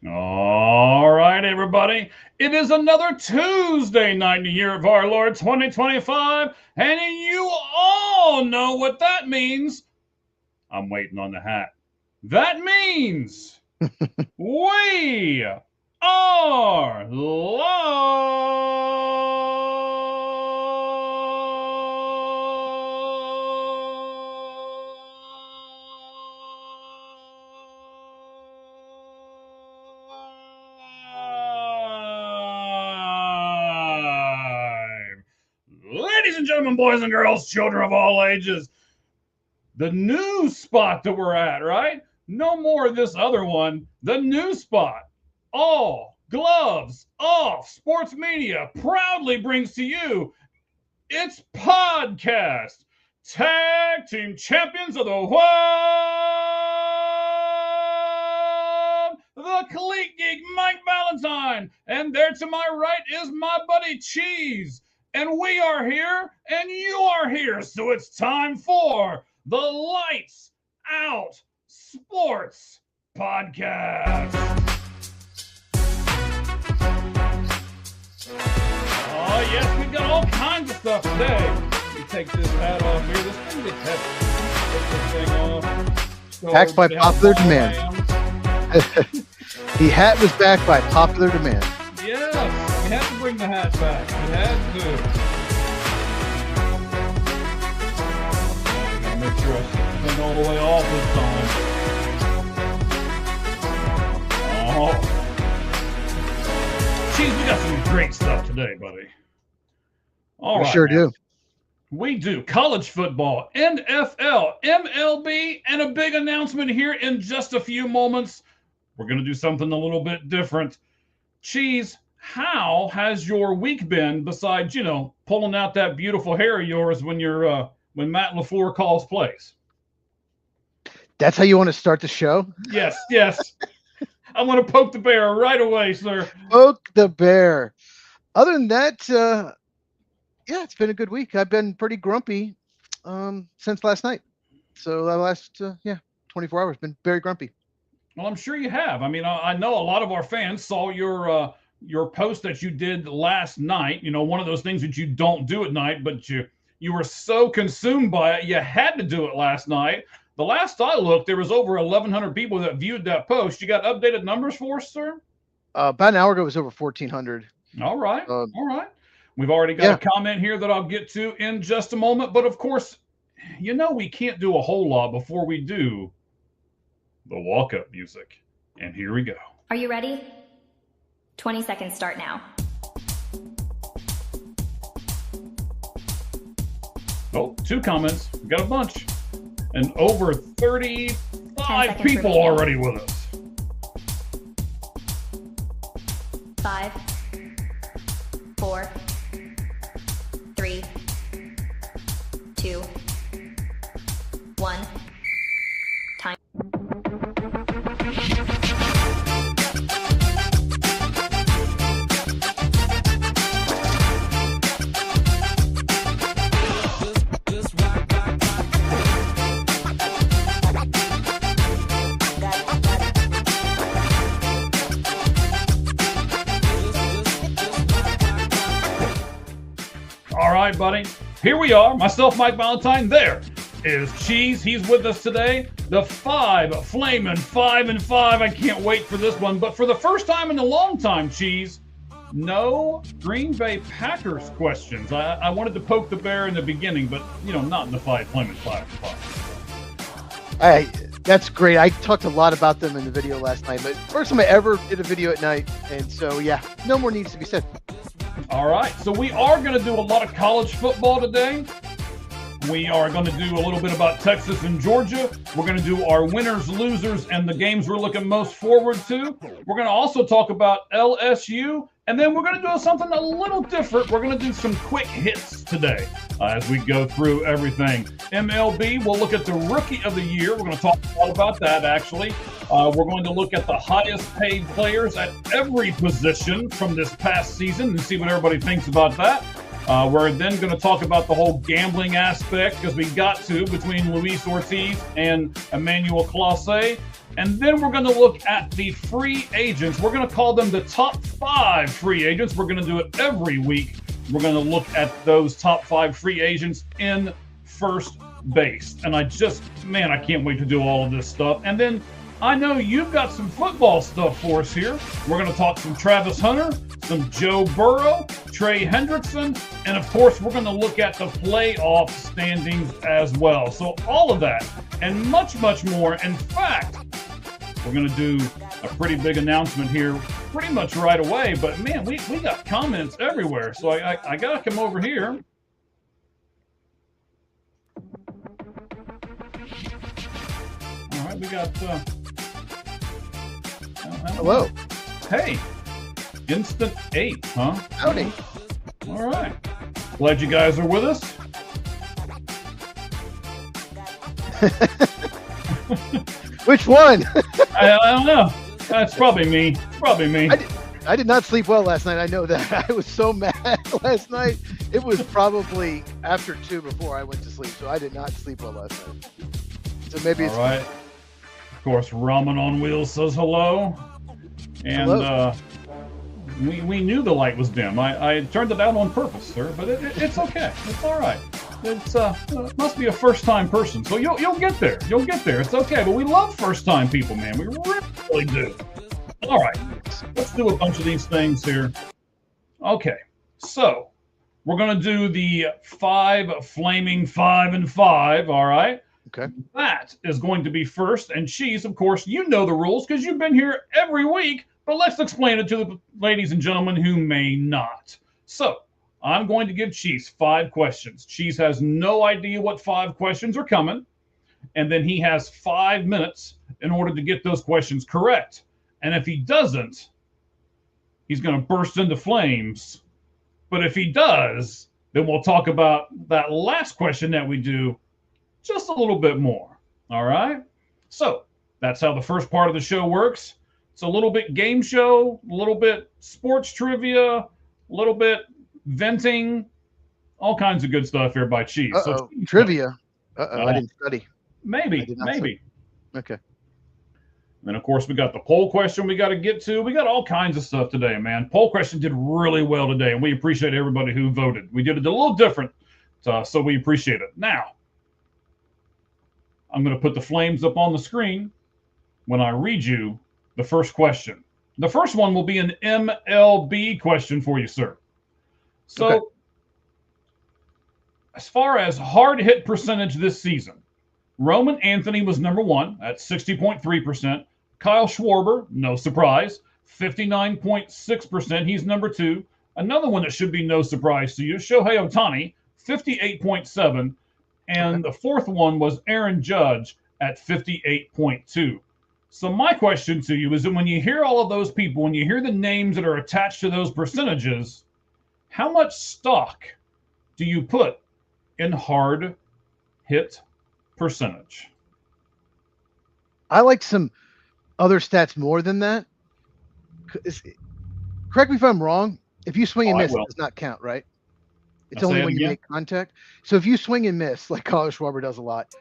All right, everybody. It is another Tuesday night in the year of our Lord 2025, and you all know what that means. I'm waiting on the hat. That means we are live. Ladies and gentlemen, boys and girls, children of all ages, the new spot that we're at, right? No more of this other one. The new spot. All gloves off. Sports Media proudly brings to you its podcast, Tag Team Champions of the World, the Cleat Geek, Mike Valentine. And there to my right is my buddy Cheese. And we are here, and you are here. So it's time for the Lights Out Sports Podcast. Oh, yes, we've got all kinds of stuff today. Let me take this hat off here. This thing gets heavy. Take this thing off. Backed by popular demand. The hat was backed by popular demand. Yes, we had to bring the hat back. We had to. I gotta make sure I set the thing all the way off this time. Oh. Geez, we got some great stuff today, buddy. All We right, sure man. do. We do. College football, NFL, MLB, and a big announcement here in just a few moments. We're going to do something a little bit different. Cheese, how has your week been besides, pulling out that beautiful hair of yours when when Matt LaFleur calls plays? That's how you want to start the show? Yes. I want to poke the bear right away, sir. Poke the bear. Other than that, yeah, it's been a good week. I've been pretty grumpy since last night. So the last 24 hours been very grumpy. Well, I'm sure you have. I mean, I know a lot of our fans saw your post that you did last night. One of those things that you don't do at night, but you were so consumed by it, you had to do it last night. The last I looked, there was over 1,100 people that viewed that post. You got updated numbers for us, sir? About an hour ago, it was over 1,400. All right. All right. We've already got a comment here that I'll get to in just a moment. But, of course, we can't do a whole lot before we do the walk-up music. And here we go. Are you ready? 20 seconds start now. Oh, 2 comments. We got a bunch. And over 35 people remaining. already with us. 5, 4, 3, 2, 1. Time. All right, buddy. Here we are. Myself, Mike Valentine. There is Cheese. He's with us today. The 5 flaming 5 and 5. I can't wait for this one. But for the first time in a long time, Cheese, no Green Bay Packers questions. I wanted to poke the bear in the beginning, but not in the 5 flaming 5 and 5. That's great. I talked a lot about them in the video last night, but first time I ever did a video at night. And so, yeah, no more needs to be said. All right, so we are going to do a lot of college football today. We are going to do a little bit about Texas and Georgia. We're going to do our winners, losers, and the games we're looking most forward to. We're going to also talk about LSU, and then we're going to do something a little different. We're going to do some quick hits today as we go through everything. MLB, we'll look at the Rookie of the Year. We're going to talk all about that, actually. We're going to look at the highest paid players at every position from this past season and see what everybody thinks about that. We're then going to talk about the whole gambling aspect because we got to between Luis Ortiz and Emmanuel Clase. And then we're going to look at the free agents. We're going to call them the top 5 free agents. We're going to do it every week. We're going to look at those top 5 free agents in first base. And I can't wait to do all of this stuff. And then I know you've got some football stuff for us here. We're going to talk some Travis Hunter, some Joe Burrow, Trey Hendrickson, and of course, we're going to look at the playoff standings as well. So all of that and much, much more. In fact, we're going to do a pretty big announcement here pretty much right away. But man, we got comments everywhere. So I got to come over here. All right, we got... Hello. Hey, Instant 8, huh? Howdy. All right. Glad you guys are with us. Which one? I don't know. That's probably me. I did not sleep well last night. I know that. I was so mad last night. It was probably after 2 before I went to sleep, so I did not sleep well last night. So maybe it's all right. Of course, Ramen on Wheels says hello. And hello. We knew the light was dim. I turned it out on purpose, sir, but it's okay. It's all right. It must be a first-time person, so you'll get there. You'll get there. It's okay. But we love first-time people, man. We really do. All right, let's do a bunch of these things here. Okay, so we're gonna do the 5 flaming 5 and 5. All right. Okay. That is going to be first, and Cheese, of course, you know the rules because you've been here every week. But let's explain it to the ladies and gentlemen who may not. So I'm going to give Cheese 5 questions. Cheese has no idea what 5 questions are coming. And then he has 5 minutes in order to get those questions correct. And if he doesn't, he's going to burst into flames. But if he does, then we'll talk about that last question that we do just a little bit more. All right? So that's how the first part of the show works. It's a little bit game show, a little bit sports trivia, a little bit venting, all kinds of good stuff here by Cheese. So trivia. I didn't study. Maybe. Okay. And of course, we got the poll question we got to get to. We got all kinds of stuff today, man. Poll question did really well today, and we appreciate everybody who voted. We did it a little different, so we appreciate it. Now, I'm going to put the flames up on the screen when I read you the first question. The first one will be an MLB question for you, sir. So, okay. As far as hard hit percentage this season, Roman Anthony was number 1 at 60.3%. Kyle Schwarber, no surprise, 59.6%. He's number 2. Another one that should be no surprise to you, Shohei Ohtani, 58.7%. And the fourth one was Aaron Judge at 58.2%. So my question to you is that when you hear all of those people, when you hear the names that are attached to those percentages, how much stock do you put in hard hit percentage? I like some other stats more than that. Correct me if I'm wrong. If you swing and miss, it does not count, right? It's only when you make contact. So if you swing and miss, like Kyle Schwarber does a lot,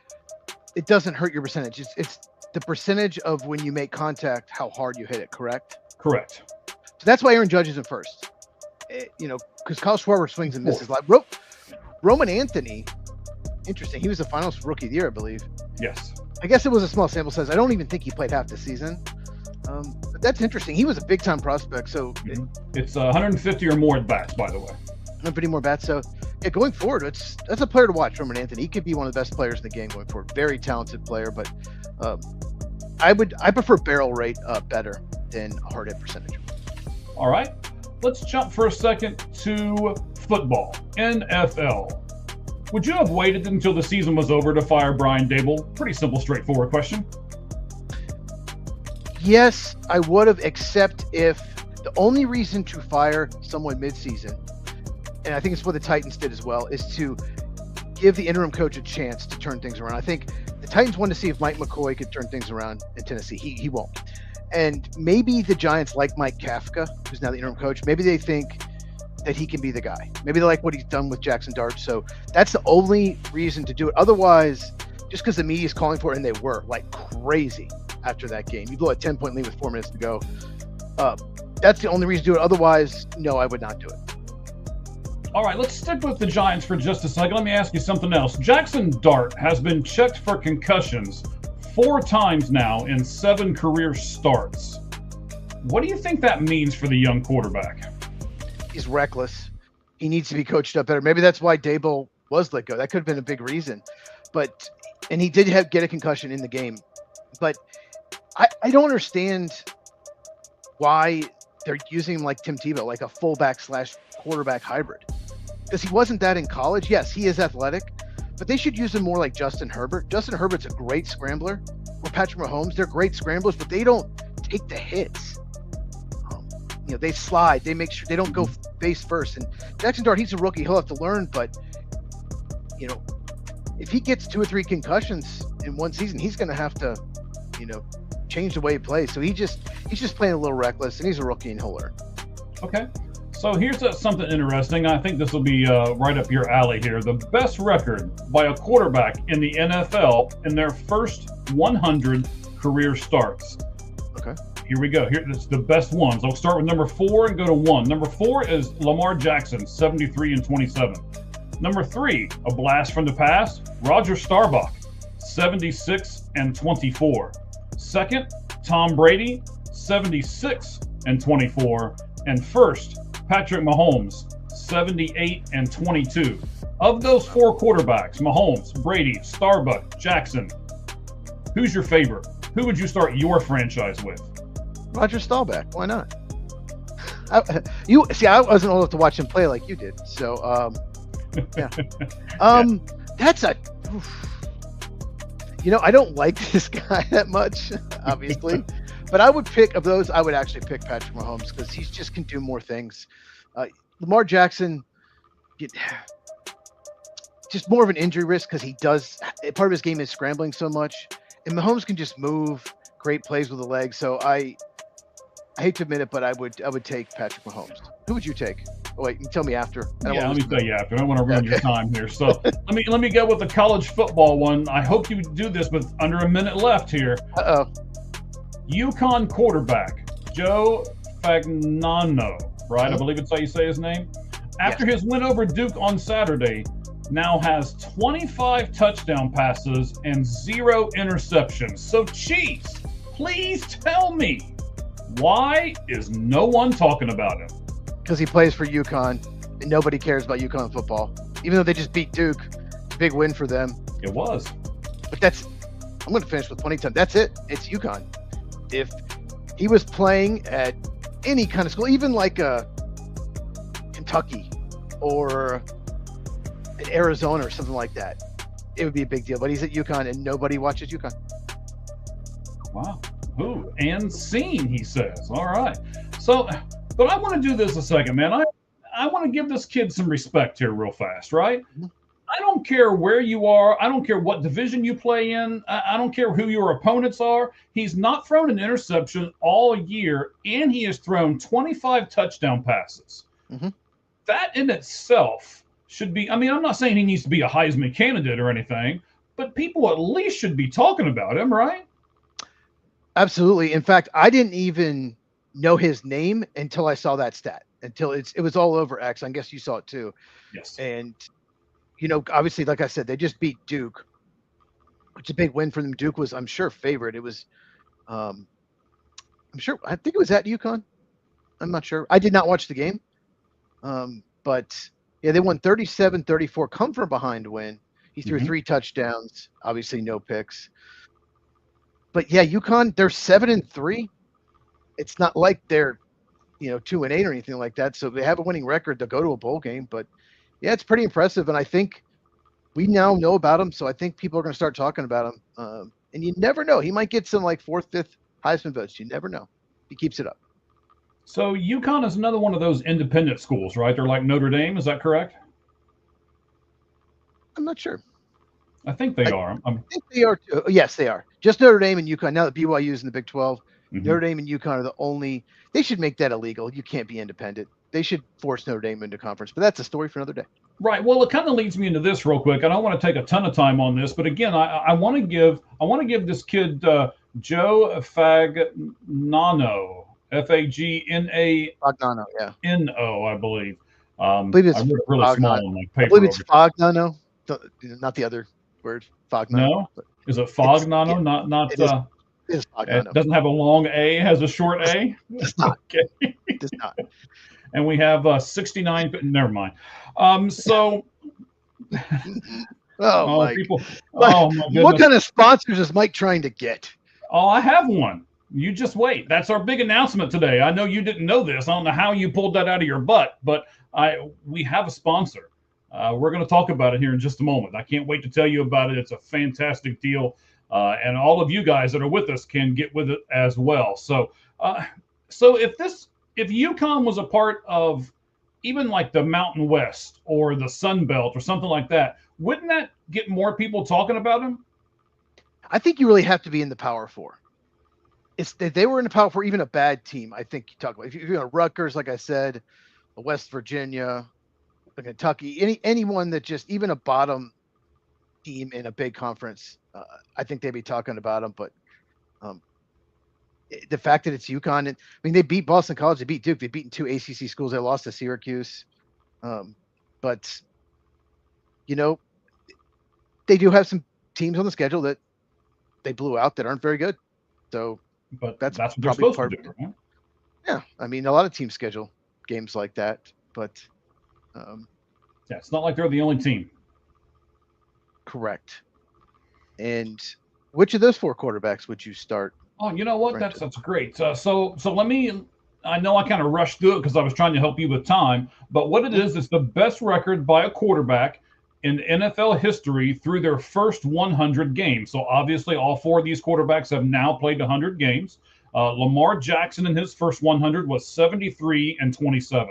it doesn't hurt your percentage. It's the percentage of when you make contact, how hard you hit it, correct? Correct. So that's why Aaron Judge isn't first. Because Kyle Schwarber swings and misses. Like Roman Anthony, interesting. He was the finals rookie of the year, I believe. Yes. I guess it was a small sample size. I don't even think he played half the season. But that's interesting. He was a big time prospect. So it's 150 or more at bats, by the way. 150 more bats. So yeah, going forward, that's a player to watch. Roman Anthony. He could be one of the best players in the game going forward. Very talented player, but I prefer barrel rate better than hard hit percentage. All right, let's jump for a second to football, NFL. Would you have waited until the season was over to fire Brian Daboll? Pretty simple, straightforward question. Yes, I would have, except if the only reason to fire someone midseason, and I think it's what the Titans did as well, is to give the interim coach a chance to turn things around. I think the Titans wanted to see if Mike McCoy could turn things around in Tennessee. He won't. And maybe the Giants like Mike Kafka, who's now the interim coach. Maybe they think that he can be the guy. Maybe they like what he's done with Jackson Dart. So that's the only reason to do it. Otherwise, just because the media is calling for it, and they were like crazy, after that game. You blow a 10-point lead with 4 minutes to go. That's the only reason to do it. Otherwise, no, I would not do it. All right, let's stick with the Giants for just a second. Let me ask you something else. Jackson Dart has been checked for concussions 4 times now in 7 career starts. What do you think that means for the young quarterback? He's reckless. He needs to be coached up better. Maybe that's why Dable was let go. That could have been a big reason. And he did get a concussion in the game. But I don't understand why they're using him like Tim Tebow, like a fullback / quarterback hybrid. Because he wasn't that in college. Yes, he is athletic, but they should use him more like Justin Herbert. Justin Herbert's a great scrambler. Or Patrick Mahomes, they're great scramblers, but they don't take the hits. They slide. They make sure they don't go face first. And Jackson Dart, he's a rookie. He'll have to learn. But, if he gets 2 or 3 concussions in one season, he's going to have to, change the way he plays. So he's just playing a little reckless, and he's a rookie, and he'll learn. Okay. So here's something interesting. I think this will be right up your alley here. The best record by a quarterback in the NFL in their first 100 career starts. Okay. Here we go. It's the best ones. I'll start with number 4 and go to 1. Number 4 is Lamar Jackson, 73-27. Number 3, a blast from the past, Roger Staubach, 76-24. Second, Tom Brady, 76-24. And first, Patrick Mahomes, 78-22. Of those 4 quarterbacks, Mahomes, Brady, Staubach, Jackson, who's your favorite? Who would you start your franchise with? Roger Staubach. Why not? I wasn't old enough to watch him play like you did. So, yeah. That's a. I don't like this guy that much, obviously, but I would pick of those. I would actually pick Patrick Mahomes because he just can do more things. Lamar Jackson, just more of an injury risk because he does. Part of his game is scrambling so much, and Mahomes can just move great plays with the legs. So I hate to admit it, but I would take Patrick Mahomes. Who would you take? Oh, wait, you tell me after. Let me tell you after. I don't want to ruin your time here. So let me go with the college football one. I hope you do this with under a minute left here. UConn quarterback Joe Fagnano, right? I believe it's how you say his name. After his win over Duke on Saturday, now has 25 touchdown passes and 0 interceptions. So, Chiefs, please tell me, why is no one talking about him? Because he plays for UConn, and nobody cares about UConn football. Even though they just beat Duke, it's a big win for them. It was. But I'm going to finish with 2010. That's it. It's UConn. If he was playing at any kind of school, even like a Kentucky or in Arizona or something like that, it would be a big deal. But he's at UConn, and nobody watches UConn. Wow. Ooh, and seen, he says. All right. So, but I want to do this a second, man. I want to give this kid some respect here real fast, right? Mm-hmm. I don't care where you are. I don't care what division you play in. I don't care who your opponents are. He's not thrown an interception all year, and he has thrown 25 touchdown passes. Mm-hmm. That in itself should be, I'm not saying he needs to be a Heisman candidate or anything, but people at least should be talking about him, right? Absolutely. In fact, I didn't even know his name until I saw that stat, until it was all over X. I guess you saw it too. Yes. And, obviously, like I said, they just beat Duke, which is a big win for them. Duke was, I'm sure, favorite. It was, I think it was at UConn. I'm not sure. I did not watch the game. But yeah, they won 37-34, come from behind win. He threw 3 touchdowns, obviously no picks. But yeah, UConn, they're 7-3. It's not like they're, 2-8 or anything like that. So they have a winning record. They'll go to a bowl game. But yeah, it's pretty impressive. And I think we now know about him. So I think people are going to start talking about him. And you never know. He might get some 4th, 5th Heisman votes. You never know. He keeps it up. So UConn is another one of those independent schools, right? They're like Notre Dame. Is that correct? I'm not sure. I think they are. I think they are too. Yes, they are. Just Notre Dame and UConn. Now that BYU is in the Big 12, Notre Dame and UConn are the only. They should make that illegal. You can't be independent. they should force Notre Dame into conference, but that's a story for another day. Right. Well, it kind of leads me into this real quick. I don't want to take a ton of time on this, but again, I want to give this kid Joe Fagnano, Fagnano, Fagnano, yeah. I believe. I believe it's I wrote it really small on my paper. I believe it's Fagnano, not the other word, Fagnano. No, is it Fagnano? Yeah, not. it is Fagnano. It doesn't have a long A. Has a short A. It's not. Okay. It does not. And we have 69. Never mind. So. Oh, Mike. People. Oh my goodness. What kind of sponsors is Mike trying to get? Oh, I have one. You just wait. That's our big announcement today. I know you didn't know this. I don't know how you pulled that out of your butt, but we have a sponsor. We're going to talk about it here in just a moment. I can't wait to tell you about it. It's a fantastic deal, and all of you guys that are with us can get with it as well. So if UConn was a part of even like the Mountain West or the Sun Belt or something like that, wouldn't that get more people talking about them? I think you really have to be in the Power Four. If they were in the Power Four, even a bad team, I think you talk about. If you're Rutgers, like I said, West Virginia, Kentucky, anyone that just even a bottom team in a big conference, I think they'd be talking about them. But the fact that it's UConn, and I mean, they beat Boston College, they beat Duke, they've beaten 2 ACC schools, they lost to Syracuse, but they do have some teams on the schedule that they blew out that aren't very good. So, but that's what they're supposed to do, right? Yeah, I mean, a lot of teams schedule games like that, but yeah, it's not like they're the only team. Correct. And which of those 4 quarterbacks would you start? Oh, you know what? That's great. So let me. I know I kind of rushed through it because I was trying to help you with time, but what it is, it's the best record by a quarterback in NFL history through their first 100 games. So obviously, all 4 of these quarterbacks have now played 100 games. Lamar Jackson in his first 100 was 73-27.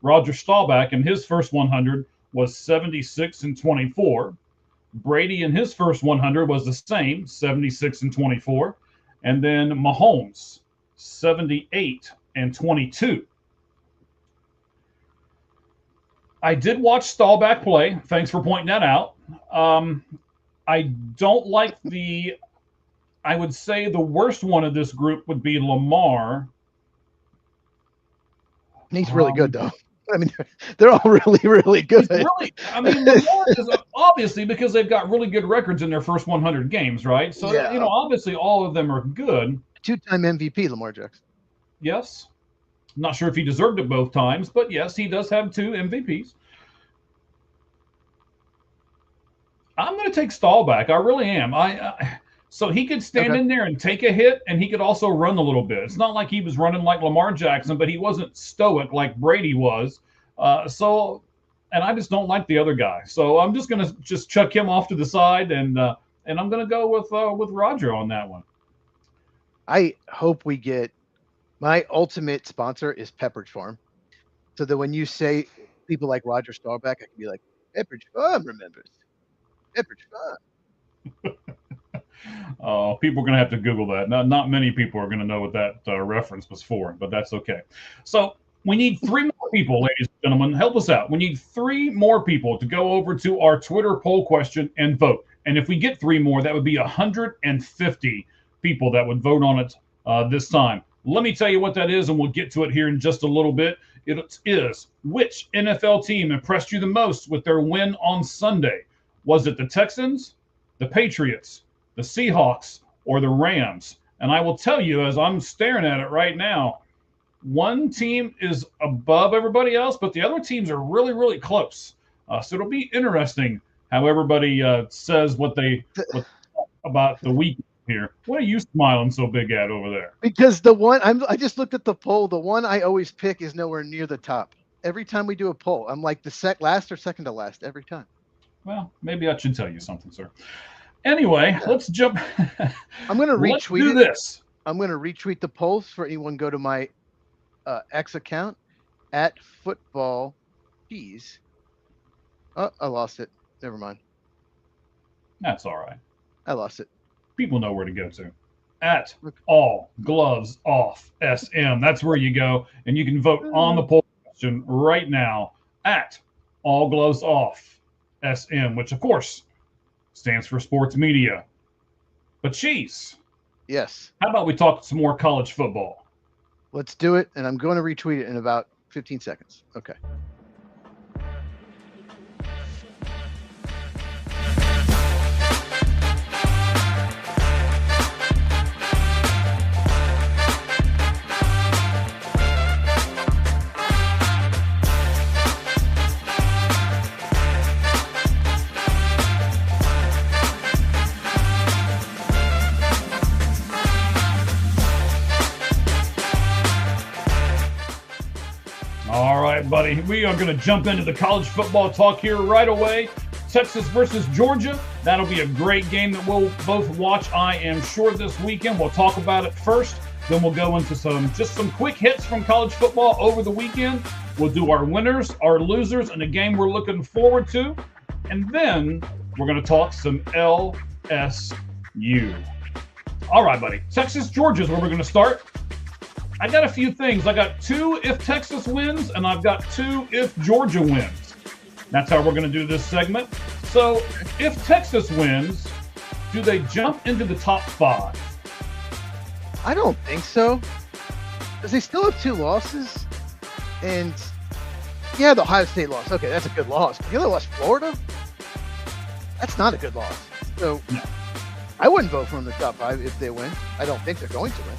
Roger Staubach in his first 100 was 76-24. Brady in his first 100 was the same, 76-24. And then Mahomes, 78-22. I did watch Staubach play. Thanks for pointing that out. I don't like I would say the worst one of this group would be Lamar. He's really good, though. I mean, they're all really, really good. Really, I mean, Lamar is obviously because they've got really good records in their first 100 games, right? So, yeah. Obviously all of them are good. 2-time MVP, Lamar Jackson. Yes. Not sure if he deserved it both times, but yes, he does have 2 MVPs. I'm going to take Staubach. I really am. So he could stand in there and take a hit, and he could also run a little bit. It's not like he was running like Lamar Jackson, but he wasn't stoic like Brady was. And I just don't like the other guy. So I'm just going to just chuck him off to the side, and I'm going to go with Roger on that one. I hope we get my ultimate sponsor is Pepperidge Farm, so that when you say people like Roger Staubach, I can be like, Pepperidge Farm remembers. Pepperidge Farm. Oh, people are going to have to Google that. Not many people are going to know what that reference was for, but that's okay. So we need 3 more people, ladies and gentlemen. Help us out. We need 3 more people to go over to our Twitter poll question and vote. And if we get 3 more, that would be 150 people that would vote on it this time. Let me tell you what that is, and we'll get to it here in just a little bit. It is, which NFL team impressed you the most with their win on Sunday? Was it the Texans, the Patriots, the Seahawks, or the Rams? And I will tell you, as I'm staring at it right now, one team is above everybody else, but the other teams are really, really close. So it'll be interesting how everybody says what about the week here. What are you smiling so big at over there? Because the one I just looked at the poll. The one I always pick is nowhere near the top. Every time we do a poll, I'm like the last or second to last every time. Well, maybe I should tell you something, sir. Anyway, let's jump. I'm going to retweet Let's do this. I'm going to retweet the polls for anyone. Go to my X account at football cheese. Oh, I lost it. Never mind. That's all right. I lost it. People know where to go to. At All Gloves Off SM. That's where you go, and you can vote on the poll question right now at All Gloves Off SM, which of course stands for sports media. But Cheese, Yes. how about we talk some more college football? Let's do it. And I'm going to retweet it in about 15 seconds. Okay. All right, buddy. We are going to jump into the college football talk here right away. Texas versus Georgia. That'll be a great game that we'll both watch, I am sure, this weekend. We'll talk about it first. Then we'll go into some quick hits from college football over the weekend. We'll do our winners, our losers, and a game we're looking forward to. And then we're going to talk some LSU. All right, buddy. Texas, Georgia is where we're going to start. I got a few things. I got 2 if Texas wins, and I've got 2 if Georgia wins. That's how we're going to do this segment. So, if Texas wins, do they jump into the top 5? I don't think so. Because they still have 2 losses. And yeah, the Ohio State loss. Okay, that's a good loss. But the other loss, Florida, that's not a good loss. So No. I wouldn't vote for them in the top 5 if they win. I don't think they're going to win.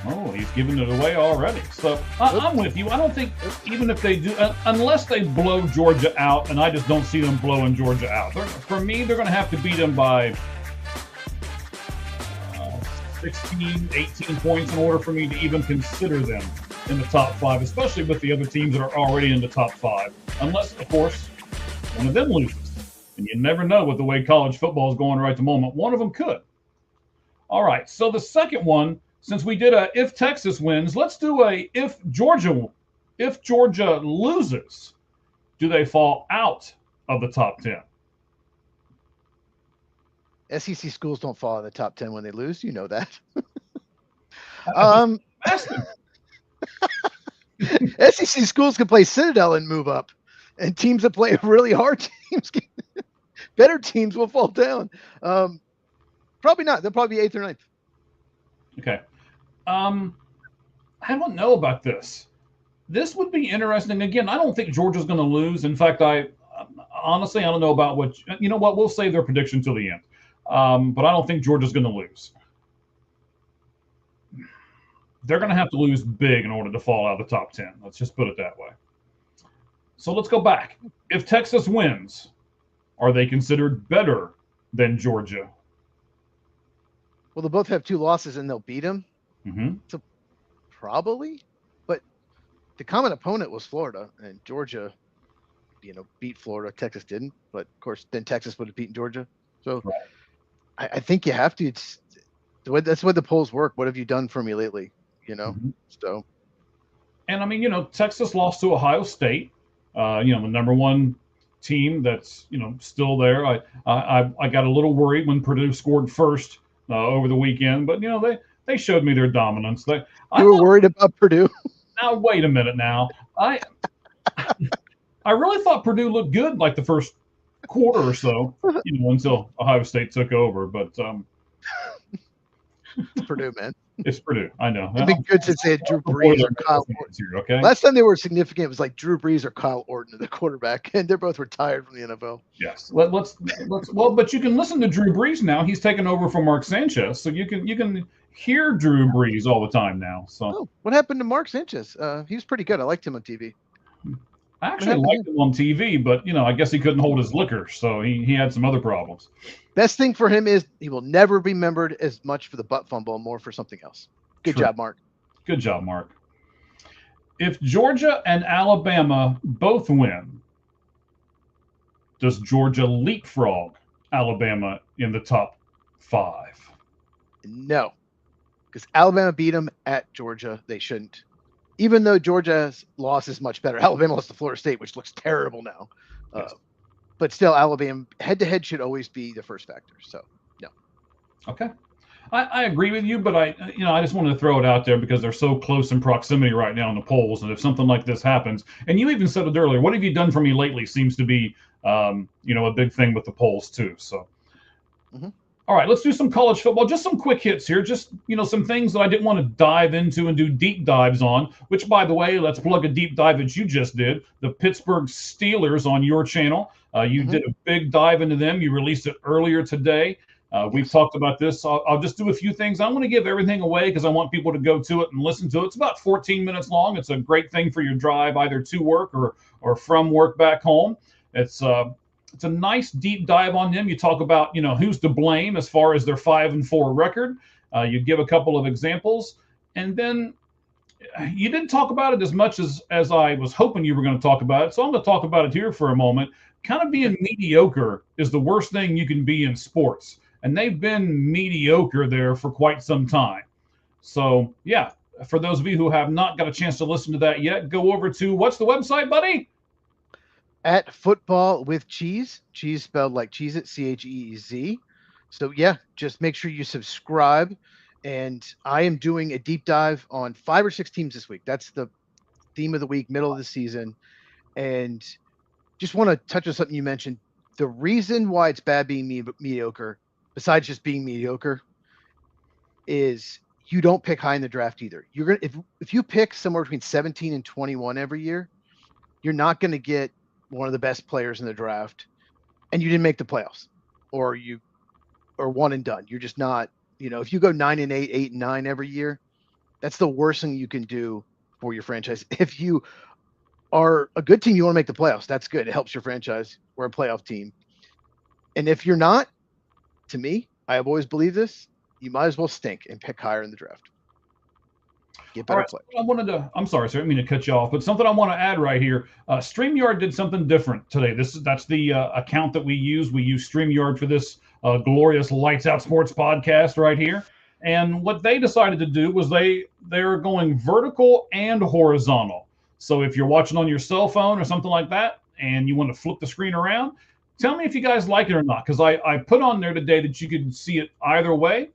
Oh, he's giving it away already. So I'm with you. I don't think even if they do, unless they blow Georgia out, and I just don't see them blowing Georgia out. For me, they're going to have to beat them by 16, 18 points in order for me to even consider them in the top 5, especially with the other teams that are already in the top 5. Unless, of course, one of them loses. And you never know with the way college football is going right at the moment. One of them could. All right, so the second one, since we did a if Texas wins, let's do a if Georgia loses, do they fall out of the top 10? SEC schools don't fall in the top 10 when they lose. You know that. SEC schools can play Citadel and move up, and teams that play really hard teams, better teams will fall down. Probably not. They'll probably be 8th or 9th. Okay. I don't know about this. This would be interesting. Again, I don't think Georgia's going to lose. In fact, honestly, I don't know about what. You know what? We'll save their prediction till the end. But I don't think Georgia's going to lose. They're going to have to lose big in order to fall out of the top 10. Let's just put it that way. So let's go back. If Texas wins, are they considered better than Georgia? Well, they'll both have 2 losses and they'll beat them. Mm-hmm. So probably, but the common opponent was Florida, and Georgia, beat Florida. Texas didn't, but of course, then Texas would have beaten Georgia. So Right. I think you have to. That's the way the polls work. What have you done for me lately? Mhm. So. And I mean, Texas lost to Ohio State, the number 1 team that's, still there. I got a little worried when Purdue scored first over the weekend, but they showed me their dominance. You were worried about Purdue? Now wait a minute. Now I really thought Purdue looked good like the first quarter or so, until Ohio State took over. But It's Purdue, man. It's Purdue. I know. They've been good since they had Drew Brees or Kyle Orton. Here, okay. Last time they were significant, it was like Drew Brees or Kyle Orton, the quarterback, and they're both retired from the NFL. Yes. Let's. Well, but you can listen to Drew Brees now. He's taken over from Mark Sanchez, so you can hear Drew Brees all the time now. So. Oh, what happened to Mark Sanchez? He was pretty good. I liked him on TV. I actually liked him on TV, but I guess he couldn't hold his liquor, so he had some other problems. Best thing for him is he will never be remembered as much for the butt fumble, more for something else. Good True. job, Mark. Good job, Mark. If Georgia and Alabama both win, does Georgia leapfrog Alabama in the top 5? No, because Alabama beat them at Georgia. They shouldn't. Even though Georgia's loss is much better. Alabama lost to Florida State, which looks terrible now. Yes. But still, Alabama head-to-head should always be the first factor. So, no. Okay. I agree with you, but I just wanted to throw it out there because they're so close in proximity right now in the polls. And if something like this happens, and you even said it earlier, what have you done for me lately seems to be, a big thing with the polls too. So, All right, let's do some college football. Just some quick hits here. Just, some things that I didn't want to dive into and do deep dives on, which, by the way, let's plug a deep dive that you just did. The Pittsburgh Steelers on your channel. You did a big dive into them. You released it earlier today. We've talked about this. I'll just do a few things. I don't want to give everything away because I want people to go to it and listen to it. It's about 14 minutes long. It's a great thing for your drive, either to work or from work back home. It's a nice deep dive on them. You talk about, who's to blame as far as their 5-4 record. You give a couple of examples, and then you didn't talk about it as much as I was hoping you were going to talk about it. So I'm going to talk about it here for a moment. Kind of being mediocre is the worst thing you can be in sports. And they've been mediocre there for quite some time. So, yeah, for those of you who have not got a chance to listen to that yet, go over to, what's the website, buddy? At Football with Cheese. Cheese spelled like Cheez-It, Cheez. So, yeah, just make sure you subscribe. And I am doing a deep dive on 5 or 6 teams this week. That's the theme of the week, middle of the season. And just want to touch on something you mentioned. The reason why it's bad being mediocre, besides just being mediocre, is you don't pick high in the draft either. You're gonna if you pick somewhere between 17 and 21 every year, you're not going to get one of the best players in the draft, and you didn't make the playoffs, or one and done. You're just not. If you go 9 and 8, 8 and 9 every year, that's the worst thing you can do for your franchise. If you are a good team, you want to make the playoffs. That's good. It helps your franchise. We're a playoff team. And if you're not, to me, I have always believed this, you might as well stink and pick higher in the draft. Get better players. I'm sorry, sir, I didn't mean to cut you off, but something I want to add right here. StreamYard did something different today. That's the account that we use. We use StreamYard for this glorious Lights Out Sports podcast right here. And what they decided to do was they're going vertical and horizontal. So if you're watching on your cell phone or something like that, and you want to flip the screen around, tell me if you guys like it or not, because I put on there today that you could see it either way.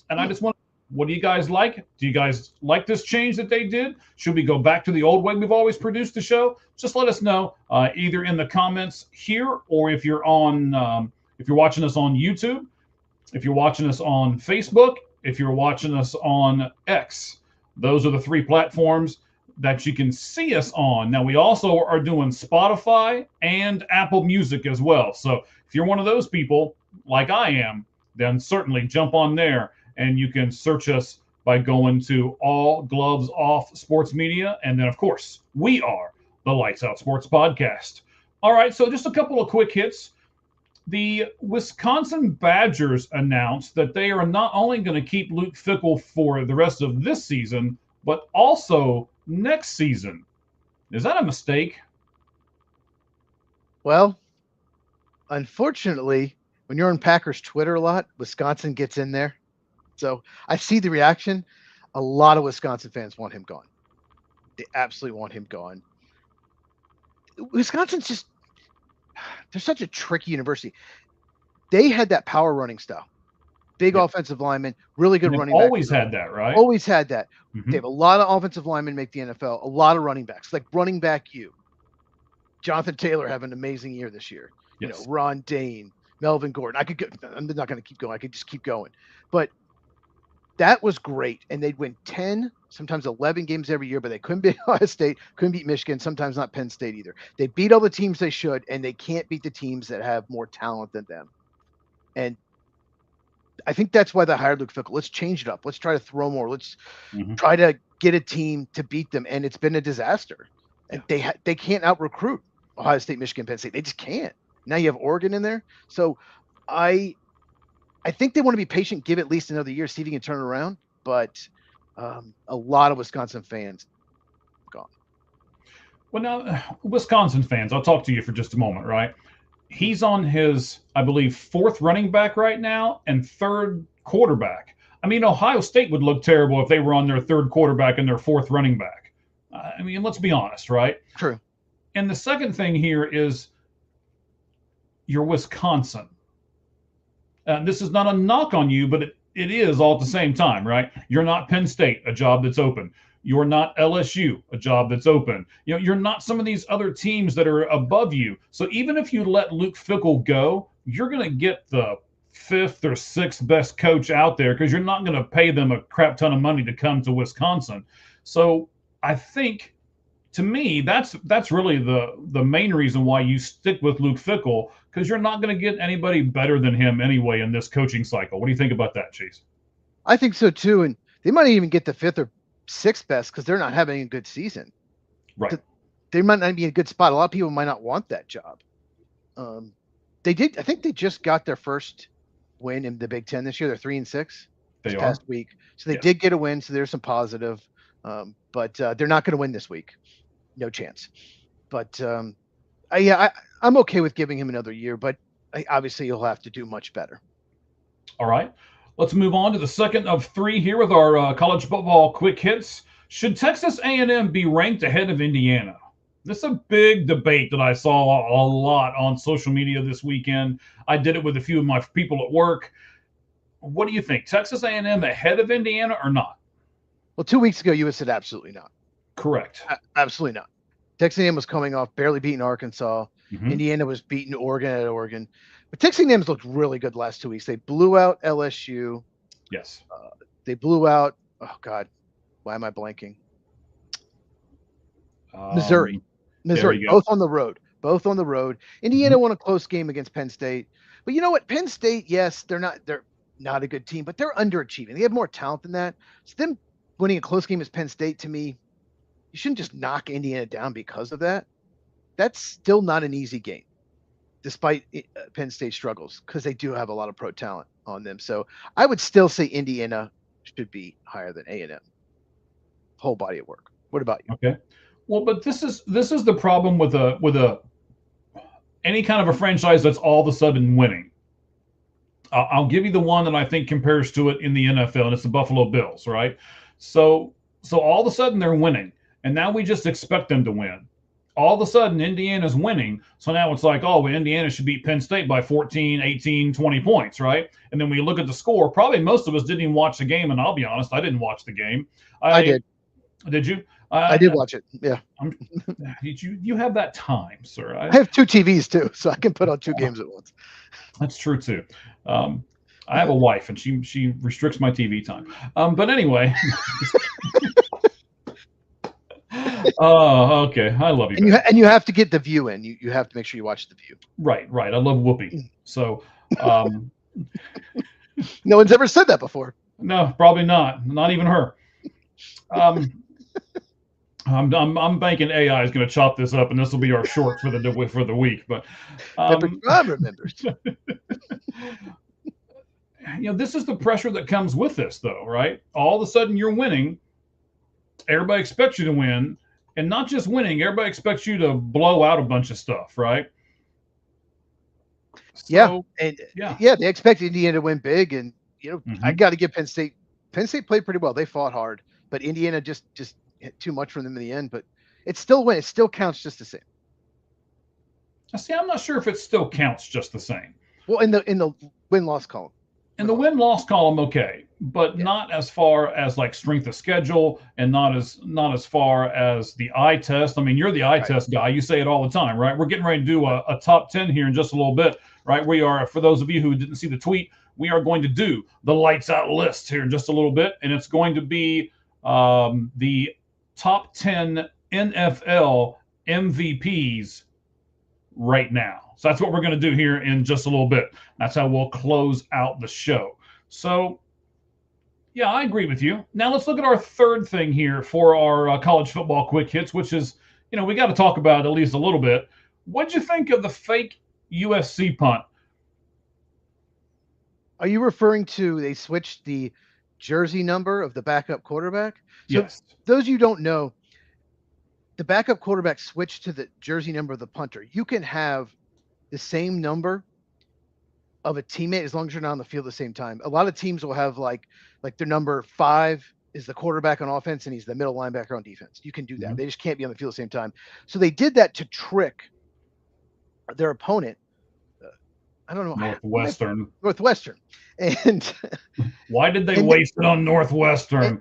And I just want, what do you guys like? Do you guys like this change that they did? Should we go back to the old way we've always produced the show? Just let us know, either in the comments here, or if you're watching us on YouTube, if you're watching us on Facebook, if you're watching us on X. Those are the 3 platforms that you can see us on. Now, we also are doing Spotify and Apple Music as well. So if you're one of those people, like I am, then certainly jump on there, and you can search us by going to All Gloves Off Sports Media. And then, of course, we are the Lights Out Sports Podcast. All right, so just a couple of quick hits. The Wisconsin Badgers announced that they are not only going to keep Luke Fickell for the rest of this season, but also next season. Is that a mistake? Well, unfortunately, when you're on Packers Twitter a lot, Wisconsin gets in there. So I see the reaction. A lot of Wisconsin fans want him gone. They absolutely want him gone. Wisconsin's just, they're such a tricky university. They had that power running style. Big offensive lineman, really good running back. Always had that, right? Always had that. They have a lot of offensive linemen make the NFL, a lot of running backs, like running back you. Jonathan Taylor have an amazing year this year. Yes. Ron Dane, Melvin Gordon. I'm not going to keep going. I could just keep going. But that was great. And they'd win 10, sometimes 11 games every year, but they couldn't beat Ohio State, couldn't beat Michigan, sometimes not Penn State either. They beat all the teams they should, and they can't beat the teams that have more talent than them. And I think that's why they hired Luke Fickell. Let's change it up. Let's try to throw more. Let's try to get a team to beat them. And it's been a disaster. And they can't out-recruit Ohio State, Michigan, Penn State. They just can't. Now you have Oregon in there. So I think they want to be patient, give at least another year, see if he can turn it around. But a lot of Wisconsin fans gone. Well, now, Wisconsin fans, I'll talk to you for just a moment, right? He's on his, I believe, 4th running back right now and 3rd quarterback. I mean, Ohio State would look terrible if they were on their 3rd quarterback and their 4th running back. I mean, let's be honest, right? True. And the second thing here is you're Wisconsin. This is not a knock on you, but it is all at the same time, right? You're not Penn State, a job that's open. You're not LSU, a job that's open. You're not some of these other teams that are above you. So even if you let Luke Fickell go, you're going to get the fifth or sixth best coach out there because you're not going to pay them a crap ton of money to come to Wisconsin. So I think, to me, that's really the main reason why you stick with Luke Fickell, because you're not going to get anybody better than him anyway in this coaching cycle. What do you think about that, Chase? I think so too, and they might even get the fifth or sixth best because they're not having a good season. Right. They might not be in a good spot. A lot of people might not want that job. They did. I think they just got their first win in the Big Ten this year. They're 3-6 this past week, so they did get a win. So there's some positive, but they're not going to win this week. No chance. But I'm okay with giving him another year, but obviously he'll have to do much better. All right. Let's move on to the second of three here with our college football quick hits. Should Texas A&M be ranked ahead of Indiana? This is a big debate that I saw a lot on social media this weekend. I did it with a few of my people at work. What do you think? Texas A&M ahead of Indiana or not? Well, 2 weeks ago, you had said absolutely not. Correct. Absolutely not. Texas A&M was coming off barely beating Arkansas. Mm-hmm. Indiana was beating Oregon at Oregon. But Texas A&M's looked really good the last 2 weeks. They blew out LSU. Yes. They blew out, oh, God, why am I blanking? Missouri, both on the road. Indiana won a close game against Penn State. But you know what? Penn State, yes, they're not a good team, but they're underachieving. They have more talent than that. So them winning a close game as Penn State, to me, you shouldn't just knock Indiana down because of that. That's still not an easy game, despite Penn State struggles, because they do have a lot of pro talent on them. So I would still say Indiana should be higher than A&M. Whole body of work. What about you? Okay. Well, but this is the problem with any kind of a franchise that's all of a sudden winning. I'll give you the one that I think compares to it in the NFL, and it's the Buffalo Bills, right? So all of a sudden they're winning, and now we just expect them to win. All of a sudden Indiana's winning, so now it's like, oh, well, Indiana should beat Penn State by 14, 18, 20 points, right? And then we look at the score. Probably most of us didn't even watch the game, and I'll be honest, I didn't watch the game. I did. Did you? I did watch it. Yeah. You have that time, sir. I have two TVs too, so I can put on two games at once. That's true too. I have a wife, and she restricts my TV time. But anyway. Oh, okay. I love you. And you have to get the View in. You have to make sure you watch the View. Right. I love Whoopi. So. No one's ever said that before. No, probably not. Not even her. I'm banking AI is going to chop this up, and this will be our short for the week. But I remember. This is the pressure that comes with this, though, right? All of a sudden, you're winning. Everybody expects you to win, and not just winning. Everybody expects you to blow out a bunch of stuff, right? So, yeah, they expect Indiana to win big, and I got to give Penn State. Penn State played pretty well. They fought hard, but Indiana just hit too much from them in the end. But it's still win. It still counts just the same. See, I'm not sure if it still counts just the same. Well, in the win-loss column. In the win-loss column, okay, but not as far as like strength of schedule, and not as far as the eye test. I mean, you're the eye test guy. You say it all the time, right? We're getting ready to do a top 10 here in just a little bit, right? We are, for those of you who didn't see the tweet, we are going to do the lights out list here in just a little bit, and it's going to be the top 10 NFL MVPs right now. So that's what we're going to do here in just a little bit. That's how we'll close out the show. So, yeah, I agree with you. Now let's look at our third thing here for our college football quick hits, which is, we got to talk about at least a little bit. What'd you think of the fake USC punt? Are you referring to they switched the jersey number of the backup quarterback? So yes. Those you don't know, the backup quarterback switched to the jersey number of the punter. You can have the same number of a teammate as long as you're not on the field at the same time. A lot of teams will have like their number 5 is the quarterback on offense and he's the middle linebacker on defense. You can do that. Mm-hmm. They just can't be on the field at the same time. So they did that to trick their opponent. I don't know. Northwestern. Northwestern. And Why did they And- waste it on Northwestern?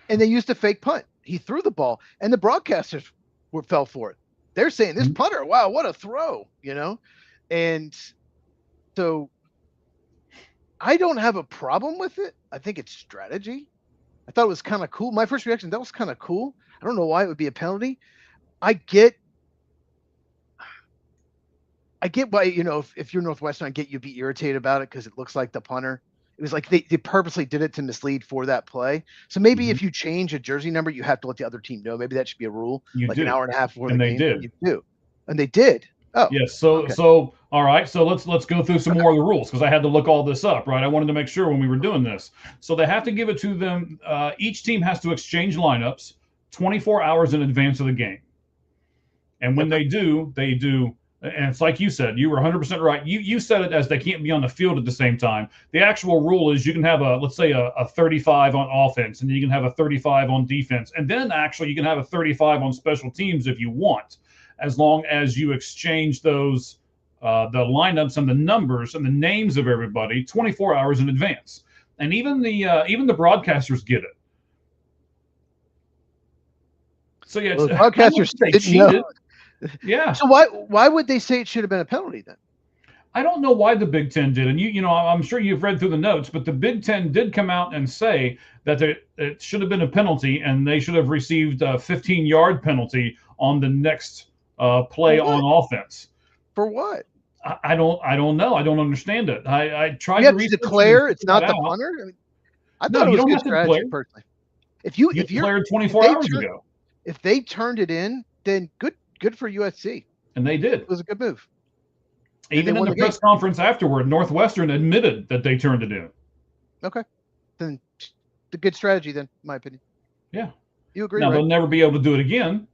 and they used a fake punt. He threw the ball, and the broadcasters fell for it. They're saying this punter, wow, what a throw, And so I don't have a problem with it. I think it's strategy. I thought it was kind of cool. My first reaction, that was kind of cool. I don't know why it would be a penalty. I get why, if you're Northwestern, I get you'd be irritated about it because it looks like the punter. It was like they purposely did it to mislead for that play. So maybe if you change a jersey number, you have to let the other team know. Maybe that should be a rule. An hour and a half before the game. Did. You do. And they did. Oh. Yes. So all right. So let's go through some more of the rules because I had to look all this up, right? I wanted to make sure when we were doing this. So they have to give it to them. Each team has to exchange lineups 24 hours in advance of the game. And when they do, and it's like you said, you were 100% right. You said it as they can't be on the field at the same time. The actual rule is you can have let's say a 35 on offense, and you can have a 35 on defense. And then actually you can have a 35 on special teams if you want, as long as you exchange those, the lineups and the numbers and the names of everybody 24 hours in advance. And even the broadcasters get it. So yeah, the broadcasters cheated. Yeah. So why would they say it should have been a penalty then? I don't know why the Big Ten did, and I'm sure you've read through the notes, but the Big Ten did come out and say that it should have been a penalty, and they should have received a 15-yard penalty on the next play on offense. For what? I don't know. I don't understand it. I tried to declare it's not the punter. I mean, I thought it was good strategy personally. If you declared 24 hours ago, if they turned it in, then good for USC. And they did. It was a good move. Even in the press conference afterward, Northwestern admitted that they turned it in. Okay. Then the good strategy then, in my opinion. Yeah. You agree, now, right? They'll never be able to do it again.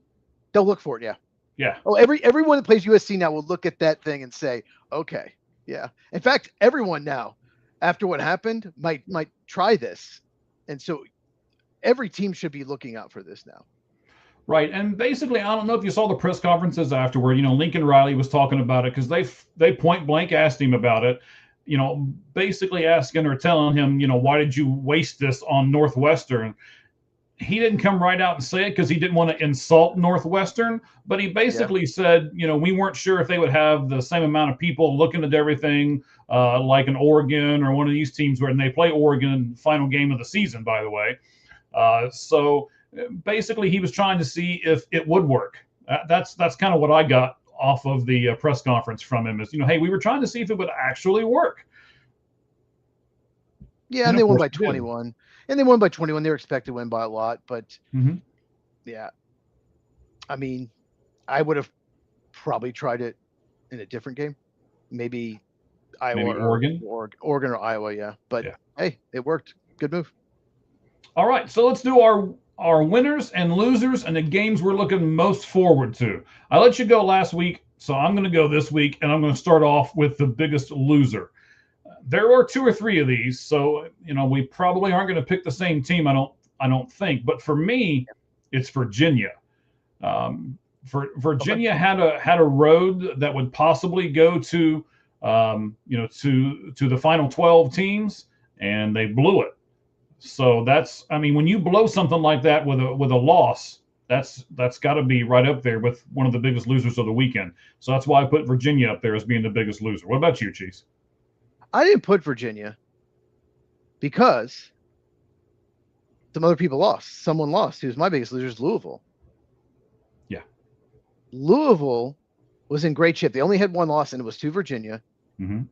They'll look for it, yeah. Yeah. Oh, everyone that plays USC now will look at that thing and say, okay, yeah. In fact, everyone now, after what happened, might try this. And so every team should be looking out for this now. Right, and basically, I don't know if you saw the press conferences afterward. Lincoln Riley was talking about it because they point blank asked him about it. Basically asking or telling him, why did you waste this on Northwestern? He didn't come right out and say it because he didn't want to insult Northwestern, but he basically said, we weren't sure if they would have the same amount of people looking at everything like an Oregon or one of these teams when they play Oregon final game of the season, by the way. So basically, he was trying to see if it would work. That's kind of what I got off of the press conference from him is, hey, we were trying to see if it would actually work. Yeah, and they won by 21. And they won by 21. They were expected to win by a lot. But, yeah, I mean, I would have probably tried it in a different game. Maybe Iowa or Oregon. Oregon or Iowa, yeah. But, hey, it worked. Good move. All right, so let's do our winners and losers and the games we're looking most forward to. I let you go last week, so I'm going to go this week, and I'm going to start off with the biggest loser. There are 2 or 3 of these, so we probably aren't going to pick the same team. I don't think, but for me, it's Virginia. Virginia had a road that would possibly go to to the final 12 teams, and they blew it. So when you blow something like that with a loss, that's got to be right up there with one of the biggest losers of the weekend. So that's why I put Virginia up there as being the biggest loser. What about you, Cheese? I didn't put Virginia because some other people lost. Someone lost. Who was my biggest loser is Louisville. Yeah. Louisville was in great shape. They only had one loss, and it was to Virginia. Mm-hmm.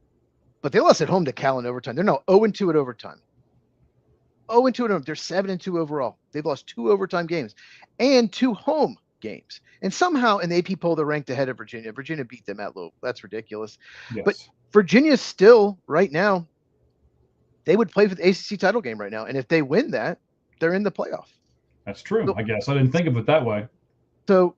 But they lost at home to Cal in overtime. They're now 0-2 at overtime. 0-2 at home. They're 7-2 overall. They've lost 2 overtime games and 2 home games. And somehow in the AP poll, they're ranked ahead of Virginia. Virginia beat them at Louisville. That's ridiculous. Yes. But Virginia still, right now, they would play for the ACC title game right now. And if they win that, they're in the playoff. That's true, I guess. I didn't think of it that way. So,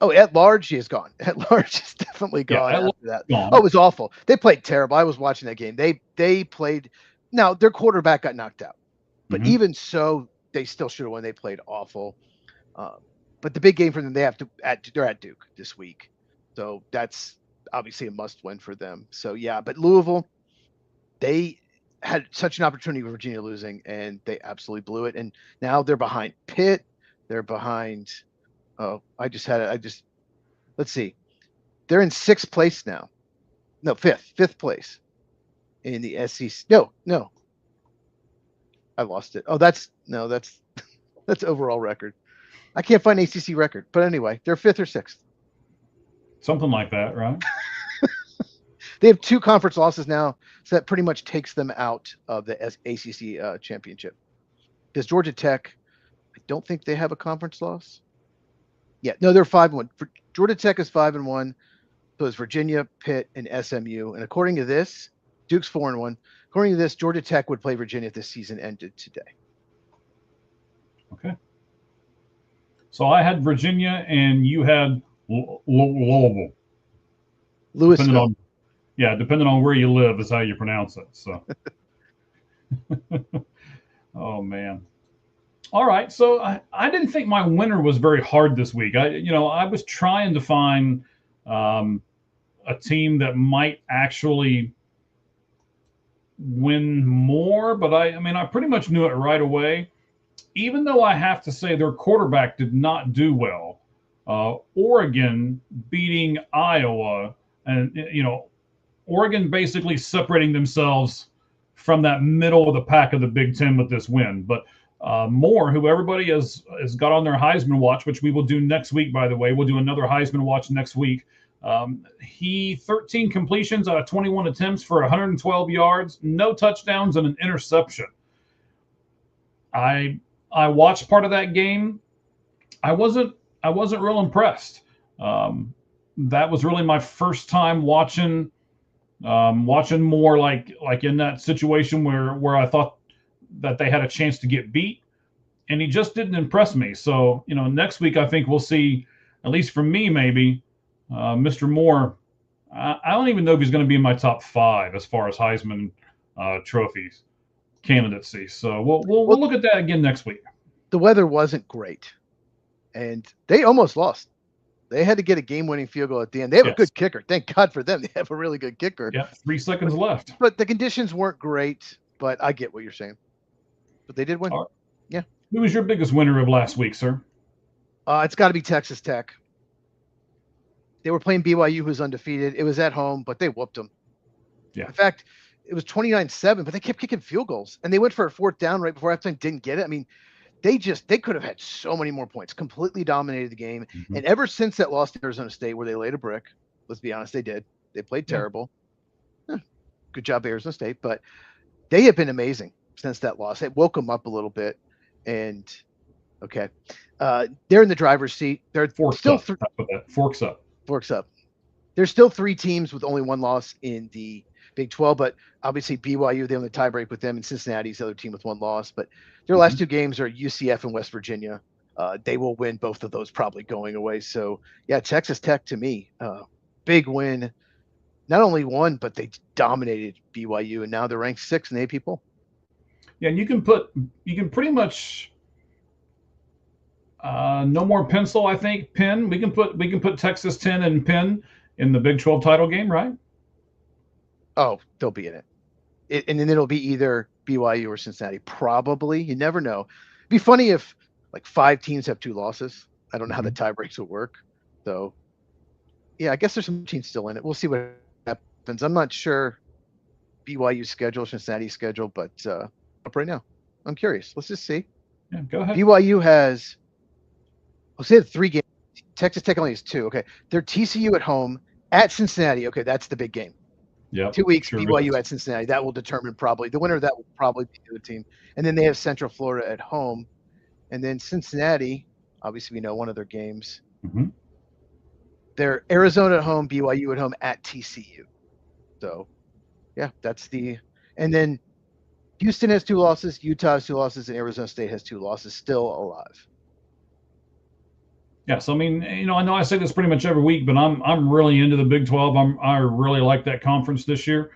at large, he is gone. At large is definitely gone after that. Gone. Oh, it was awful. They played terrible. I was watching that game. They played. Now, their quarterback got knocked out. But even so, they still should have won. They played awful. But the big game for them, they're at Duke this week. So that's obviously a must win for them. So yeah, but Louisville, they had such an opportunity with Virginia losing, and they absolutely blew it. And now they're behind Pitt. They're behind. Oh, let's see. They're in 6th place now. No, fifth place in the SEC. No, I lost it. Oh, that's overall record. I can't find ACC record, but anyway, they're 5th or 6th. Something like that, right? They have 2 conference losses now, so that pretty much takes them out of the ACC championship. Because Georgia Tech, I don't think they have a conference loss. Yeah, no, they're 5-1. Georgia Tech is 5-1. So it's Virginia, Pitt, and SMU. And according to this, Duke's 4-1. According to this, Georgia Tech would play Virginia if this season ended today. Okay. So I had Virginia, and you had Louisville. Louisville. Depending on where you live is how you pronounce it. So, oh man. All right. So I didn't think my winner was very hard this week. I was trying to find a team that might actually win more, but I pretty much knew it right away. Even though I have to say their quarterback did not do well. Oregon beating Iowa, and Oregon basically separating themselves from that middle of the pack of the Big Ten with this win. But Moore, who everybody has got on their Heisman watch, which we will do next week, by the way. We'll do another Heisman watch next week. He 13 completions out of 21 attempts for 112 yards, no touchdowns, and an interception. I watched part of that game. I wasn't real impressed. That was really my first time watching more like in that situation where I thought that they had a chance to get beat, and he just didn't impress me. So next week I think we'll see, at least for me maybe, Mr. Moore. I don't even know if he's going to be in my top 5 as far as Heisman trophies candidacy. So we'll look at that again next week. The weather wasn't great, and they almost lost. They had to get a game-winning field goal at the end. They have a good kicker. Thank God for them. They have a really good kicker. Yeah, 3 seconds left. But the conditions weren't great, but I get what you're saying. But they did win. Right. Yeah. Who was your biggest winner of last week, sir? It's got to be Texas Tech. They were playing BYU, who's undefeated. It was at home, but they whooped them. Yeah. In fact, it was 29-7, but they kept kicking field goals. And they went for a 4th down right before halftime, didn't get it. I mean, they could have had so many more points, completely dominated the game. Mm-hmm. And ever since that loss to Arizona State, where they laid a brick, let's be honest, they did. They played terrible. Good job, Arizona State. But they have been amazing since that loss. It woke them up a little bit. And, okay, they're in the driver's seat. They're Forks still up. Forks up. Forks up. There's still 3 teams with only 1 loss in the Big 12, but obviously BYU, they have the tiebreak with them, and Cincinnati's the other team with 1 loss. But their last 2 games are UCF and West Virginia. They will win both of those probably going away. So, yeah, Texas Tech to me, big win. Not only won, but they dominated BYU, and now they're ranked 6th in the AP poll. Yeah, and you can pretty much no more pencil, I think, pin. We can put Texas 10 and pin in the Big 12 title game, right? Oh, they'll be in it. And then it'll be either BYU or Cincinnati. Probably. You never know. It'd be funny if like 5 teams have 2 losses. I don't know how the tie breaks will work. So, yeah, I guess there's some teams still in it. We'll see what happens. I'm not sure BYU's schedule, Cincinnati's schedule, but up right now, I'm curious. Let's just see. Yeah, go ahead. BYU has, let's say 3 games. Texas Tech only has 2. Okay. They're TCU at home, at Cincinnati. Okay, that's the big game. Yeah, 2 weeks, sure BYU at Cincinnati. That will determine probably the winner of that will probably be the other team. And then they have Central Florida at home. And then Cincinnati, obviously we know one of their games. Mm-hmm. They're Arizona at home, BYU at home, at TCU. So, yeah, that's the – and then Houston has 2 losses, Utah has 2 losses, and Arizona State has 2 losses, still alive. Yeah, so I mean, I know I say this pretty much every week, but I'm really into the Big 12. I really like that conference this year.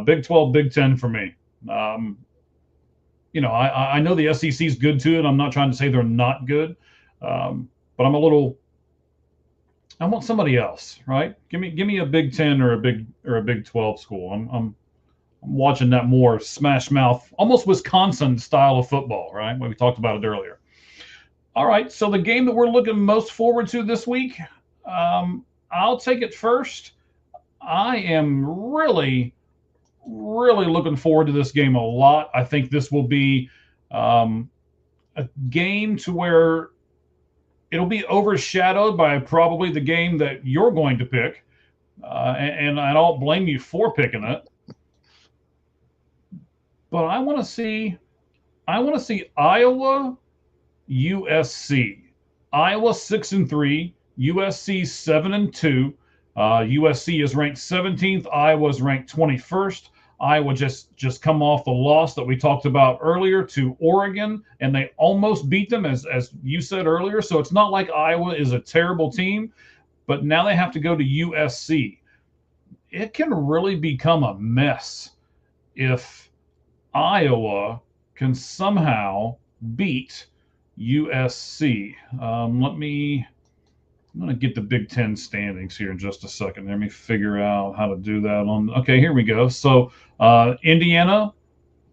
Big 12, Big 10 for me. I know the SEC is good too, and I'm not trying to say they're not good, but I'm a little I want somebody else, right? Give me a Big Ten or a Big 12 school. I'm watching that more smash mouth, almost Wisconsin style of football, right? We talked about it earlier. All right, so the game that we're looking most forward to this week, I'll take it first. I am really looking forward to this game a lot. I think this will be a game to where it'll be overshadowed by probably the game that you're going to pick, and I don't blame you for picking it. But I want to see Iowa USC. Iowa 6-3, USC 7-2. USC is ranked 17th. Iowa is ranked 21st. Iowa just come off the loss that we talked about earlier to Oregon, and they almost beat them, as you said earlier. So it's not like Iowa is a terrible team, but now they have to go to USC. It can really become a mess if Iowa can somehow beat USC. I'm going to get the Big Ten standings here in just a second. Let me figure out how to do that. Okay, here we go. So Indiana,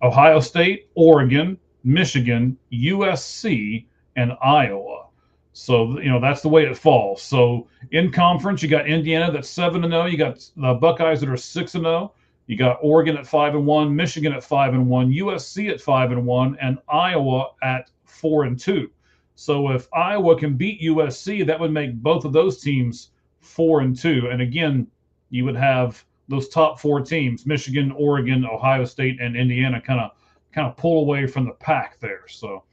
Ohio State, Oregon, Michigan, USC, and Iowa. So, that's the way it falls. So in conference, you got Indiana that's 7-0. You got the Buckeyes that are 6-0. You got Oregon at 5-1, Michigan at 5-1, USC at 5-1, and Iowa at 4-2. So if Iowa can beat USC, that would make both of those teams 4-2. And again, you would have those top four teams: Michigan, Oregon, Ohio State, and Indiana kind of pull away from the pack there. So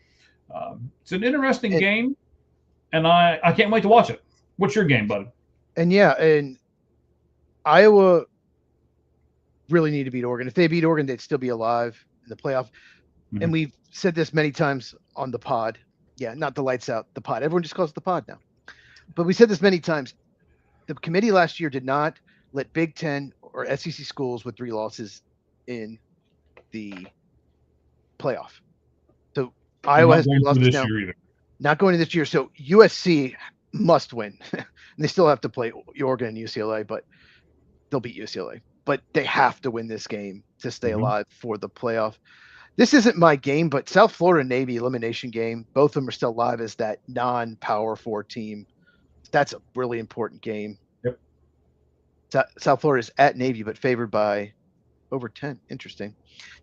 it's an interesting game, and I can't wait to watch it. What's your game, buddy? And Iowa really need to beat Oregon. If they beat Oregon, they'd still be alive in the playoff. Mm-hmm. And we've said this many times on the pod. Yeah, not the lights out, the pod. Everyone just calls it the pod now. But we said this many times. The committee last year did not let Big Ten or SEC schools with 3 losses in the playoff. So Iowa has 3 losses now. Not going to this year. So USC must win. And they still have to play Oregon and UCLA, but they'll beat UCLA. But they have to win this game to stay alive for the playoff. This isn't my game, but South Florida Navy elimination game. Both of them are still alive as that non-Power 4 team. That's a really important game. Yep. South Florida is at Navy, but favored by over 10. Interesting.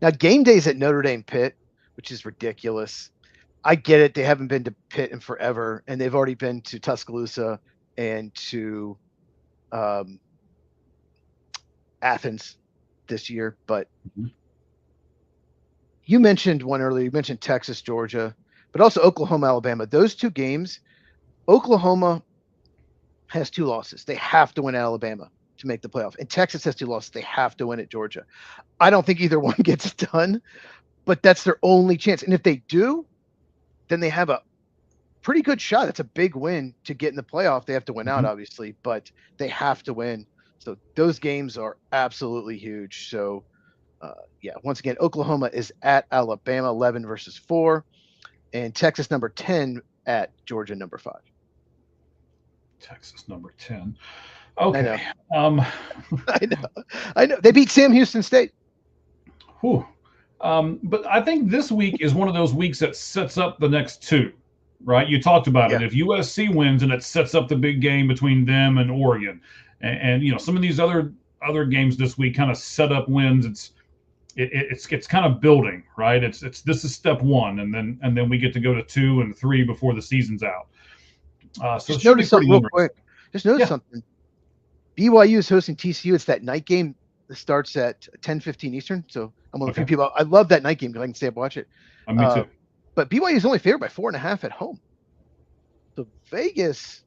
Now, game days at Notre Dame Pitt, which is ridiculous. I get it. They haven't been to Pitt in forever, and they've already been to Tuscaloosa and to Athens this year, but you mentioned one earlier. You mentioned Texas, Georgia, but also Oklahoma, Alabama. Those 2 games, Oklahoma has 2 losses. They have to win Alabama to make the playoff. And Texas has 2 losses. They have to win at Georgia. I don't think either one gets it done, but that's their only chance. And if they do, then they have a pretty good shot. It's a big win to get in the playoff. They have to win out, obviously, but they have to win. So those games are absolutely huge. So, once again, Oklahoma is at Alabama, 11 versus 4, and Texas number 10 at Georgia number 5. Texas number 10. Okay. I know. They beat Sam Houston State. Whew. But I think this week is one of those weeks that sets up the next 2, right? You talked about it. If USC wins, and it sets up the big game between them and Oregon, and some of these other games this week kind of set up wins. It's kind of building, right? This is step 1, and then we get to go to 2 and 3 before the season's out. So just notice something real quick. Just notice something. BYU is hosting TCU. It's that night game that starts at 10:15 Eastern. So I'm one of the few people. I love that night game because I can stay up and watch it. Me too. But BYU is only favored by 4.5 at home. So Vegas,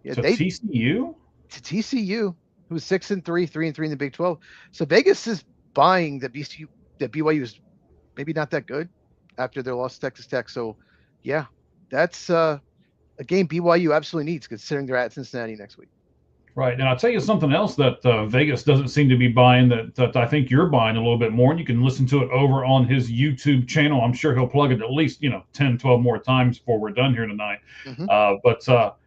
TCU. To TCU, who's 6-3, 3-3 in the Big 12. So Vegas is buying that BYU is maybe not that good after their loss to Texas Tech. So, that's a game BYU absolutely needs, considering they're at Cincinnati next week. Right, and I'll tell you something else that Vegas doesn't seem to be buying that I think you're buying a little bit more, and you can listen to it over on his YouTube channel. I'm sure he'll plug it at least 10, 12 more times before we're done here tonight. But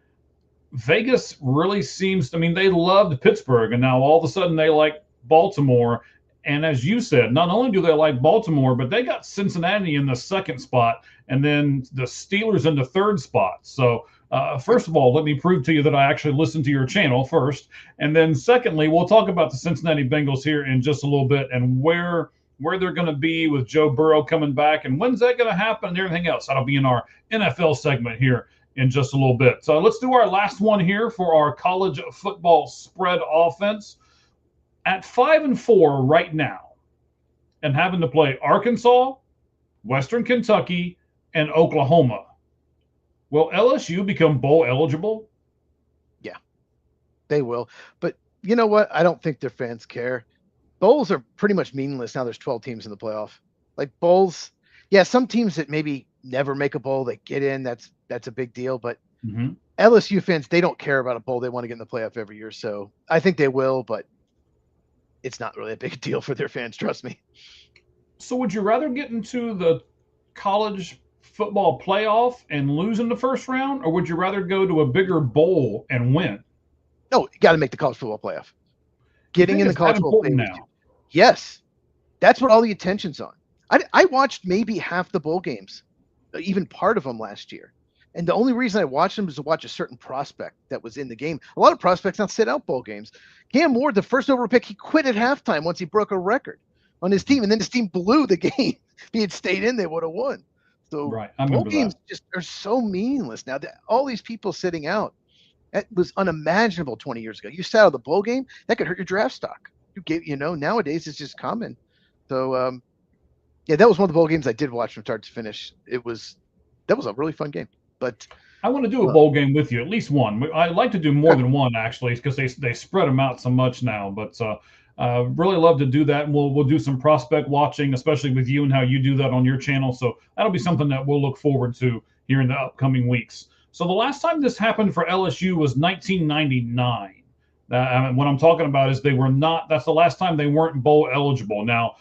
Vegas really seems, I mean, they loved Pittsburgh, and now all of a sudden they like Baltimore. And as you said, not only do they like Baltimore, but they got Cincinnati in the second spot and then the Steelers in the third spot. So, first of all, let me prove to you that I actually listened to your channel first. And then secondly, we'll talk about the Cincinnati Bengals here in just a little bit and where they're going to be with Joe Burrow coming back and when's that going to happen and everything else. That'll be in our NFL segment here in just a little bit. So let's do our last one here for our college football spread offense. At 5-4 right now, and having to play Arkansas, Western Kentucky, and Oklahoma, will LSU become bowl eligible? Yeah, they will. But you know what? I don't think their fans care. Bowls are pretty much meaningless now. There's 12 teams in the playoff. Like bowls, yeah, some teams that maybe never make a bowl that get in, that's a big deal. But LSU fans, they don't care about a bowl. They want to get in the playoff every year. So I think they will, but it's not really a big deal for their fans. Trust me. So would you rather get into the college football playoff and lose in the first round, or would you rather go to a bigger bowl and win? No, you got to make the college football playoff. Getting in the college football playoff now. Yes, that's what all the attention's on. I watched maybe half the bowl games, even part of them last year. And the only reason I watched them was to watch a certain prospect that was in the game. A lot of prospects now sit out bowl games. Cam Ward, the first overall pick, he quit at halftime once he broke a record on his team, and then his team blew the game. If he had stayed in, they would have won. So bowl games just are so meaningless now. All these people sitting out, that was unimaginable 20 years ago. You sat out of the bowl game, that could hurt your draft stock. Nowadays it's just common. So yeah, that was one of the bowl games I did watch from start to finish. That was a really fun game. But I want to do a bowl game with you, at least one. I'd like to do more than one actually, because they spread them out so much now. But really love to do that, and we'll do some prospect watching, especially with you and how you do that on your channel. So that'll be something that we'll look forward to here in the upcoming weeks. So the last time this happened for LSU was 1999. What I'm talking about is they were not. That's the last time they weren't bowl eligible. Now,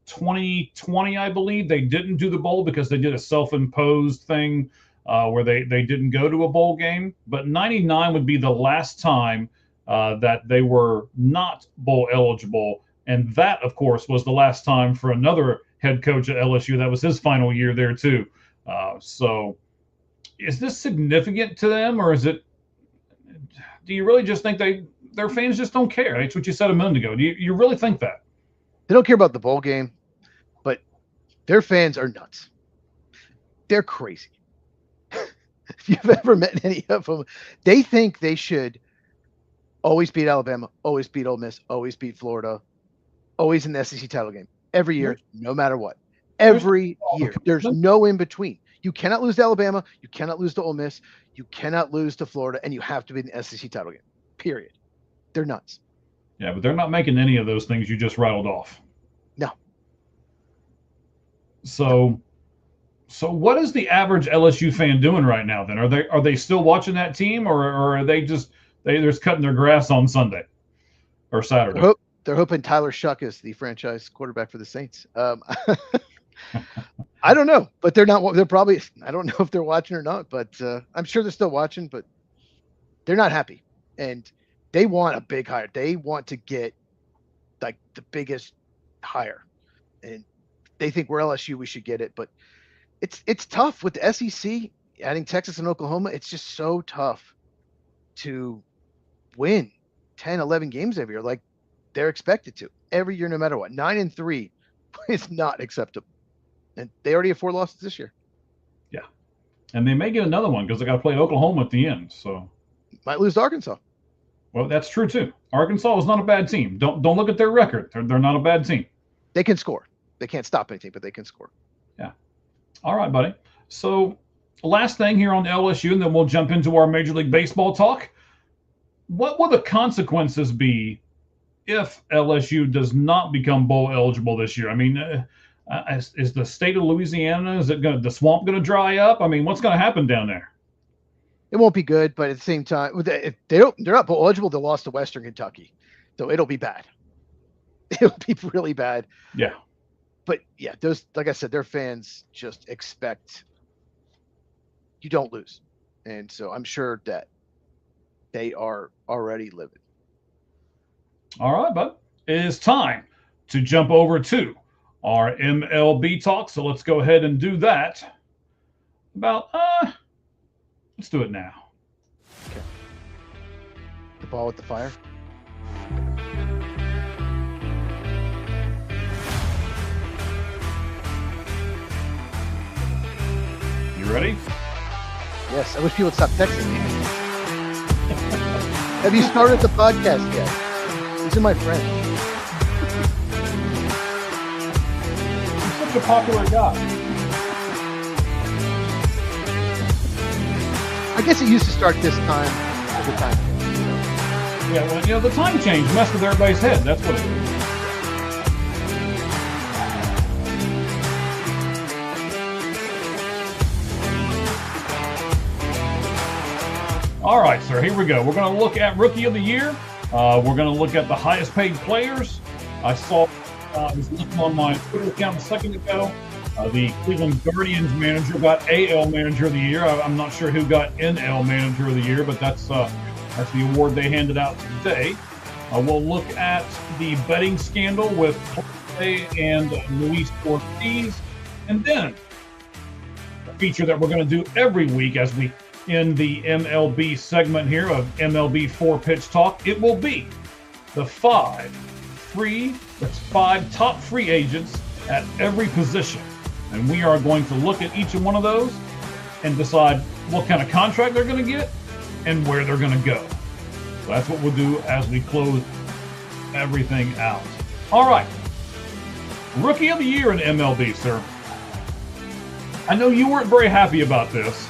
2020, I believe they didn't do the bowl because they did a self-imposed thing. Where they didn't go to a bowl game, but 99 would be the last time that they were not bowl eligible. And that, of course, was the last time for another head coach at LSU. That was his final year there, too. So is this significant to them, or do you really just think their fans just don't care? That's what you said a minute ago. Do you really think that? They don't care about the bowl game, but their fans are nuts. They're crazy. If you've ever met any of them, they think they should always beat Alabama, always beat Ole Miss, always beat Florida, always in the SEC title game every year, no matter what. Every year. There's no in between. You cannot lose to Alabama. You cannot lose to Ole Miss. You cannot lose to Florida, and you have to be in the SEC title game, period. They're nuts. Yeah, but they're not making any of those things you just rattled off. No. So what is the average LSU fan doing right now then? Are they still watching that team, or are they just cutting their grass on Sunday or Saturday? They're hoping Tyler Shuck is the franchise quarterback for the Saints. I don't know, but they're not. They're probably. I don't know if they're watching or not, but I'm sure they're still watching. But they're not happy, and they want a big hire. They want to get like the biggest hire, and they think we're LSU. We should get it, but it's tough with the SEC, adding Texas and Oklahoma. It's just so tough to win 10, 11 games every year like they're expected to every year, no matter what. 9-3 is not acceptable. And they already have 4 losses this year. Yeah. And they may get another one because they got to play Oklahoma at the end. So might lose to Arkansas. Well, that's true too. Arkansas is not a bad team. Don't look at their record. They're not a bad team. They can score. They can't stop anything, but they can score. Yeah. All right, buddy. So last thing here on LSU, and then we'll jump into our Major League Baseball talk. What will the consequences be if LSU does not become bowl eligible this year? I mean, is the state of Louisiana, the swamp going to dry up? I mean, what's going to happen down there? It won't be good, but at the same time, if they're not bowl eligible, they lost to Western Kentucky, so it'll be bad. It'll be really bad. Yeah. But yeah, those, like I said, their fans just expect you don't lose. And so I'm sure that they are already livid. All right, bud. It is time to jump over to our MLB talk. So let's go ahead and do that. Let's do it now. Okay. The ball with the fire. You ready? Yes, I wish people would stop texting me. Have you started the podcast yet? These are my friends. You're such a popular guy. I guess it used to start this time at the time. Yeah, well, the time change messed with everybody's head. That's what it is. All right, sir, here we go. We're going to look at Rookie of the Year. We're going to look at the highest paid players. I saw, I was looking on my Twitter account a second ago. The Cleveland Guardians manager got AL Manager of the Year. I'm not sure who got NL Manager of the Year, but that's the award they handed out today. We'll look at the betting scandal with Jose and Luis Ortiz. And then a feature that we're going to do every week as we in the MLB segment here of MLB 4-Pitch Talk, it will be the five top free agents at every position. And we are going to look at each one of those and decide what kind of contract they're going to get and where they're going to go. So that's what we'll do as we close everything out. All right. Rookie of the Year in MLB, sir. I know you weren't very happy about this.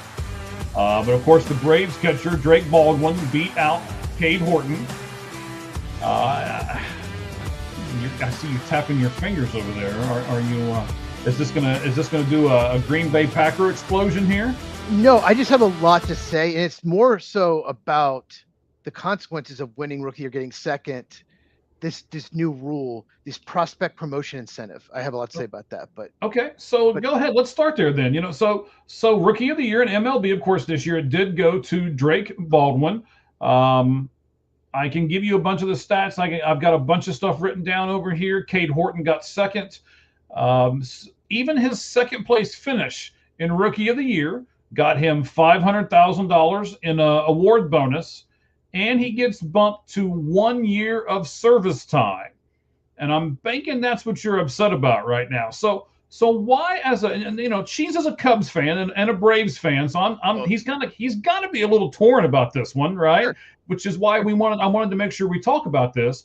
But of course, the Braves catcher Drake Baldwin beat out Cade Horton. I see you tapping your fingers over there. Are you? Is this gonna do a Green Bay Packer explosion here? No, I just have a lot to say, and it's more so about the consequences of winning rookie or getting second. This new rule, this prospect promotion incentive. I have a lot to say about that, but okay. So go ahead. Let's start there then. So Rookie of the Year in MLB, of course, this year it did go to Drake Baldwin. I can give you a bunch of the stats. I've got a bunch of stuff written down over here. Cade Horton got second. Even his second place finish in Rookie of the Year got him $500,000 in a award bonus. And he gets bumped to 1 year of service time. And I'm thinking that's what you're upset about right now. So why, Cheese is a Cubs fan and a Braves fan, so he's got to be a little torn about this one, right? Sure. Which is why I wanted to make sure we talk about this.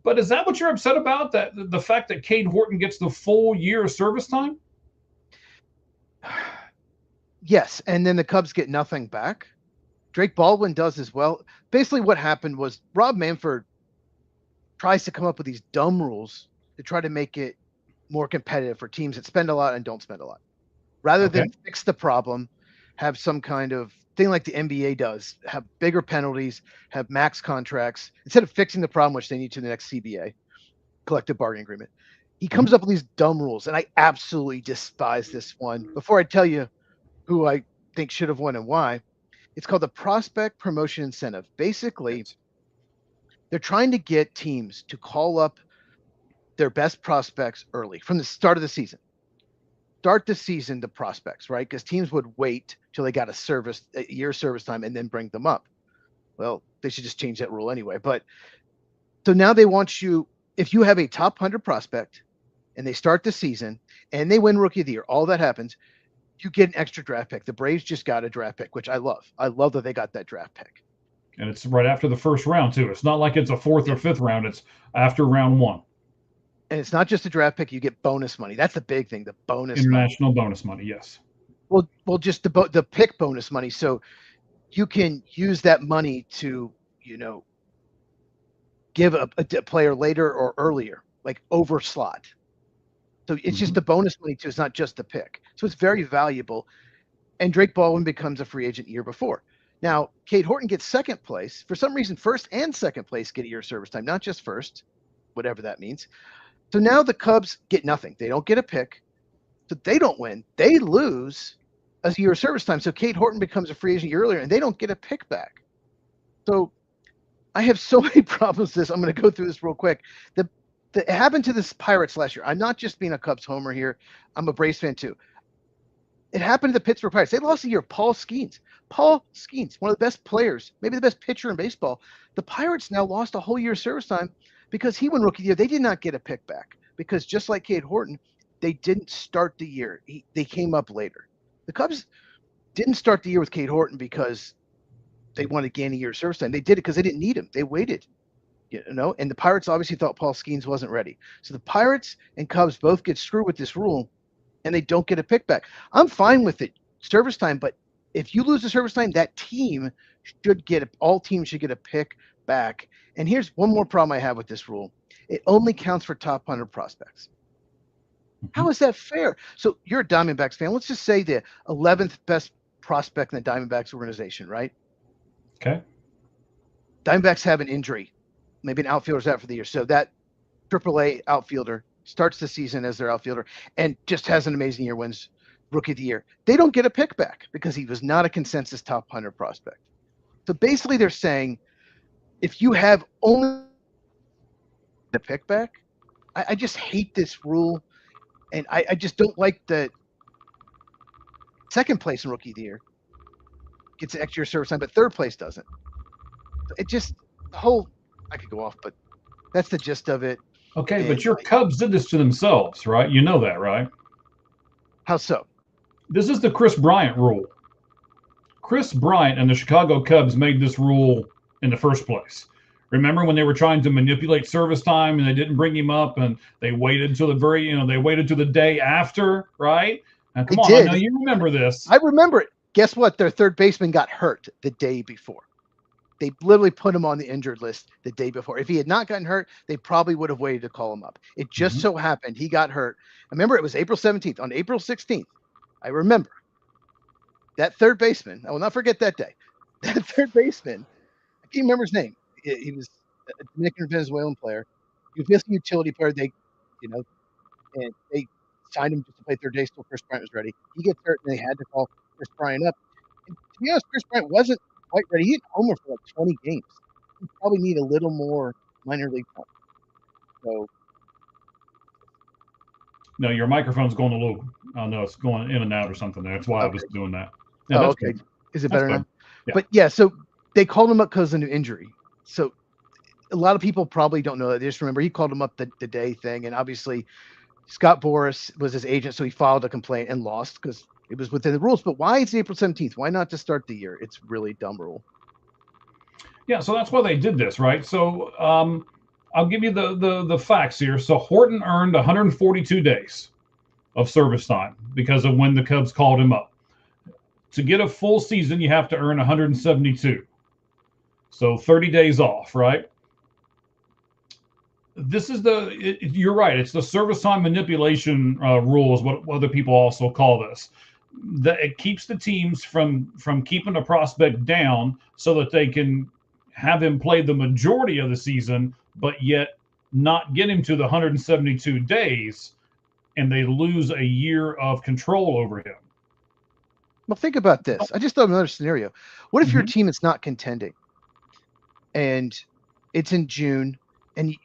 But is that what you're upset about? That the fact that Cade Horton gets the full year of service time? Yes, and then the Cubs get nothing back. Drake Baldwin does as well. Basically, what happened was Rob Manfred tries to come up with these dumb rules to try to make it more competitive for teams that spend a lot and don't spend a lot. Rather than fix the problem, have some kind of thing like the NBA does, have bigger penalties, have max contracts. Instead of fixing the problem, which they need to in the next CBA, collective bargaining agreement, he comes up with these dumb rules, and I absolutely despise this one. Before I tell you who I think should have won and why, it's called the prospect promotion incentive. Basically, they're trying to get teams to call up their best prospects early from the start of the season. Start the season, the prospects, right? Because teams would wait till they got a year service time and then bring them up. Well, they should just change that rule anyway. But so now they want you, if you have a top 100 prospect and they start the season and they win Rookie of the Year, all that happens, you get an extra draft pick. The Braves just got a draft pick, which I love. I love that they got that draft pick. And it's right after the first round, too. It's not like it's a fourth or fifth round. It's after round one. And it's not just a draft pick. You get bonus money. That's the big thing, the bonus International bonus money, yes. Well, just the pick bonus money. So you can use that money to, give a player later or earlier, like over slot. So it's just the bonus money too. It's not just the pick. So it's very valuable. And Drake Baldwin becomes a free agent year before. Now, Cade Horton gets second place. For some reason, first and second place get a year of service time, not just first, whatever that means. So now the Cubs get nothing. They don't get a pick. So they don't win. They lose a year of service time. So Cade Horton becomes a free agent year earlier, and they don't get a pick back. So I have so many problems with this. I'm going to go through this real quick. It happened to the Pirates last year. I'm not just being a Cubs homer here. I'm a Braves fan too. It happened to the Pittsburgh Pirates. They lost a year. Paul Skeens, one of the best players, maybe the best pitcher in baseball. The Pirates now lost a whole year of service time because he won rookie of the year. They did not get a pick back because just like Cade Horton, they didn't start the year. They came up later. The Cubs didn't start the year with Cade Horton because they wanted to gain a year of service time. They did it because they didn't need him. They waited. And the Pirates obviously thought Paul Skeens wasn't ready. So the Pirates and Cubs both get screwed with this rule, and they don't get a pick back. I'm fine with it, service time, but if you lose the service time, that team all teams should get a pick back. And here's one more problem I have with this rule. It only counts for top 100 prospects. How is that fair? So you're a Diamondbacks fan. Let's just say the 11th best prospect in the Diamondbacks organization, right? Okay. Diamondbacks have an injury. Maybe an outfielder's out for the year. So that AAA outfielder starts the season as their outfielder and just has an amazing year, wins rookie of the year. They don't get a pick back because he was not a consensus top 100 prospect. So basically they're saying if you have only the pick back, I just hate this rule. And I just don't like the second place in rookie of the year gets an extra service time, but third place doesn't. It just I could go off, but that's the gist of it. Okay, but your Cubs did this to themselves, right? You know that, right? How so? This is the Chris Bryant rule. Chris Bryant and the Chicago Cubs made this rule in the first place. Remember when they were trying to manipulate service time and they didn't bring him up and they waited until they waited till the day after, right? Now, come on, I know you remember this. I remember it. Guess what? Their third baseman got hurt the day before. They literally put him on the injured list the day before. If he had not gotten hurt, they probably would have waited to call him up. It just so happened he got hurt. Remember, it was April 17th. On April 16th, I remember that third baseman. I will not forget that day. That third baseman, I can't remember his name. He was a Dominican or Venezuelan player. He was basically a utility player. And they signed him just to play third base till Chris Bryant was ready. He gets hurt, and they had to call Chris Bryant up. And to be honest, Chris Bryant wasn't quite ready. He hit homer for like 20 games. He probably need a little more minor league time. So, no, your microphone's going a little. Oh no, it's going in and out or something. That's why I was doing that. Yeah, okay. Good. Is it better now? Yeah. But yeah, so they called him up because of an injury. So a lot of people probably don't know that. They just remember he called him up the day thing, and obviously Scott Boras was his agent, so he filed a complaint and lost because it was within the rules. But why is April 17th? Why not to start the year? It's really dumb rule. Yeah, so that's why they did this, right? So I'll give you the facts here. So Horton earned 142 days of service time because of when the Cubs called him up. To get a full season, you have to earn 172. So 30 days off, right? This is you're right. It's the service time manipulation rule is what other people also call this. That it keeps the teams from keeping a prospect down so that they can have him play the majority of the season, but yet not get him to the 172 days, and they lose a year of control over him. Well, think about this. I just thought of another scenario. What if your team is not contending and it's in June, and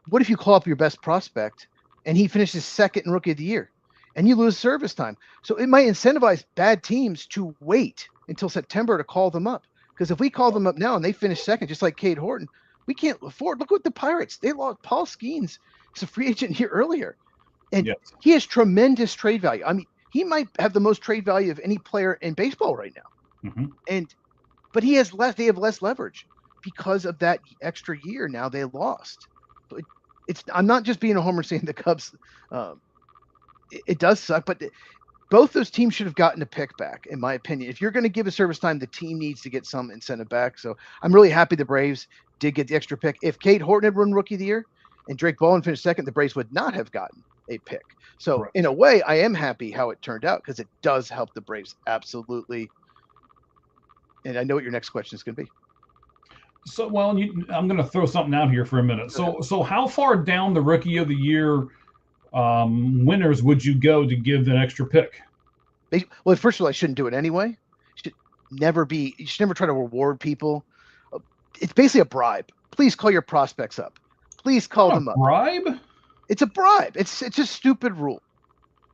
what if you call up your best prospect and he finishes second in rookie of the year and you lose service time? So it might incentivize bad teams to wait until September to call them up. Because if we call them up now and they finish second, just like Cade Horton, we can't afford. Look what the Pirates, they lost Paul Skeens. He's a free agent a year earlier. And he has tremendous trade value. I mean, he might have the most trade value of any player in baseball right now. But they have less leverage because of that extra year. Now they lost. But I'm not just being a homer saying the Cubs, it does suck, but both those teams should have gotten a pick back, in my opinion. If you're going to give a service time, the team needs to get some incentive back. So I'm really happy the Braves did get the extra pick. If Cade Horton had run rookie of the year and Drake Baldwin finished second, the Braves would not have gotten a pick. So in a way, I am happy how it turned out because it does help the Braves. Absolutely. And I know what your next question is going to be. So, well, I'm going to throw something out here for a minute. So how far down the rookie of the year winners would you go to give an extra pick? Well, first of all, I shouldn't do it anyway. You should never try to reward people. it's basically a bribe. Please call your prospects up. Please call them up. Bribe? It's a bribe. It's a stupid rule.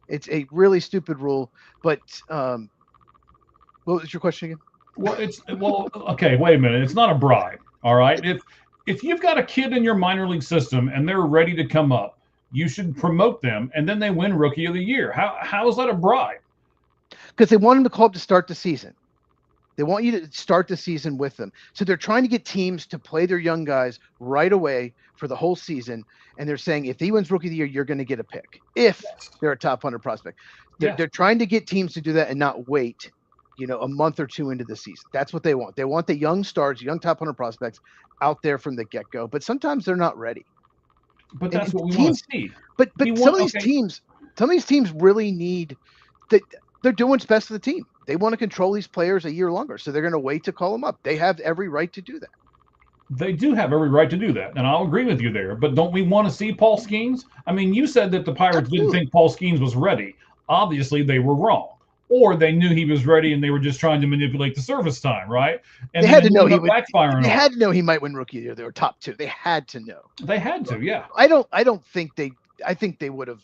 It's a really stupid rule. But what was your question again? Well, okay, wait a minute. It's not a bribe. All right. If you've got a kid in your minor league system and they're ready to come up, you should promote them, and then they win Rookie of the Year. How is that a bribe? Because they want them to call up to start the season. They want you to start the season with them. So they're trying to get teams to play their young guys right away for the whole season. And they're saying, if he wins Rookie of the Year, you're going to get a pick. If they're a top 100 prospect. They're trying to get teams to do that and not wait, a month or two into the season. That's what they want. They want the young stars, young top 100 prospects out there from the get-go. But sometimes they're not ready. But that's what we want to see. But some of these teams really need that. They're doing what's best for the team. They want to control these players a year longer, so they're going to wait to call them up. They have every right to do that. They do have every right to do that, and I'll agree with you there. But don't we want to see Paul Skeens? I mean, you said that the Pirates didn't think Paul Skeens was ready. Obviously, they were wrong. Or they knew he was ready, and they were just trying to manipulate the service time, right? And they had to know he would. They had to know he might win Rookie of the Year. They were top 2. They had to know. They had to, yeah. I don't think they. I think they would have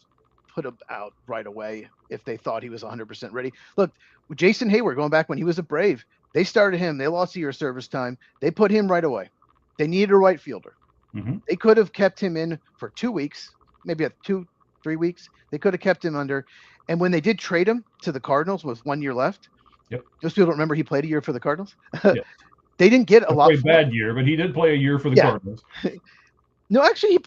put him out right away if they thought he was 100% ready. Look, with Jason Hayward, going back when he was a Brave, they started him. They lost a year of service time. They put him right away. They needed a right fielder. Mm-hmm. They could have kept him in for 2 weeks, maybe 2-3 weeks. They could have kept him under. And when they did trade him to the Cardinals with 1 year left, those people don't remember he played a year for the Cardinals. Yep. They didn't get a lot. A bad year, but he did play a year for the Cardinals. No, actually,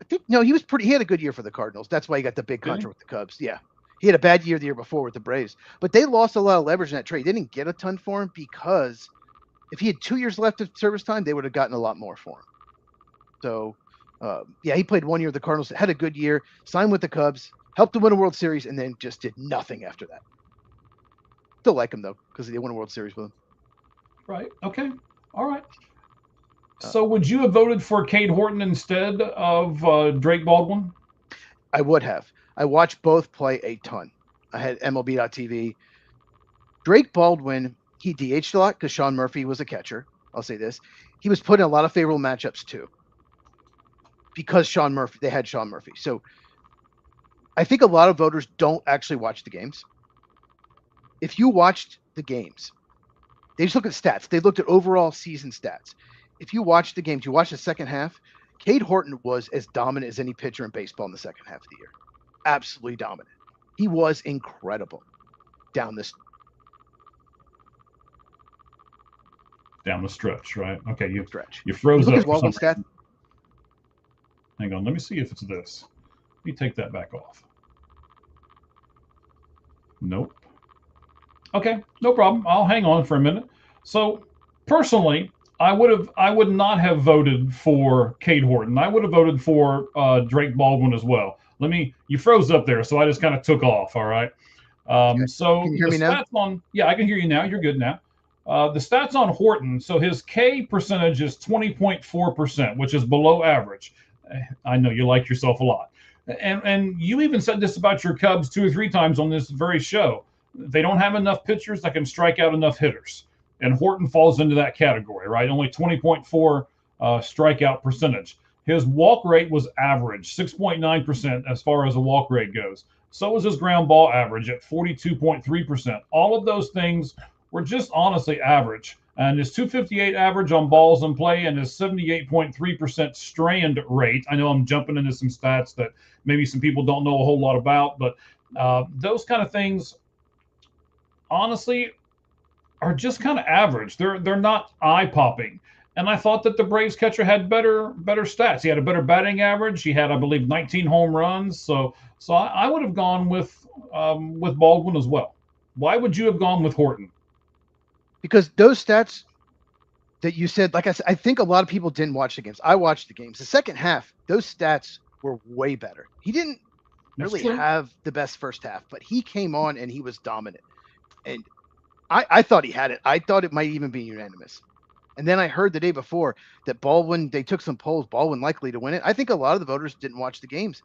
he was pretty. He had a good year for the Cardinals. That's why he got the big contract with the Cubs. Yeah, he had a bad year the year before with the Braves, but they lost a lot of leverage in that trade. They didn't get a ton for him because if he had 2 years left of service time, they would have gotten a lot more for him. So, he played 1 year with the Cardinals, had a good year, signed with the Cubs, helped to win a World Series, and then just did nothing after that. Still like him though, because they won a World Series with him. Right. Okay. All right. So would you have voted for Cade Horton instead of Drake Baldwin? I would have. I watched both play a ton. I had MLB.TV. Drake Baldwin, he DH'd a lot because Sean Murphy was a catcher. I'll say this. He was put in a lot of favorable matchups too. Because they had Sean Murphy. So I think a lot of voters don't actually watch the games. If you watched the games, they just look at stats. They looked at overall season stats. If you watch the games, you watch the second half, Cade Horton was as dominant as any pitcher in baseball in the second half of the year. Absolutely dominant. He was incredible down the stretch, right? Okay, you stretch. Froze look up. At Baldwin's stat. Hang on, let me see if it's this. Let me take that back off. Nope. Okay, no problem. I'll hang on for a minute. So, personally, I would not have voted for Cade Horton. I would have voted for Drake Baldwin as well. You froze up there, so I just kind of took off. All right. Okay. So can you hear me now? I can hear you now. You're good now. The stats on Horton. So his K percentage is 20.4%, which is below average. I know you like yourself a lot. And you even said this about your Cubs 2 or 3 times on this very show. They don't have enough pitchers that can strike out enough hitters. And Horton falls into that category, right? Only 20.4 strikeout percentage. His walk rate was average, 6.9% as far as the walk rate goes. So was his ground ball average at 42.3%. All of those things were just honestly average. And his 258 average on balls in play and his 78.3% strand rate. I know I'm jumping into some stats that maybe some people don't know a whole lot about, but those kind of things, honestly, are just kind of average. They're not eye-popping. And I thought that the Braves catcher had better stats. He had a better batting average. He had, I believe, 19 home runs. So I would have gone with Baldwin as well. Why would you have gone with Horton? Because those stats that you said, like I said, I think a lot of people didn't watch the games. I watched the games. The second half, those stats were way better. He didn't really have the best first half, but he came on and he was dominant. And I thought he had it. I thought it might even be unanimous. And then I heard the day before that Baldwin, they took some polls, Baldwin likely to win it. I think a lot of the voters didn't watch the games.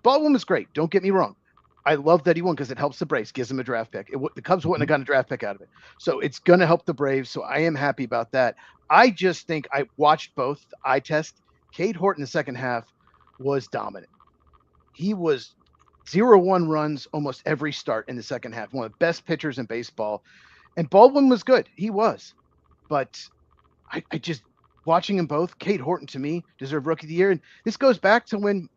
Baldwin was great. Don't get me wrong. I love that he won because it helps the Braves, gives them a draft pick. The Cubs wouldn't have gotten a draft pick out of it. So it's going to help the Braves. So I am happy about that. I just think I watched both eye test. Cade Horton in the second half was dominant. He was 0-1 runs almost every start in the second half. One of the best pitchers in baseball. And Baldwin was good. He was. But I just, watching them both, Cade Horton to me deserved Rookie of the Year. And this goes back to when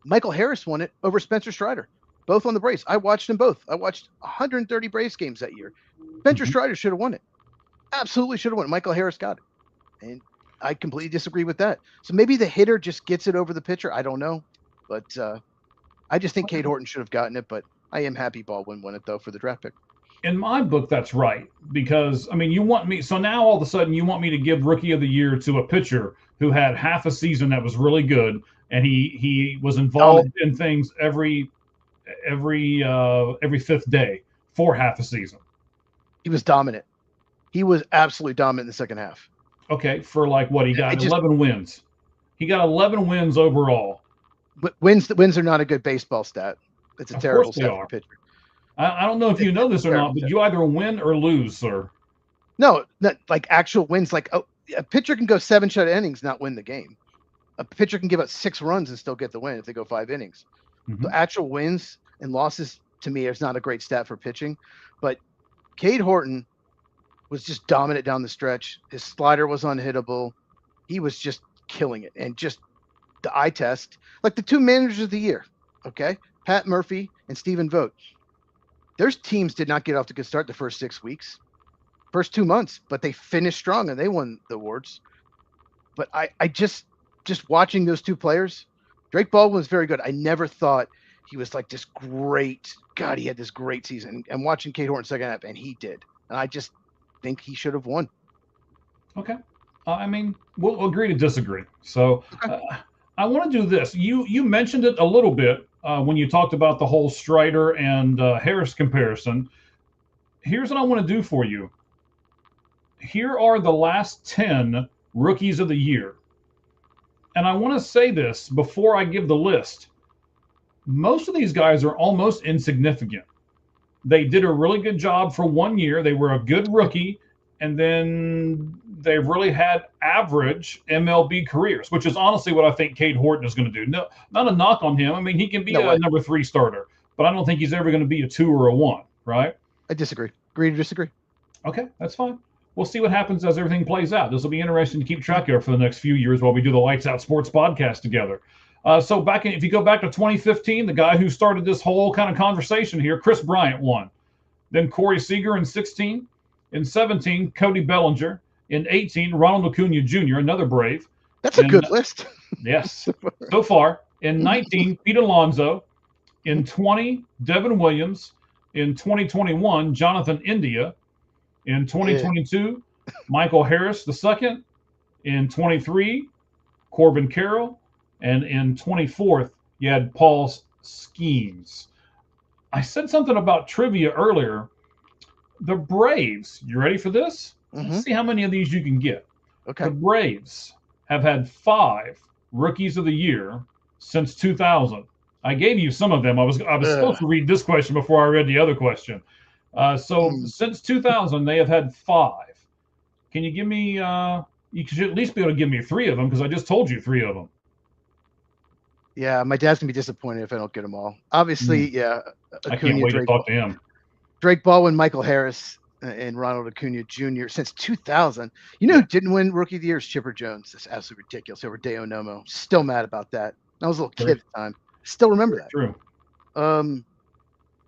Michael Harris won it over Spencer Strider, both on the Braves. I watched them both. I watched 130 Braves games that year. Spencer Strider should have won it. Absolutely should have won it. Michael Harris got it. And I completely disagree with that. So maybe the hitter just gets it over the pitcher. I don't know. But I just think Cade Horton should have gotten it. But I am happy Baldwin won it, though, for the draft pick. In my book, that's right. Because, I mean, you want me – so now all of a sudden you want me to give Rookie of the Year to a pitcher who had half a season that was really good, and he was involved in things every fifth day for half a season. He was dominant. He was absolutely dominant in the second half. Okay, for like what? He got 11 wins. He got 11 wins overall. But wins are not a good baseball stat. It's a terrible stat for a pitcher. I don't know if you know this or not, but you either win or lose, sir. No, not like actual wins. Like a pitcher can go 7 shutout innings, not win the game. A pitcher can give up 6 runs and still get the win if they go 5 innings. The actual wins and losses, to me, is not a great stat for pitching. But Cade Horton was just dominant down the stretch. His slider was unhittable. He was just killing it. And just the eye test, like the 2 managers of the year, okay? Pat Murphy and Stephen Vogt. Their teams did not get off to a good start the first 6 weeks, first 2 months, but they finished strong and they won the awards. But I just watching those 2 players, Drake Baldwin was very good. I never thought he was like this great, God, he had this great season. And watching Cade Horton second half, and he did. And I just think he should have won. Okay. I mean, we'll agree to disagree. So I want to do this. You mentioned it a little bit when you talked about the whole Strider and Harris comparison. Here's what I want to do for you. Here are the last 10 Rookies of the Year. And I want to say this before I give the list. Most of these guys are almost insignificant. They did a really good job for 1 year. They were a good rookie, and then they really had average MLB careers, which is honestly what I think Cade Horton is going to do. No, not a knock on him. I mean, he can be a number 3 starter, but I don't think he's ever going to be a 2 or a 1, right? I disagree. Agree to disagree. Okay, that's fine. We'll see what happens as everything plays out. This will be interesting to keep track of for the next few years while we do the Lights Out Sports podcast together. So if you go back to 2015, the guy who started this whole kind of conversation here, Chris Bryant won. Then Corey Seager in 16. In 17, Cody Bellinger. In 18, Ronald Acuna Jr., another Brave. That's a good list. Yes, so far. In 19, Pete Alonso. In 20, Devin Williams. In 2021, Jonathan India. In 2022, Michael Harris II. In 23, Corbin Carroll. And in 24th, you had Paul Skeens. I said something about trivia earlier. The Braves, you ready for this? Let's see how many of these you can get. Okay. The Braves have had 5 Rookies of the Year since 2000. I gave you some of them. I was supposed to read this question before I read the other question. Since 2000, they have had 5. Can you give me? You should at least be able to give me 3 of them because I just told you 3 of them. Yeah, my dad's gonna be disappointed if I don't get them all. Obviously, yeah. I can't wait to talk to him. Drake Baldwin, Michael Harris, and Ronald Acuna Jr. since 2000. You know who didn't win Rookie of the Year is Chipper Jones. That's absolutely ridiculous over Deo Nomo. Still mad about that. I was a little kid at the time. Still remember that. True.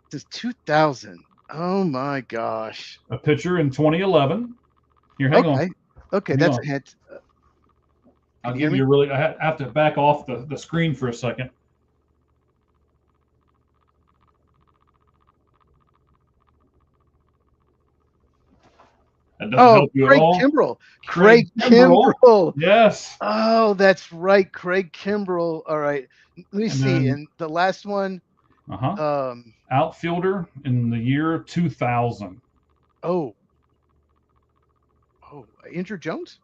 Since 2000. Oh my gosh. A pitcher in 2011. Here, hang on. Okay, that's a hint. I'll give you I have to back off the screen for a second. That doesn't help you at all. Kimbrel. Craig Kimbrel. Yes. Oh, that's right. Craig Kimbrel. All right. Let me see. And the last one. Outfielder in the year 2000. Oh, Andrew Jones?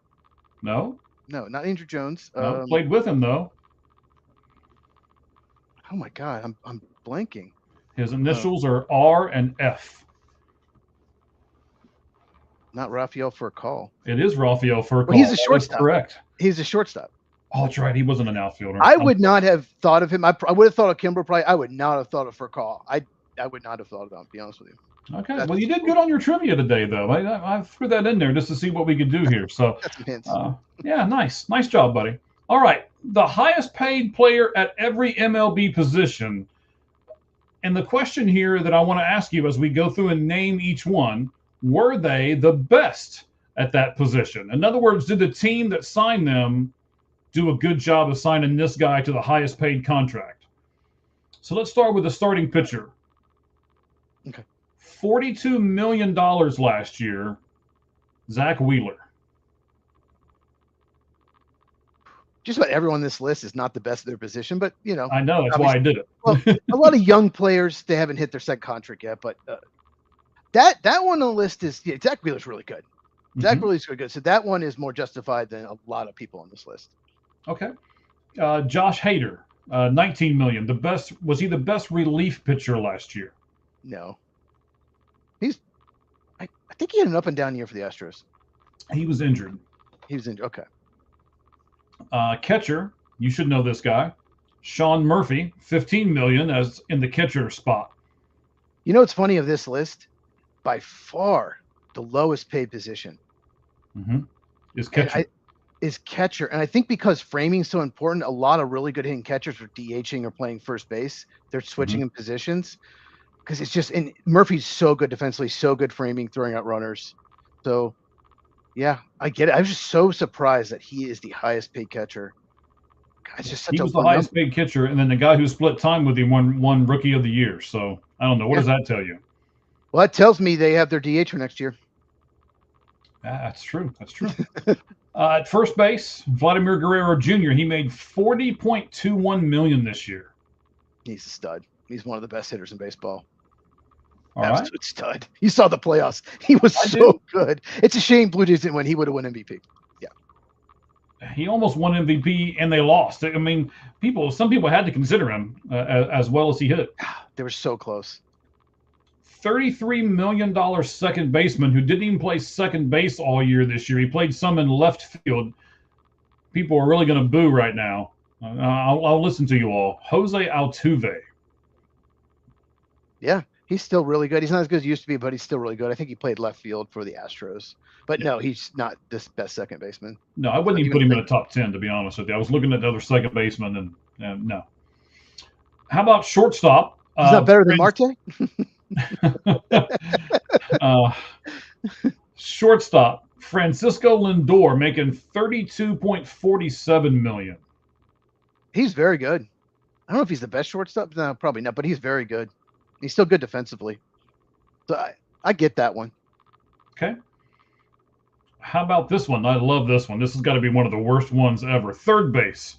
No, not Andrew Jones. Played with him though. Oh my God, I'm blanking. His initials are R and F. Not Rafael Furcal. It is Rafael Furcal. Well, he's a shortstop. Correct. He's a shortstop. Oh, that's right. He wasn't an outfielder. I would not have thought of him. I would have thought of Kimbrel. Probably. I would not have thought of Furcal. I would not have thought of him, to be honest with you. Okay. Well, you did good on your trivia today, though. I threw that in there just to see what we could do here. So, That's some hints. yeah, nice job, buddy. All right, the highest paid player at every MLB position. And the question here that I want to ask you as we go through and name each one, were they the best at that position? In other words, did the team that signed them do a good job of signing this guy to the highest paid contract? So let's start with the starting pitcher. Okay. $42 million last year, Zach Wheeler. Just about everyone on this list is not the best at their position, but you know, I know, that's why I did it. well, a lot of young players, they haven't hit their second contract yet, but that one on the list is Zach Wheeler's really good. Zach Wheeler's really good. So that one is more justified than a lot of people on this list. Okay. Josh Hader, $19 million. Was he the best relief pitcher last year? No. I think he had an up and down year for the Astros. He was injured. He was injured. Okay. Catcher, you should know this guy. Sean Murphy, $15 million as in the catcher spot. You know what's funny of this list? By far, the lowest paid position Is catcher. Is catcher. And I think because framing is so important, a lot of really good hitting catchers are DHing or playing first base. They're switching in positions because it's just, and Murphy's so good defensively, so good framing, throwing out runners. So, yeah, I get it. I was just so surprised that he is the highest paid catcher. God, it's just such He a was the highest paid catcher, and then the guy who split time with him won Rookie of the Year. So I don't know. What does that tell you? Well, that tells me they have their DH for next year. That's true. That's true. At first base, Vladimir Guerrero Jr., he made $40.21 million this year. He's a stud. He's one of the best hitters in baseball. All Absolute right. stud. You saw the playoffs. He was so good. It's a shame Blue Jays didn't win. He would have won MVP. Yeah. He almost won MVP, and they lost. I mean, some people had to consider him as well as he hit. They were so close. $33 million second baseman who didn't even play second base all year this year. He played some in left field. People are really going to boo right now. I'll listen to you all. Jose Altuve. Yeah, he's still really good. He's not as good as he used to be, but he's still really good. I think he played left field for the Astros. But no, he's not this best second baseman. No, I wouldn't even put him in the top 10, to be honest with you. I was looking at the other second baseman, and no. How about shortstop? He's not better than Marte? Shortstop, Francisco Lindor, making $32.47 million. He's very good. I don't know if he's the best shortstop. No, probably not, but he's very good. He's still good defensively. So I get that one. Okay. How about this one? I love this one. This has got to be one of the worst ones ever. Third base.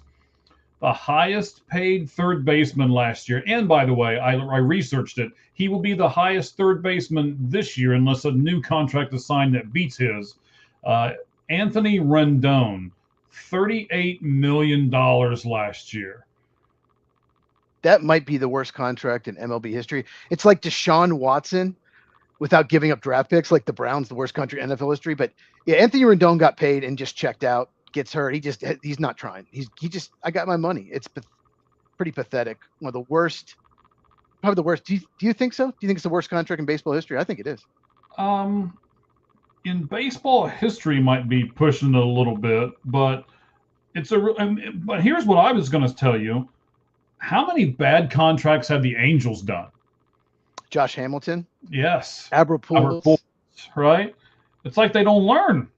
The highest paid third baseman last year. And by the way, I researched it. He will be the highest third baseman this year unless a new contract is signed that beats his. Anthony Rendon, $38 million last year. That might be the worst contract in MLB history. It's like Deshaun Watson without giving up draft picks, like the Browns, the worst country in NFL history. But yeah, Anthony Rendon got paid and just checked out, gets hurt. He's not trying. I got my money. It's pretty pathetic. One of the worst, probably the worst. Do you think so? Do you think it's the worst contract in baseball history? I think it is. In baseball history might be pushing it a little bit, but but here's what I was going to tell you. How many bad contracts have the Angels done? Josh Hamilton. Yes. Albert Pujols. Right? It's like they don't learn.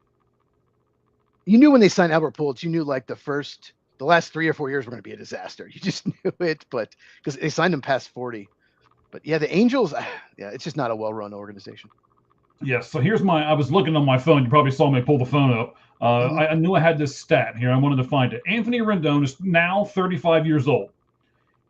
You knew when they signed Albert Pujols, you knew like the last 3 or 4 years were going to be a disaster. You just knew it, but because they signed him past 40. But yeah, the Angels, yeah, it's just not a well-run organization. Yes. So I was looking on my phone. You probably saw me pull the phone up. I knew I had this stat here. I wanted to find it. Anthony Rendon is now 35 years old.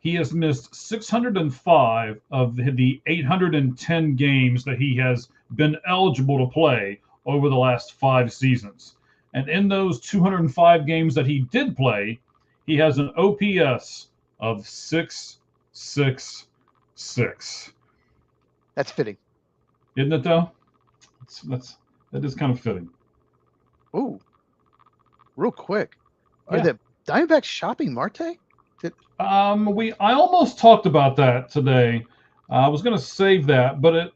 He has missed 605 of the 810 games that he has been eligible to play over the last 5 seasons. And in those 205 games that he did play, he has an OPS of 666. 6. That's fitting. Isn't it though? That is kind of fitting. Ooh, real quick. Are Yeah. the Diamondbacks shopping Marte? I almost talked about that today. I was going to save that, but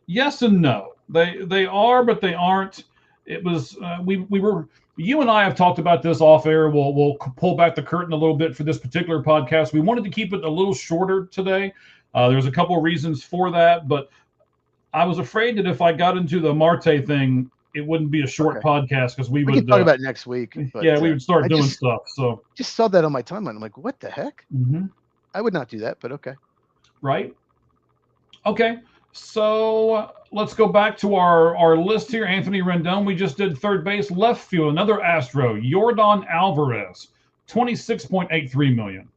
yes and no. They are, but they aren't. It was we were you and I have talked about this off air. We'll pull back the curtain a little bit for this particular podcast. We wanted to keep it a little shorter today. There's a couple of reasons for that, but I was afraid that if I got into the Marte thing, it wouldn't be a short podcast because we would can talk about it next week. But, we would start doing stuff. So just saw that on my timeline. I'm like, what the heck? Mm-hmm. I would not do that, but okay. Right. Okay. So let's go back to our list here. Anthony Rendon, we just did third base. Left field, another Astro, Yordan Alvarez, $26.83 million.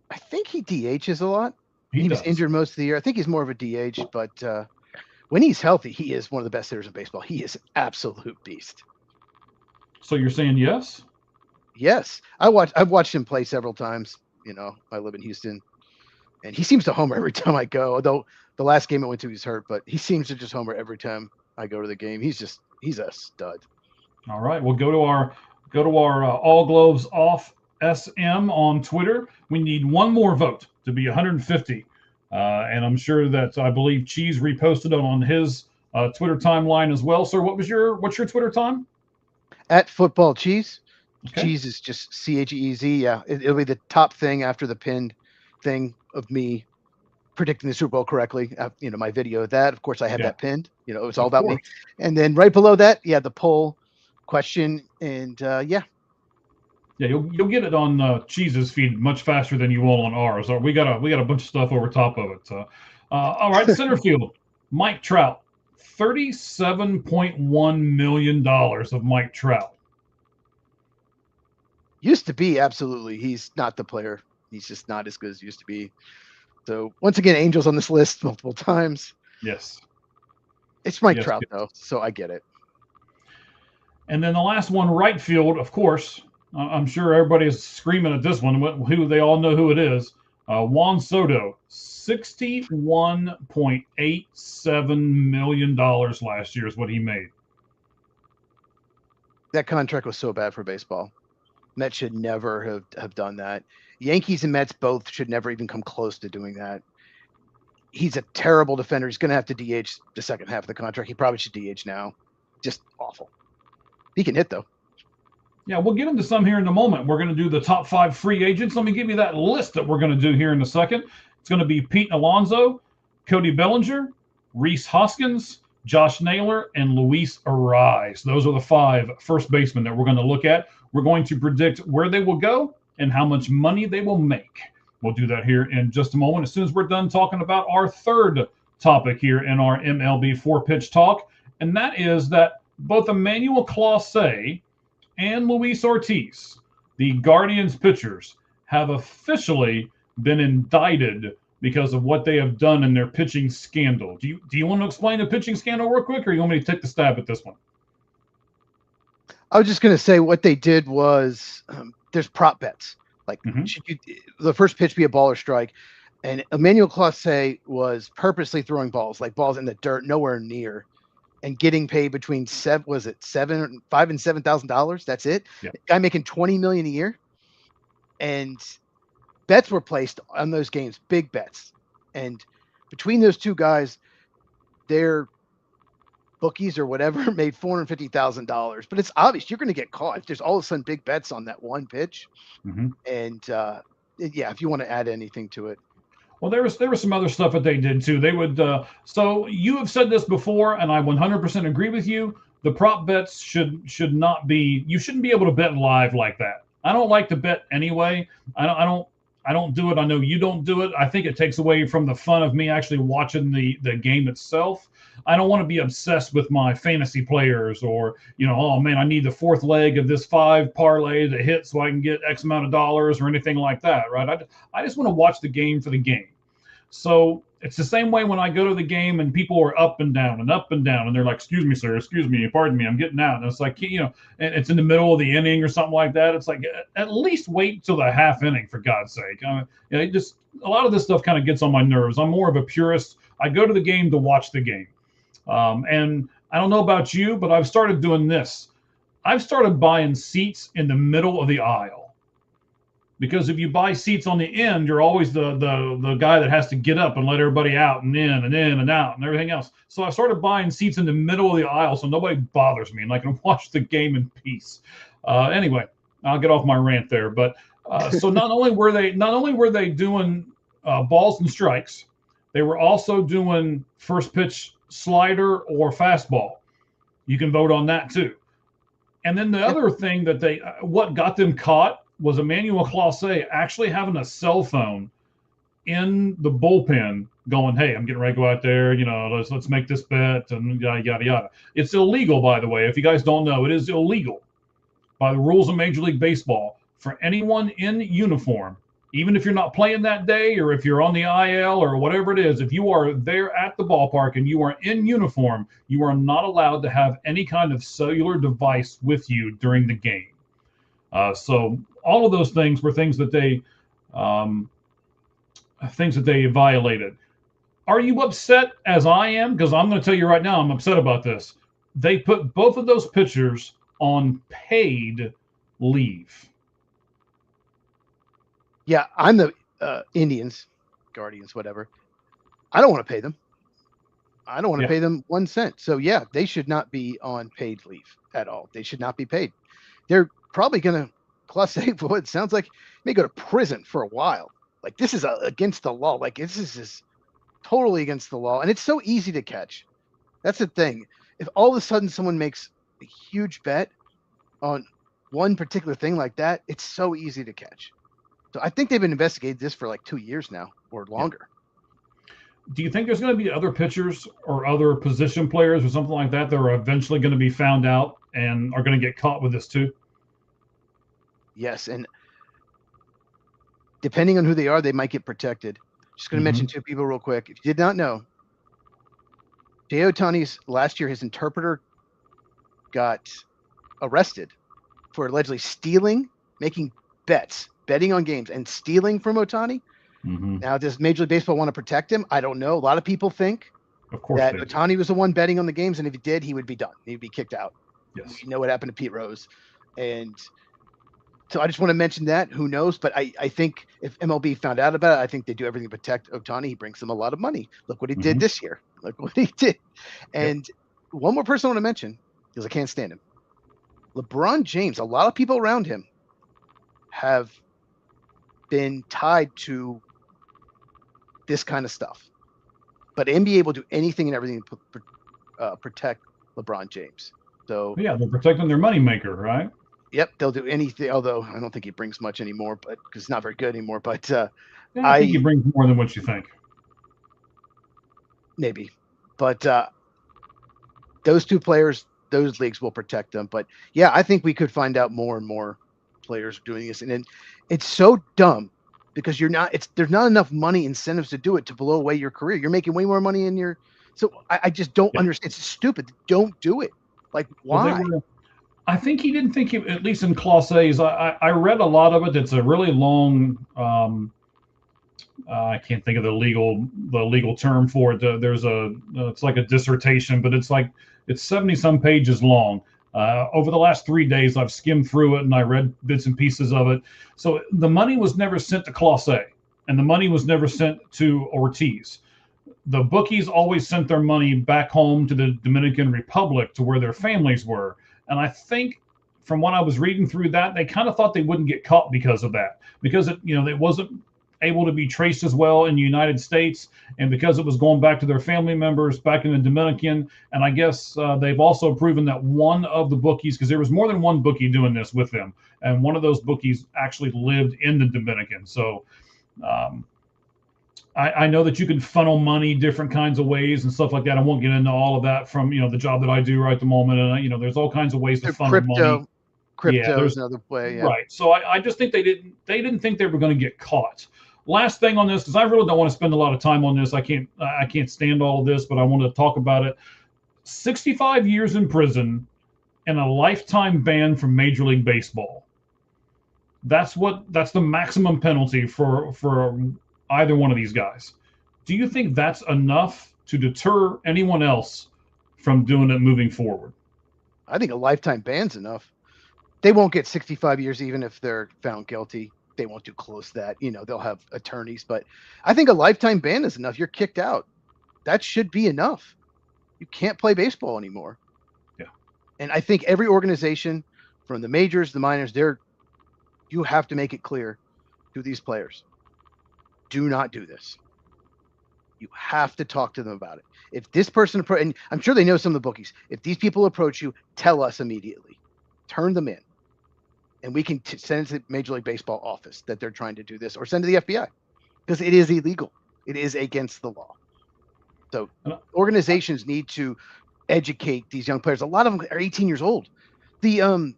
I think he DHs a lot. He was injured most of the year. I think he's more of a DH, but when he's healthy, he is one of the best hitters in baseball. He is an absolute beast. So you're saying yes? Yes. I've watched him play several times. You know, I live in Houston, and he seems to homer every time I go. Although the last game I went to, he's hurt, but he seems to just homer every time I go to the game. He's a stud. All right, we'll go to our All Gloves Off SM on Twitter. We need one more vote to be 150, and I'm sure that I believe Cheese reposted it on his Twitter timeline as well. Sir, what's your Twitter time? At Football Cheese. Okay. Cheese is just CHEZ. Yeah, it'll be the top thing after the pinned thing of me predicting the Super Bowl correctly. My video of that. Of course, I had that pinned. It was all about me. And then right below that, the poll question, and Yeah, you'll get it on Cheese's feed much faster than you will on ours. We got a bunch of stuff over top of it. All right, center field, Mike Trout, $37.1 million of Mike Trout. Used to be, absolutely. He's not the player. He's just not as good as he used to be. So once again, Angels on this list multiple times. Yes. It's Mike Trout, though, so I get it. And then the last one, right field, of course. I'm sure everybody is screaming at this one. Who they all know who it is. Juan Soto, $61.87 million last year is what he made. That contract was so bad for baseball. Mets should never have done that. Yankees and Mets both should never even come close to doing that. He's a terrible defender. He's going to have to DH the second half of the contract. He probably should DH now. Just awful. He can hit, though. Yeah, we'll get into some here in a moment. We're going to do the top 5 free agents. Let me give you that list that we're going to do here in a second. It's going to be Pete Alonso, Cody Bellinger, Rhys Hoskins, Josh Naylor, and Luis Ariz. Those are the 5 first basemen that we're going to look at. We're going to predict where they will go and how much money they will make. We'll do that here in just a moment as soon as we're done talking about our third topic here in our MLB 4-pitch talk, and that is that both Emmanuel Clase and Luis Ortiz, the Guardians pitchers, have officially been indicted because of what they have done in their pitching scandal. Do you want to explain the pitching scandal real quick, or you want me to take the stab at this one? I was just going to say what they did was there's prop bets. Like, should the first pitch be a ball or strike? And Emmanuel Clase was purposely throwing balls in the dirt, nowhere near, and getting paid between $5,000 and $7,000. That's it. Yeah. Guy making $20 million a year, and bets were placed on those games, big bets. And between those two guys, their bookies or whatever made $450,000. But it's obvious you're going to get caught if there's all of a sudden big bets on that one pitch. And if you want to add anything to it. Well, there was some other stuff that they did too. They would so you have said this before, and I 100% agree with you. The prop bets should not be. You shouldn't be able to bet live like that. I don't like to bet anyway. I don't do it. I know you don't do it. I think it takes away from the fun of me actually watching the game itself. I don't want to be obsessed with my fantasy players or, oh man, I need the 4th leg of this 5 parlay to hit so I can get X amount of dollars or anything like that, right? I just want to watch the game for the game. So it's the same way when I go to the game and people are up and down and up and down, and they're like, "Excuse me, sir. Excuse me. Pardon me. I'm getting out." And it's like, and it's in the middle of the inning or something like that. It's like, at least wait till the half inning, for God's sake. Just a lot of this stuff kind of gets on my nerves. I'm more of a purist. I go to the game to watch the game. And I don't know about you, but I've started doing this. I've started buying seats in the middle of the aisle, because if you buy seats on the end, you're always the guy that has to get up and let everybody out and in and out and everything else. So I started buying seats in the middle of the aisle so nobody bothers me and I can watch the game in peace. Anyway, I'll get off my rant there. But so not only were they doing balls and strikes, they were also doing first pitch slider or fastball. You can vote on that too. And then the other thing that what got them caught was Emmanuel Clase actually having a cell phone in the bullpen going, "Hey, I'm getting ready to go out there, let's make this bet," and yada, yada, yada. It's illegal, by the way. If you guys don't know, it is illegal by the rules of Major League Baseball for anyone in uniform, even if you're not playing that day or if you're on the IL or whatever it is, if you are there at the ballpark and you are in uniform, you are not allowed to have any kind of cellular device with you during the game. So all of those things were things that they violated. Are you upset as I am? Because I'm going to tell you right now, I'm upset about this. They put both of those pitchers on paid leave. Yeah, I'm the Indians, Guardians, whatever. I don't want to pay them. I don't want to pay them 1 cent. So yeah, they should not be on paid leave at all. They should not be paid. They're probably going to, Clase, for what it sounds like, may go to prison for a while. Like, this is against the law. Like, this is totally against the law. And it's so easy to catch. That's the thing. If all of a sudden someone makes a huge bet on one particular thing like that, it's so easy to catch. So I think they've been investigating this for like 2 years now or longer. Do you think there's going to be other pitchers or other position players or something like that are eventually going to be found out and are going to get caught with this too? Yes, and depending on who they are, they might get protected. Just going to mention two people real quick. If you did not know, Shohei Ohtani's last year, his interpreter got arrested for allegedly stealing, making bets, betting on games, and stealing from Ohtani. Now, does Major League Baseball want to protect him? I don't know. A lot of people think that Ohtani was the one betting on the games, and if he did, he would be done. He'd be kicked out. Yes. You know what happened to Pete Rose. And so I just want to mention that. Who knows? But I think if MLB found out about it, I think they do everything to protect Ohtani. He brings them a lot of money. Look what he did this year. Look what he did. And one more person I want to mention, because I can't stand him. LeBron James, a lot of people around him have been tied to this kind of stuff. But NBA will do anything and everything to protect LeBron James. So yeah, they're protecting their moneymaker, right? Yep, they'll do anything. Although I don't think he brings much anymore, but because he's not very good anymore. But I think he brings more than what you think. Maybe, but those two players, those leagues will protect them. But yeah, I think we could find out more and more players doing this, and then it's so dumb because there's not enough money incentives to do it to blow away your career. You're making way more money in your. So I just don't understand. It's stupid. Don't do it. Like, why? Well, I think he didn't think, at least in Clase's, I read a lot of it. It's a really long, I can't think of the legal term for it. There's it's like a dissertation, but it's 70 some pages long. Over the last 3 days, I've skimmed through it and I read bits and pieces of it. So the money was never sent to Clase, and the money was never sent to Ortiz. The bookies always sent their money back home to the Dominican Republic, to where their families were. And I think from what I was reading through that, they kind of thought they wouldn't get caught because of that, because it wasn't able to be traced as well in the United States, and because it was going back to their family members back in the Dominican. And I guess they've also proven that one of the bookies, because there was more than one bookie doing this with them, and one of those bookies actually lived in the Dominican. So I know that you can funnel money different kinds of ways and stuff like that. I won't get into all of that from the job that I do right at the moment. And there's all kinds of ways to funnel money. Crypto is another way. Yeah. Right. So I just think they didn't think they were going to get caught. last thing on this, because I really don't want to spend a lot of time on this. I can't stand all of this, but I want to talk about it. 65 years in prison and a lifetime ban from Major League Baseball. That's the maximum penalty for either one of these guys. Do you think that's enough to deter anyone else from doing it moving forward? I think a lifetime ban's enough. They won't get 65 years even if they're found guilty. They won't do close to that. They'll have attorneys, but I think a lifetime ban is enough. You're kicked out. That should be enough. You can't play baseball anymore. Yeah. And I think every organization, from the majors, the minors, you have to make it clear to these players, do not do this. You have to talk to them about it. If this person, and I'm sure they know some of the bookies, if these people approach you, tell us immediately. Turn them in. And we can send it to the Major League Baseball office that they're trying to do this, or send to the FBI, because it is illegal. It is against the law. So organizations need to educate these young players. A lot of them are 18 years old. When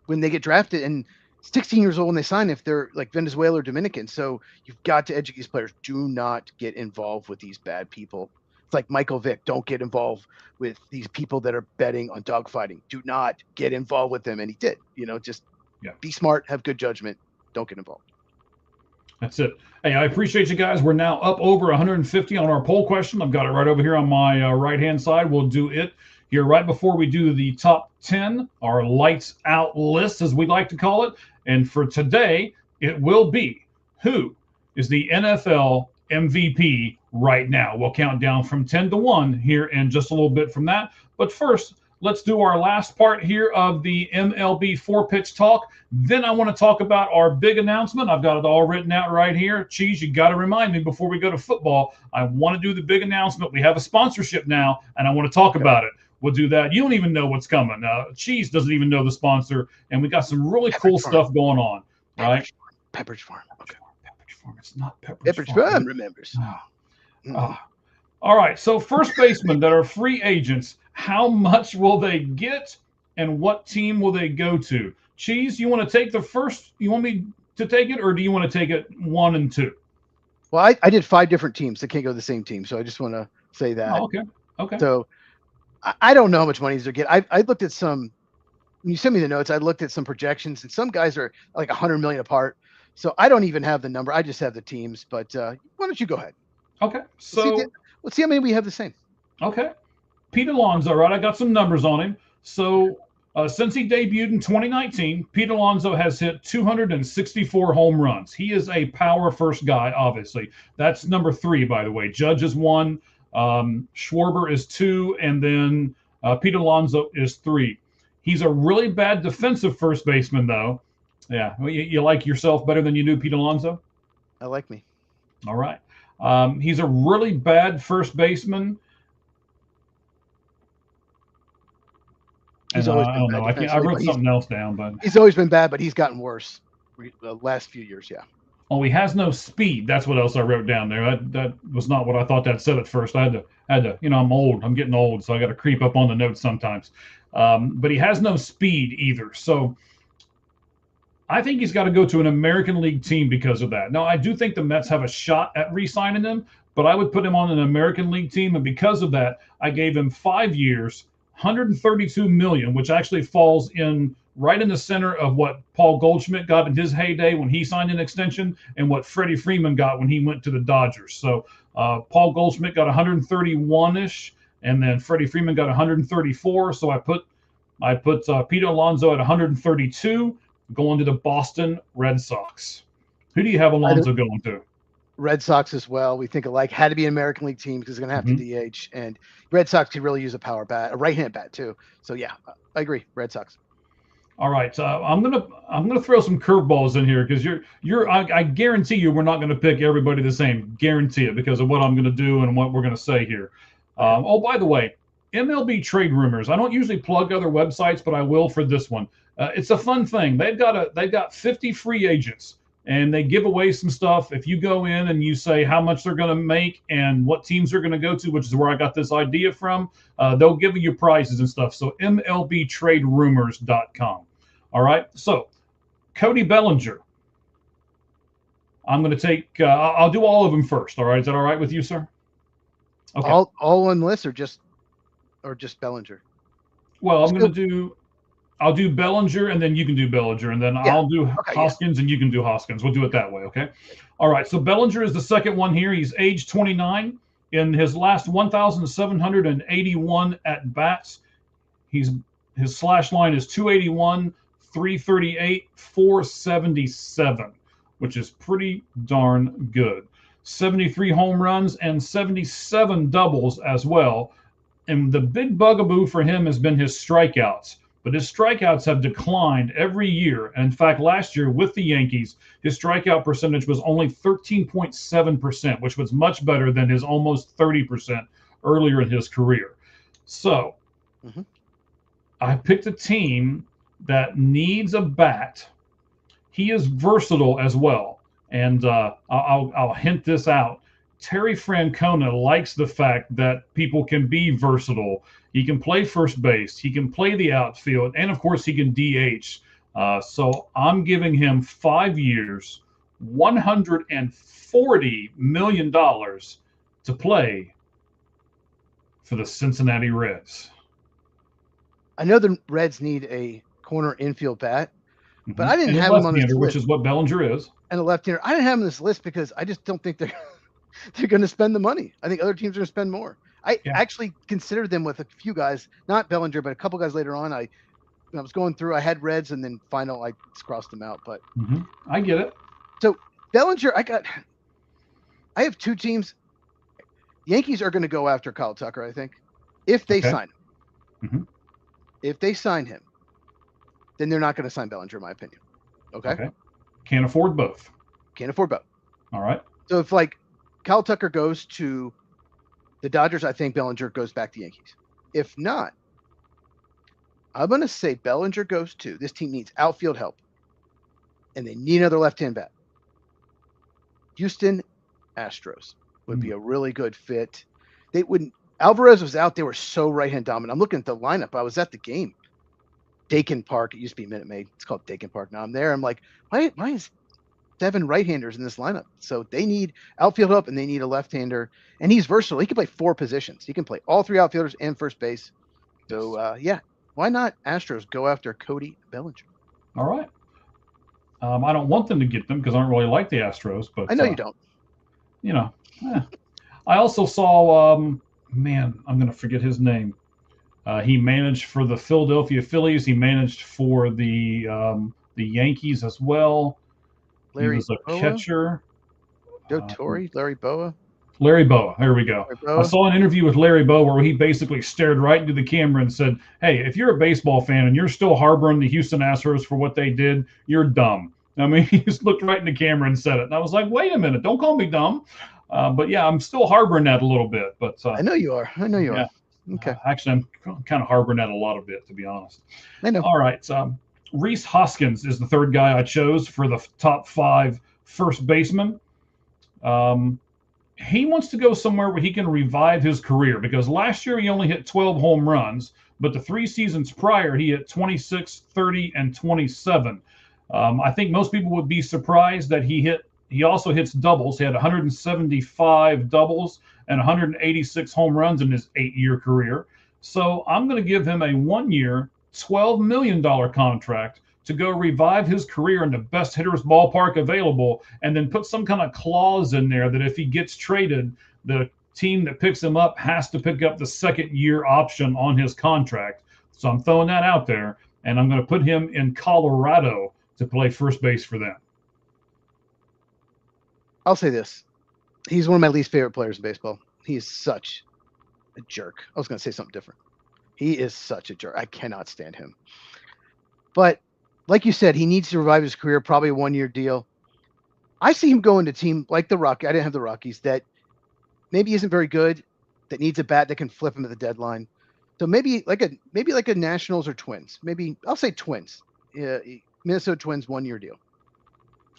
they get drafted, and 16 years old when they sign, if they're like Venezuela or Dominican. So you've got to educate these players. Do not get involved with these bad people. It's like Michael Vick. Don't get involved with these people that are betting on dogfighting. Do not get involved with them. And he did. Just be smart, have good judgment. Don't get involved. That's it. Hey, I appreciate you guys. We're now up over 150 on our poll question. I've got it right over here on my right-hand side. We'll do it here right before we do the top 10, our lights out list, as we like to call it. And for today, it will be who is the NFL MVP right now. We'll count down from 10 to 1 here in just a little bit from that. But first, let's do our last part here of the MLB 4-pitch talk. Then I want to talk about our big announcement. I've got it all written out right here. Cheese, you got to remind me before we go to football. I want to do the big announcement. We have a sponsorship now, and I want to talk about it. We'll do that. You don't even know what's coming. Cheese doesn't even know the sponsor, and we got some really cool stuff going on, right? Pepperidge Farm. Okay. Pepperidge Farm. It's not Pepperidge Farm. Farm remembers. All right. So first basemen that are free agents, how much will they get, and what team will they go to? Cheese, you want to take the first? You want me to take it, or do you want to take it 1 and 2? Well, I did 5 different teams that can't go to the same team, so I just want to say that. Oh, okay. So I don't know how much money they're getting. I looked at some. When you sent me the notes, I looked at some projections, and some guys are like 100 million apart. So I don't even have the number. I just have the teams. But why don't you go ahead? Okay. So let's see how many we have the same. Okay. Pete Alonso, right? I got some numbers on him. So since he debuted in 2019, Pete Alonso has hit 264 home runs. He is a power first guy, obviously. That's number 3, by the way. Judge is 1. Schwarber is 2, and then Pete Alonso is 3. He's a really bad defensive first baseman, though. Yeah, you like yourself better than you do Pete Alonso? I like me. All right. He's a really bad first baseman. He's always been bad. I wrote something else down, but he's always been bad, but he's gotten worse the last few years. Yeah. Oh, he has no speed. That's what else I wrote down there. That was not what I thought that said at first. I had to. I'm old. I'm getting old, so I got to creep up on the notes sometimes. But he has no speed either. So I think he's got to go to an American League team because of that. Now, I do think the Mets have a shot at re-signing him, but I would put him on an American League team, and because of that, I gave him 5 years, $132 million, which actually falls in right in the center of what Paul Goldschmidt got in his heyday when he signed an extension, and what Freddie Freeman got when he went to the Dodgers. So Paul Goldschmidt got 131-ish, and then Freddie Freeman got 134. So I put Pete Alonso at 132, going to the Boston Red Sox. Who do you have Alonso going to? Red Sox as well. We think alike. Had to be an American League team because they're going to have to DH, and Red Sox could really use a power bat, a right-hand bat too. So yeah, I agree. Red Sox. All right, so I'm gonna throw some curveballs in here because I guarantee you we're not gonna pick everybody the same. Guarantee it, because of what I'm gonna do and what we're gonna say here. Oh, by the way, MLB Trade Rumors. I don't usually plug other websites, but I will for this one. It's a fun thing. They've got 50 free agents, and they give away some stuff. If you go in and you say how much they're going to make and what teams they're going to go to, which is where I got this idea from, they'll give you prizes and stuff. So MLBTradeRumors.com. All right. So Cody Bellinger. I'm going to take. I'll do all of them first. All right, is that all right with you, sir? Okay. All on the list, or just Bellinger? Well, I'll do Bellinger, and then you can do Bellinger, and then Yeah. I'll do Okay, Hoskins, and you can do Hoskins. We'll do it that way, okay? All right, so Bellinger is the second one here. He's age 29. In his last 1,781 at-bats, his slash line is 281, 338, 477, which is pretty darn good. 73 home runs and 77 doubles as well. And the big bugaboo for him has been his strikeouts. But his strikeouts have declined every year. And in fact, last year with the Yankees, his strikeout percentage was only 13.7%, which was much better than his almost 30% earlier in his career. So I picked a team that needs a bat. He is versatile as well. And I'll hint this out. Terry Francona likes the fact that people can be versatile. He can play first base. He can play the outfield. And, of course, he can DH. So I'm giving him 5 years, $140 million to play for the Cincinnati Reds. I know the Reds need a corner infield bat, but I didn't have him on this list. Which is what Bellinger is. And a left-hander. I didn't have him on this list because I just don't think they're going to spend the money. I think other teams are going to spend more. I actually considered them with a few guys, not Bellinger, but a couple guys later on. I was going through. I had Reds, and then final I crossed them out. But I get it. So Bellinger, I have two teams. Yankees are going to go after Kyle Tucker, I think, if they sign him. If they sign him, then they're not going to sign Bellinger, in my opinion. Okay. Can't afford both. Can't afford both. All right. So if Kyle Tucker goes to the Dodgers, I think Bellinger goes back to Yankees. If not, I'm going to say Bellinger goes to, this team needs outfield help, and they need another left-hand bat. Houston Astros would be a really good fit. They wouldn't. Alvarez was out. They were so right-hand dominant. I'm looking at the lineup. I was at the game. Dakin Park. It used to be Minute Maid. It's called Dakin Park now. I'm there. I'm like, why is 7 right-handers in this lineup? So they need outfield help, and they need a left-hander. And he's versatile. He can play 4 positions. He can play all 3 outfielders and first base. So, why not Astros go after Cody Bellinger? All right. I don't want them to get them because I don't really like the Astros. But I know you don't. I also saw, I'm going to forget his name. He managed for the Philadelphia Phillies. He managed for the Yankees as well. He was a catcher. Joe Torre, Larry Boa. Larry Boa. There we go. I saw an interview with Larry Boa where he basically stared right into the camera and said, hey, if you're a baseball fan and you're still harboring the Houston Astros for what they did, you're dumb. I mean, he just looked right in the camera and said it. And I was like, wait a minute, don't call me dumb. But yeah, I'm still harboring that a little bit. But I know you are. are. Okay. Actually, I'm kind of harboring that a lot of it, to be honest. I know. All right. Rhys Hoskins is the third guy I chose for the top 5 first basemen. He wants to go somewhere where he can revive his career because last year he only hit 12 home runs, but the 3 seasons prior he hit 26, 30, and 27. I think most people would be surprised that he also hits doubles. He had 175 doubles and 186 home runs in his 8-year career. So I'm going to give him a 1-year, $12 million contract to go revive his career in the best hitter's ballpark available, and then put some kind of clause in there that if he gets traded, the team that picks him up has to pick up the 2nd-year option on his contract. So I'm throwing that out there, and I'm going to put him in Colorado to play first base for them. I'll say this. He's one of my least favorite players in baseball. He is such a jerk. I was going to say something different. He is such a jerk. I cannot stand him. But like you said, he needs to revive his career, probably a 1-year deal. I see him going to a team like the Rockies. I didn't have the Rockies that maybe isn't very good, that needs a bat that can flip him at the deadline. So maybe like a Nationals or Twins. Maybe I'll say Twins. Minnesota Twins 1-year deal.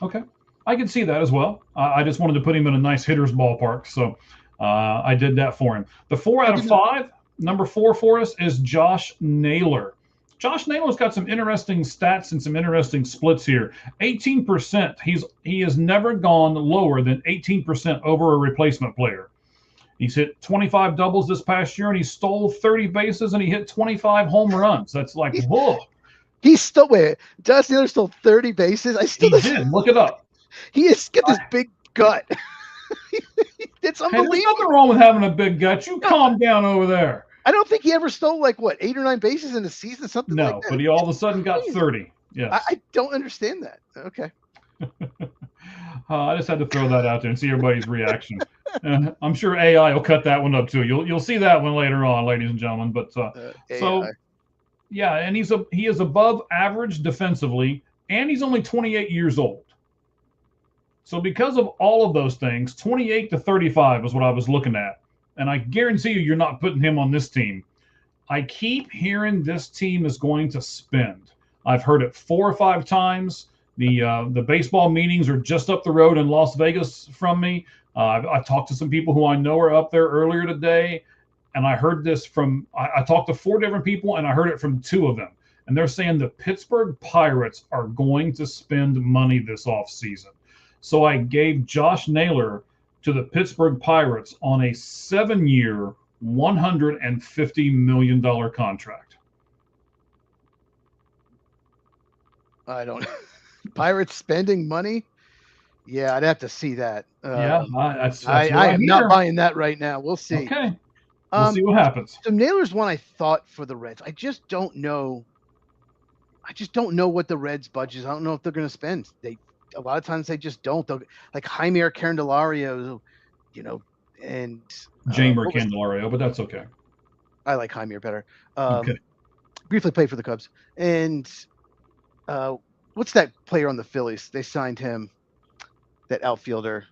Okay. I can see that as well. I just wanted to put him in a nice hitter's ballpark. So I did that for him. The 4 out of 5, number 4 for us is Josh Naylor. Josh Naylor's got some interesting stats and some interesting splits here. 18%. He has never gone lower than 18% over a replacement player. He's hit 25 doubles this past year, and he stole 30 bases, and he hit 25 home runs. That's like, whoa. He's still, wait, Josh Naylor stole 30 bases? He did. Look it up. He has got this big gut. It's unbelievable. Hey, there's nothing wrong with having a big gut. You calm down over there. I don't think he ever stole, like, what, 8 or 9 bases in a season, something like that. No, but he all of a sudden got 30. Yes. I don't understand that. Okay. I just had to throw that out there and see everybody's reaction. I'm sure AI will cut that one up too. You'll see that one later on, ladies and gentlemen. But so yeah, and he is above average defensively, and he's only 28 years old. So because of all of those things, 28 to 35 is what I was looking at. And I guarantee you're not putting him on this team. I keep hearing this team is going to spend. I've heard it 4 or 5 times. The baseball meetings are just up the road in Las Vegas from me. I talked to some people who I know are up there earlier today, and I heard this from I talked to 4 different people, and I heard it from 2 of them. And they're saying the Pittsburgh Pirates are going to spend money this offseason. So I gave Josh Naylor to the Pittsburgh Pirates on a 7-year, $150 million contract. I don't Pirates spending money? Yeah, I'd have to see that. That's I am not buying that right now. We'll see. Okay. We'll see what happens. So Naylor's one I thought for the Reds. I just don't know. What the Reds' budget is. I don't know if they're going to spend. A lot of times they just don't. They'll, like Jaime Candelario, and Jamer Candelario, but that's okay. I like Jaime better. Okay. Briefly played for the Cubs. And what's that player on the Phillies? They signed him, that outfielder.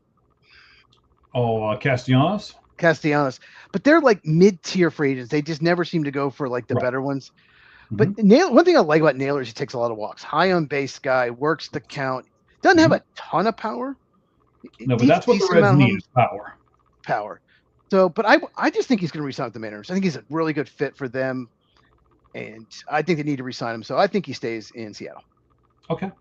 Oh, Castellanos. But they're like mid-tier free agents. They just never seem to go for like the better ones. Mm-hmm. But one thing I like about Naylor is he takes a lot of walks. High on base guy, works the count. Doesn't have a ton of power. No, but that's what the Reds need is power. So, but I just think he's going to resign with the Mariners. I think he's a really good fit for them, and I think they need to resign him. So I think he stays in Seattle. Okay.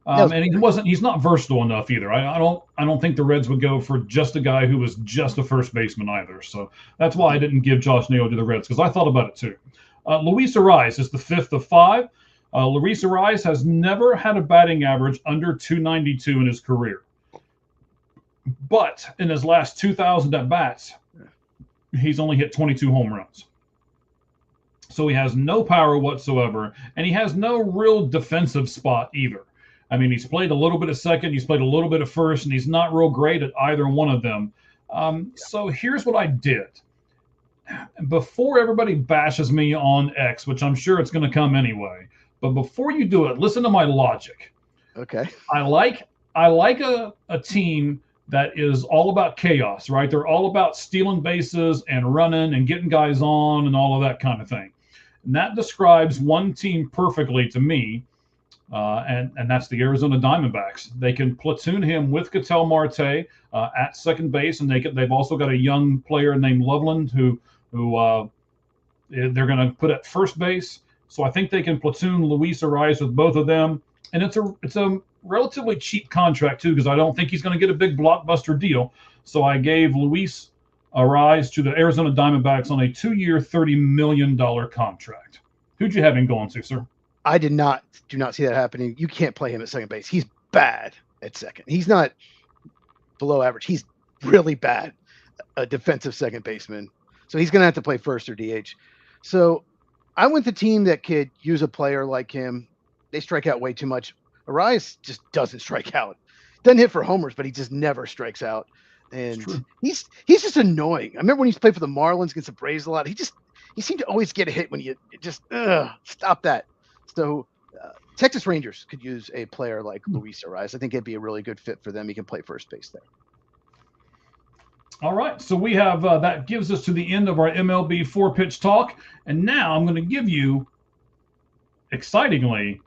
And he's not versatile enough either. I don't think the Reds would go for just a guy who was just a first baseman either. So that's why I didn't give Josh Naylor to the Reds, because I thought about it too. Luis Arraez is the 5th of 5. Luis Arraez has never had a batting average under 292 in his career. But in his last 2,000 at-bats, he's only hit 22 home runs. So he has no power whatsoever, and he has no real defensive spot either. I mean, he's played a little bit of second, he's played a little bit of first, and he's not real great at either one of them. So here's what I did. Before everybody bashes me on X, which I'm sure it's going to come anyway, but before you do it, listen to my logic. Okay. I like a team that is all about chaos, right? They're all about stealing bases and running and getting guys on and all of that kind of thing. And that describes one team perfectly to me, and that's the Arizona Diamondbacks. They can platoon him with Ketel Marte at second base, and they've also got a young player named Loveland who they're going to put at first base. So I think they can platoon Luis Arraez with both of them, and it's a relatively cheap contract too, because I don't think he's going to get a big blockbuster deal. So I gave Luis Arraez to the Arizona Diamondbacks on a 2-year, $30 million contract. Who'd you have him going to, sir? I do not see that happening. You can't play him at second base. He's bad at second. He's not below average. He's really bad, a defensive second baseman. So he's going to have to play first or DH. So I went the team that could use a player like him. They strike out way too much. Arraez just doesn't strike out. Doesn't hit for homers, but he just never strikes out. And he's just annoying. I remember when he played for the Marlins against the Braves a lot. He seemed to always get a hit when you just stop that. So Texas Rangers could use a player like Luis Arraez. I think it'd be a really good fit for them. He can play first base there. All right, so we have that gives us to the end of our MLB 4-pitch talk. And now I'm going to give you, excitingly,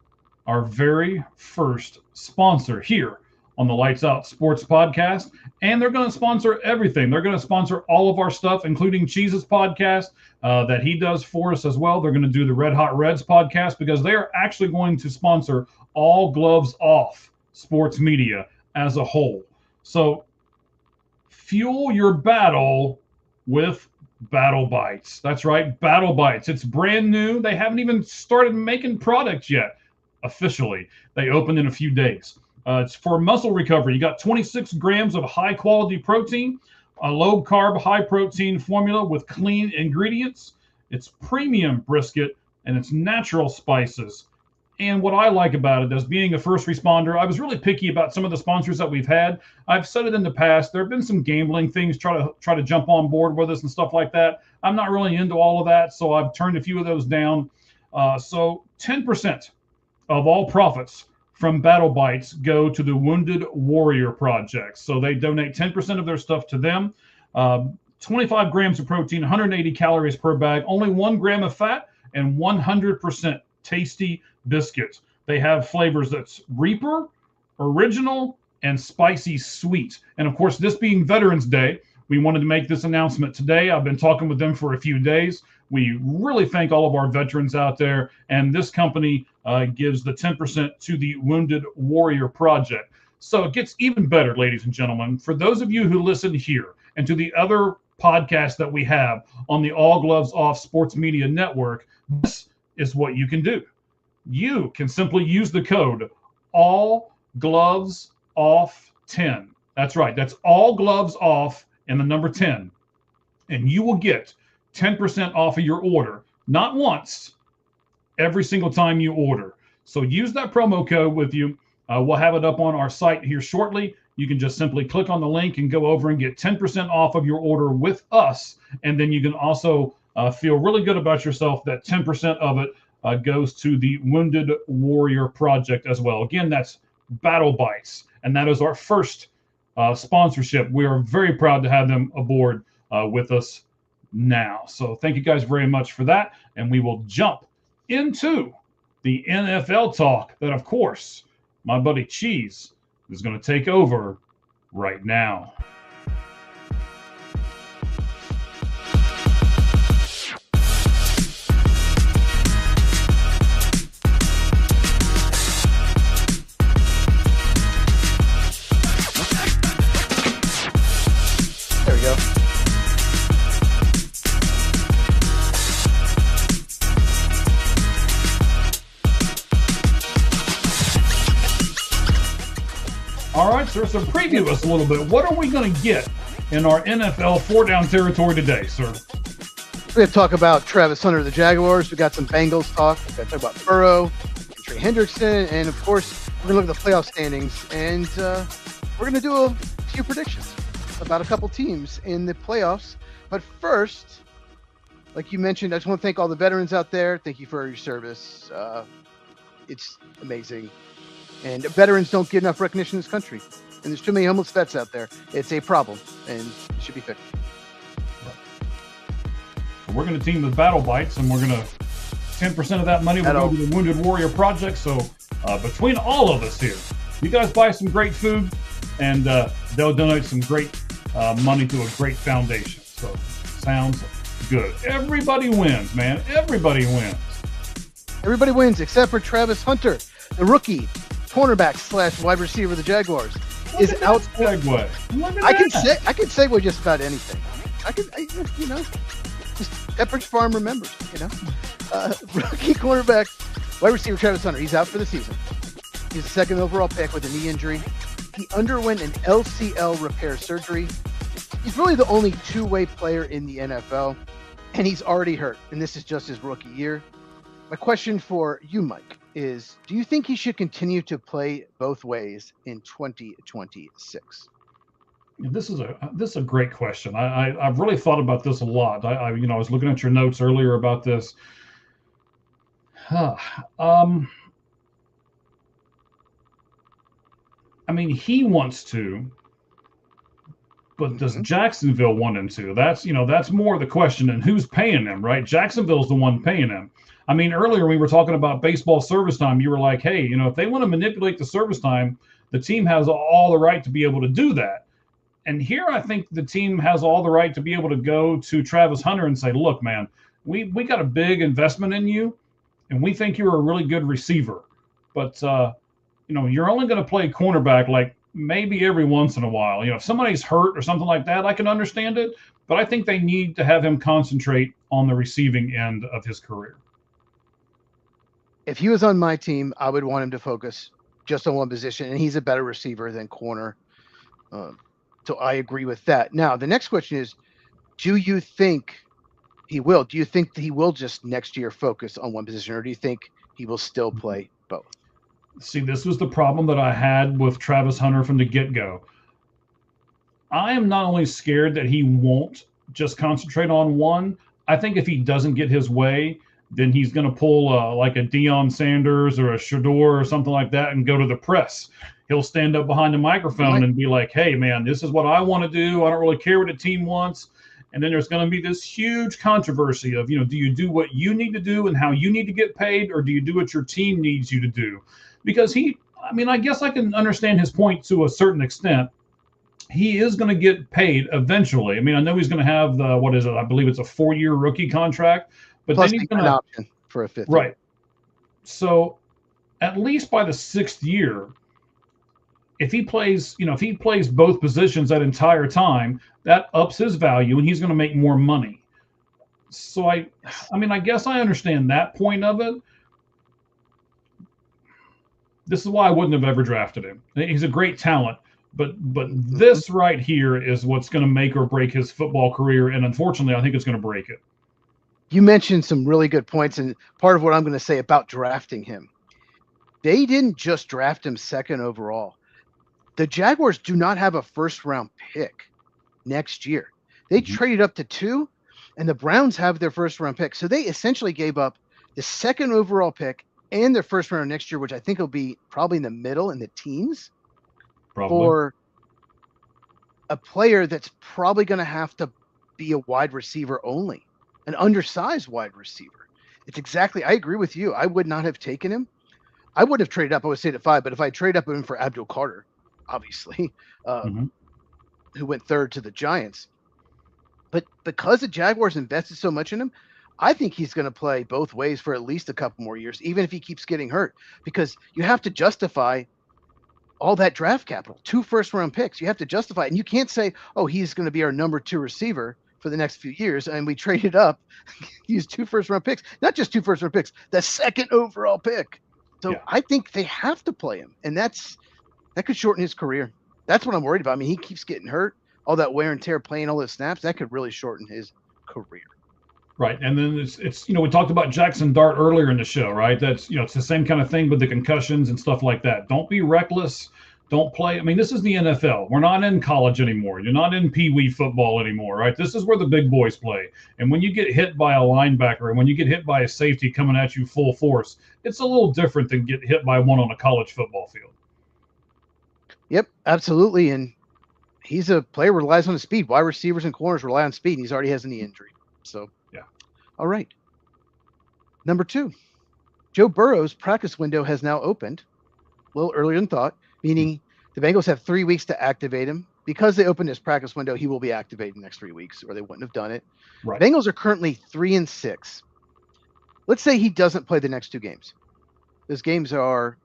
our very first sponsor here on the Lights Out Sports podcast. And they're going to sponsor everything. They're going to sponsor all of our stuff, including Cheese's podcast that he does for us as well. They're going to do the Red Hot Reds podcast because they are actually going to sponsor All Gloves Off sports media as a whole. So fuel your battle with Battle Bites. That's right, Battle Bites. It's brand new. They haven't even started making products yet officially. They opened in a few days. It's for muscle recovery. You got 26 grams of high quality protein, a low carb, high protein formula with clean ingredients. It's premium brisket and it's natural spices. And what I like about it, as being a first responder, I was really picky about some of the sponsors that we've had. I've said it in the past. There have been some gambling things try to jump on board with us and stuff like that. I'm not really into all of that, so I've turned a few of those down. So 10% of all profits from Battle Bites go to the Wounded Warrior Project. So they donate 10% of their stuff to them. 25 grams of protein, 180 calories per bag, only 1 gram of fat, and 100% tasty biscuits. They have flavors that's Reaper, Original, and Spicy Sweet. And of course, this being Veterans Day, we wanted to make this announcement today. I've been talking with them for a few days. We really thank all of our veterans out there. And this company gives the 10% to the Wounded Warrior Project. So it gets even better, ladies and gentlemen. For those of you who listen here and to the other podcasts that we have on the All Gloves Off Sports Media Network, this is what you can do. You can simply use the code ALLGLOVESOFF10. That's right. That's All Gloves Off and the number 10. And you will get 10% off of your order. Not once, every single time you order. So use that promo code with you. We'll have it up on our site here shortly. You can just simply click on the link and go over and get 10% off of your order with us. And then you can also feel really good about yourself that 10% of it goes to the Wounded Warrior Project as well. Again, that's Battle Bites, and that is our first sponsorship. We are very proud to have them aboard with us now. So thank you guys very much for that, and we will jump into the NFL talk that, of course, my buddy Cheese is going to take over right now. There we go. All right, sir. So preview us a little bit. What are we going to get in our NFL 4-down territory today, sir? We're going to talk about Travis Hunter of the Jaguars. We got some Bengals talk. We're going to talk about Burrow, Trey Hendrickson, and of course, we're going to look at the playoff standings. And we're going to do a few predictions about a couple teams in the playoffs. But first, like you mentioned, I just want to thank all the veterans out there. Thank you for your service. It's amazing. And veterans don't get enough recognition in this country. And there's too many homeless vets out there. It's a problem, and it should be fixed. We're going to team with Battle Bites, and we're going to 10% of that money will go to the Wounded Warrior Project. So between all of us here, you guys buy some great food, and they'll donate some great money to a great foundation. So sounds good. Everybody wins, man. Everybody wins. Everybody wins except for Travis Hunter, the rookie cornerback / wide receiver of the Jaguars. Is out. Segue. I can segue just about anything. Just Pepperidge Farm remembers, rookie cornerback, wide receiver Travis Hunter. He's out for the season. He's the second overall pick with a knee injury. He underwent an LCL repair surgery. He's really the only two-way player in the NFL, and he's already hurt, and this is just his rookie year. My question for you, Mike, is do you think he should continue to play both ways in 2026? This is a great question. I've really thought about this a lot. I was looking at your notes earlier about this. He wants to, But does Jacksonville want him to? That's more the question. And who's paying him, right? Jacksonville's the one paying him. I mean, earlier we were talking about baseball service time. You were like, hey, if they want to manipulate the service time, the team has all the right to be able to do that. And here I think the team has all the right to be able to go to Travis Hunter and say, look, man, we got a big investment in you, and we think you're a really good receiver. But, you're only going to play cornerback like maybe every once in a while. If somebody's hurt or something like that, I can understand it. But I think they need to have him concentrate on the receiving end of his career. If he was on my team, I would want him to focus just on one position, and he's a better receiver than corner. So I agree with that. Now, the next question is, do you think he will? Do you think that he will just next year focus on one position, or do you think he will still play both? See, this was the problem that I had with Travis Hunter from the get-go. I am not only scared that he won't just concentrate on one. I think if he doesn't get his way, then he's going to pull like a Deion Sanders or a Shador or something like that and go to the press. He'll stand up behind the microphone and be like, hey, man, this is what I want to do. I don't really care what the team wants. And then there's going to be this huge controversy of, do you do what you need to do and how you need to get paid, or do you do what your team needs you to do? Because I guess I can understand his point to a certain extent. He is going to get paid eventually. I mean, I know he's going to have I believe it's a 4-year rookie contract. But plus then he's going to option for a 5th right. year. So at least by the 6th year, if he plays both positions that entire time, that ups his value and he's going to make more money. So I guess I understand that point of it. This is why I wouldn't have ever drafted him. He's a great talent, but this right here is what's going to make or break his football career, and unfortunately, I think it's going to break it. You mentioned some really good points, and part of what I'm going to say about drafting him. They didn't just draft him 2nd overall. The Jaguars do not have a 1st-round pick next year. They traded up to 2, and the Browns have their 1st-round pick. So they essentially gave up the 2nd overall pick and their 1st round next year, which I think will be probably in the middle, in the teens, for a player that's probably going to have to be a wide receiver only. An undersized wide receiver. I agree with you. I would not have taken him. I would have traded up. I would stayed at 5, but if I trade up him for Abdul Carter, obviously, who went 3rd to the Giants. But because the Jaguars invested so much in him, I think he's going to play both ways for at least a couple more years, even if he keeps getting hurt, because you have to justify all that draft capital, 2 1st-round picks. You have to justify it. And you can't say, oh, he's going to be our number 2 receiver for the next few years, and we traded up, use 2 1st-round picks, not just 2 1st-round picks, the 2nd overall pick. So I think they have to play him, and that could shorten his career. That's what I'm worried about. I mean, he keeps getting hurt, all that wear and tear, playing all those snaps, that could really shorten his career. Right, and then it's we talked about Jackson Dart earlier in the show, right? That's it's the same kind of thing with the concussions and stuff like that. Don't be reckless. Don't play. I mean, this is the NFL. We're not in college anymore. You're not in Pee-wee football anymore, right? This is where the big boys play. And when you get hit by a linebacker and when you get hit by a safety coming at you full force, it's a little different than get hit by one on a college football field. Yep, absolutely. And he's a player who relies on his speed. Wide receivers and corners rely on speed, and he's already has a knee injury. So, yeah. All right. Number 2, Joe Burrow's practice window has now opened a little earlier than thought, meaning the Bengals have 3 weeks to activate him. Because they opened his practice window, he will be activated in the next 3 weeks, or they wouldn't have done it. Right. Bengals are currently 3-6. Let's say he doesn't play the next 2 games. Those games are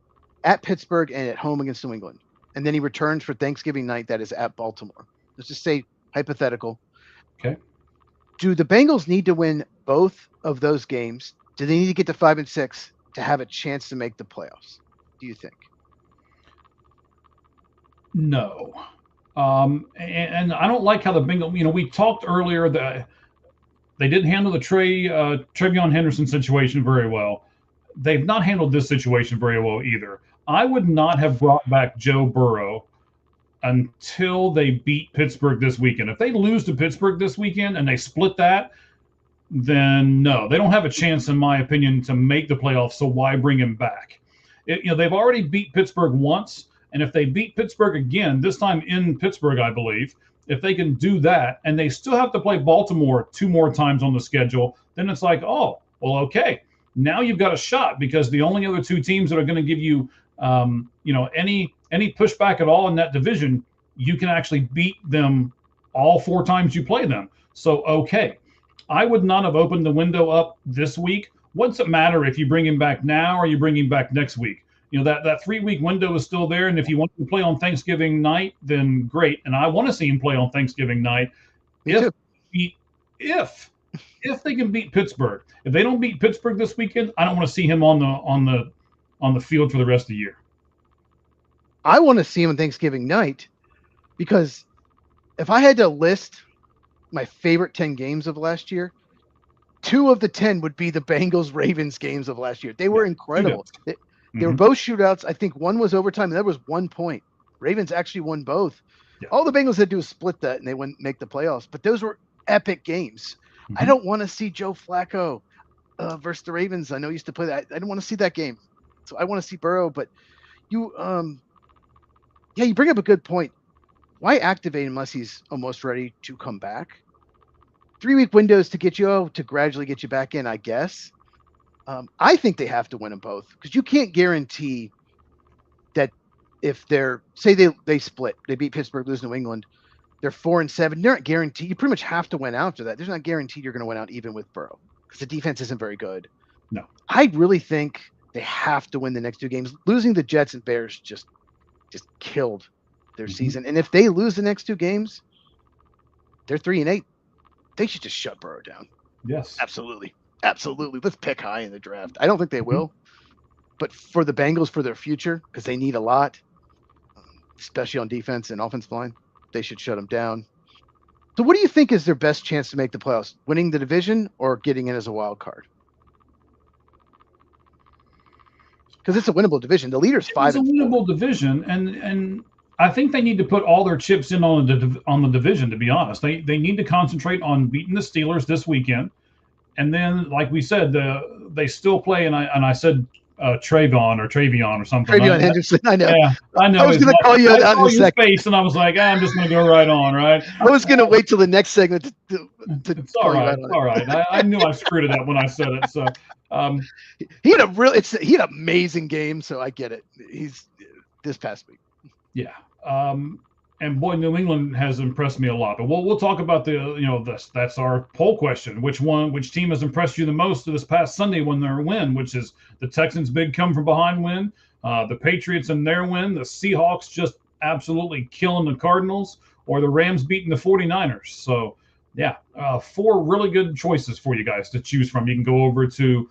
at Pittsburgh and at home against New England. And then he returns for Thanksgiving night. That is at Baltimore. Let's just say hypothetical. Okay. Do the Bengals need to win both of those games? Do they need to get to 5-6 to have a chance to make the playoffs? Do you think? No. And I don't like how the Bengals, we talked earlier that they didn't handle the Travion Henderson situation very well. They've not handled this situation very well either. I would not have brought back Joe Burrow until they beat Pittsburgh this weekend. If they lose to Pittsburgh this weekend and they split that, then no, they don't have a chance, in my opinion, to make the playoffs. So why bring him back? They've already beat Pittsburgh once. And if they beat Pittsburgh again, this time in Pittsburgh, I believe, if they can do that, and they still have to play Baltimore 2 more times on the schedule, then it's like, oh, well, okay, now you've got a shot, because the only other 2 teams that are going to give you, any pushback at all in that division, you can actually beat them all 4 times you play them. So, okay, I would not have opened the window up this week. What's it matter if you bring him back now or you bring him back next week? That 3-week window is still there, and if you want to play on Thanksgiving night, then great. And I want to see him play on Thanksgiving night. If they can beat Pittsburgh. If they don't beat Pittsburgh this weekend, I don't want to see him on the field for the rest of the year. I want to see him on Thanksgiving night, because if I had to list my favorite 10 games of last year, 2 of the 10 would be the Bengals-Ravens games of last year. They were incredible. They were both shootouts. I think one was overtime, and that was 1 point. Ravens actually won both. Yeah. All the Bengals had to do was split that, and they wouldn't make the playoffs. But those were epic games. I don't want to see Joe Flacco versus the Ravens. I know he used to play that. I don't want to see that game. So I want to see Burrow. But you bring up a good point. Why activate unless he's almost ready to come back? 3-week windows to get you to gradually get you back in, I guess. I think they have to win them both, because you can't guarantee that if they split, they beat Pittsburgh, lose New England, they're 4-7. They're not guaranteed. You pretty much have to win after that. There's not guaranteed you're going to win out even with Burrow, because the defense isn't very good. No, I really think they have to win the next 2 games. Losing the Jets and Bears just killed their season. And if they lose the next 2 games, they're 3-8. They should just shut Burrow down. Yes, absolutely. Let's pick high in the draft. I don't think they will, but for the Bengals, for their future, because they need a lot, especially on defense and offensive line, they should shut them down. So what do you think is their best chance to make the playoffs? Winning the division or getting in as a wild card? Because it's a winnable division. The leader's 5. It's a winnable division, and I think they need to put all their chips in on the division, to be honest. They need to concentrate on beating the Steelers this weekend. And then, like we said, they still play, and I said Travion or something. Travion Henderson, I know. Yeah, I know. I was going to call you out in a second. Face, and I was like, I'm just going to go right on, right? I was going to wait till the next segment to it's all right. All right. I knew I screwed it up when I said it. So he had an amazing game. So I get it. He's this past week. Yeah. And boy, New England has impressed me a lot. But we'll talk about that's our poll question. Which team has impressed you the most this past Sunday when their win, which is the Texans' big come from behind win, the Patriots in their win, the Seahawks just absolutely killing the Cardinals, or the Rams beating the 49ers. So yeah, 4 really good choices for you guys to choose from. You can go over to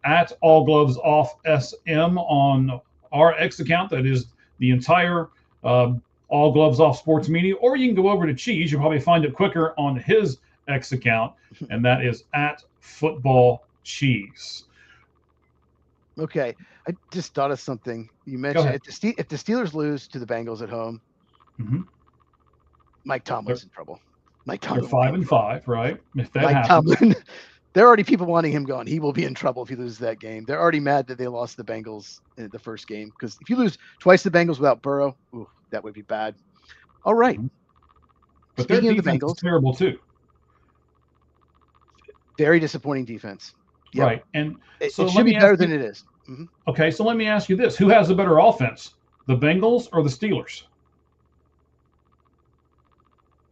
at All Gloves Off SM on our X account. That is the entire All Gloves Off Sports Media, or you can go over to Cheese. You'll probably find it quicker on his X account, and that is at Football Cheese. Okay, I just thought of something. You mentioned if the Steelers lose to the Bengals at home, Mike Tomlin's in trouble. Mike Tomlin 5-5, right? If that Mike happens. Tomlin, there are already people wanting him gone. He will be in trouble if he loses that game. They're already mad that they lost the Bengals in the first game, because if you lose twice the Bengals without Burrow, that would be bad. All right. But speaking of the Bengals, is terrible too. Very disappointing defense. Yep. Right, and so it should be better than it is. Okay, so let me ask you this: who has the better offense, the Bengals or the Steelers?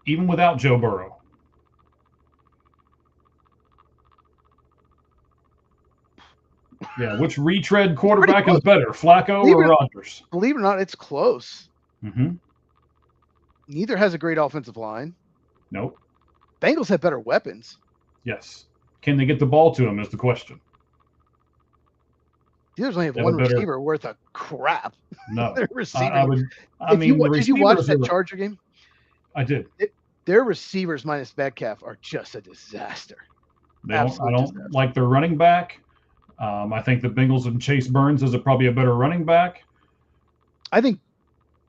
Even without Joe Burrow. Yeah, which retread quarterback is better, Flacco or Rodgers? Believe it or not, it's close. Neither has a great offensive line. Nope. Bengals have better weapons. Yes. Can they get the ball to him is the question. Steelers only have one receiver worth a crap. No. Their receiver. Did you watch that Charger game? I did. Their receivers minus Metcalf are just a disaster. I don't like their running back. I think the Bengals and Chase Burns is probably a better running back. I think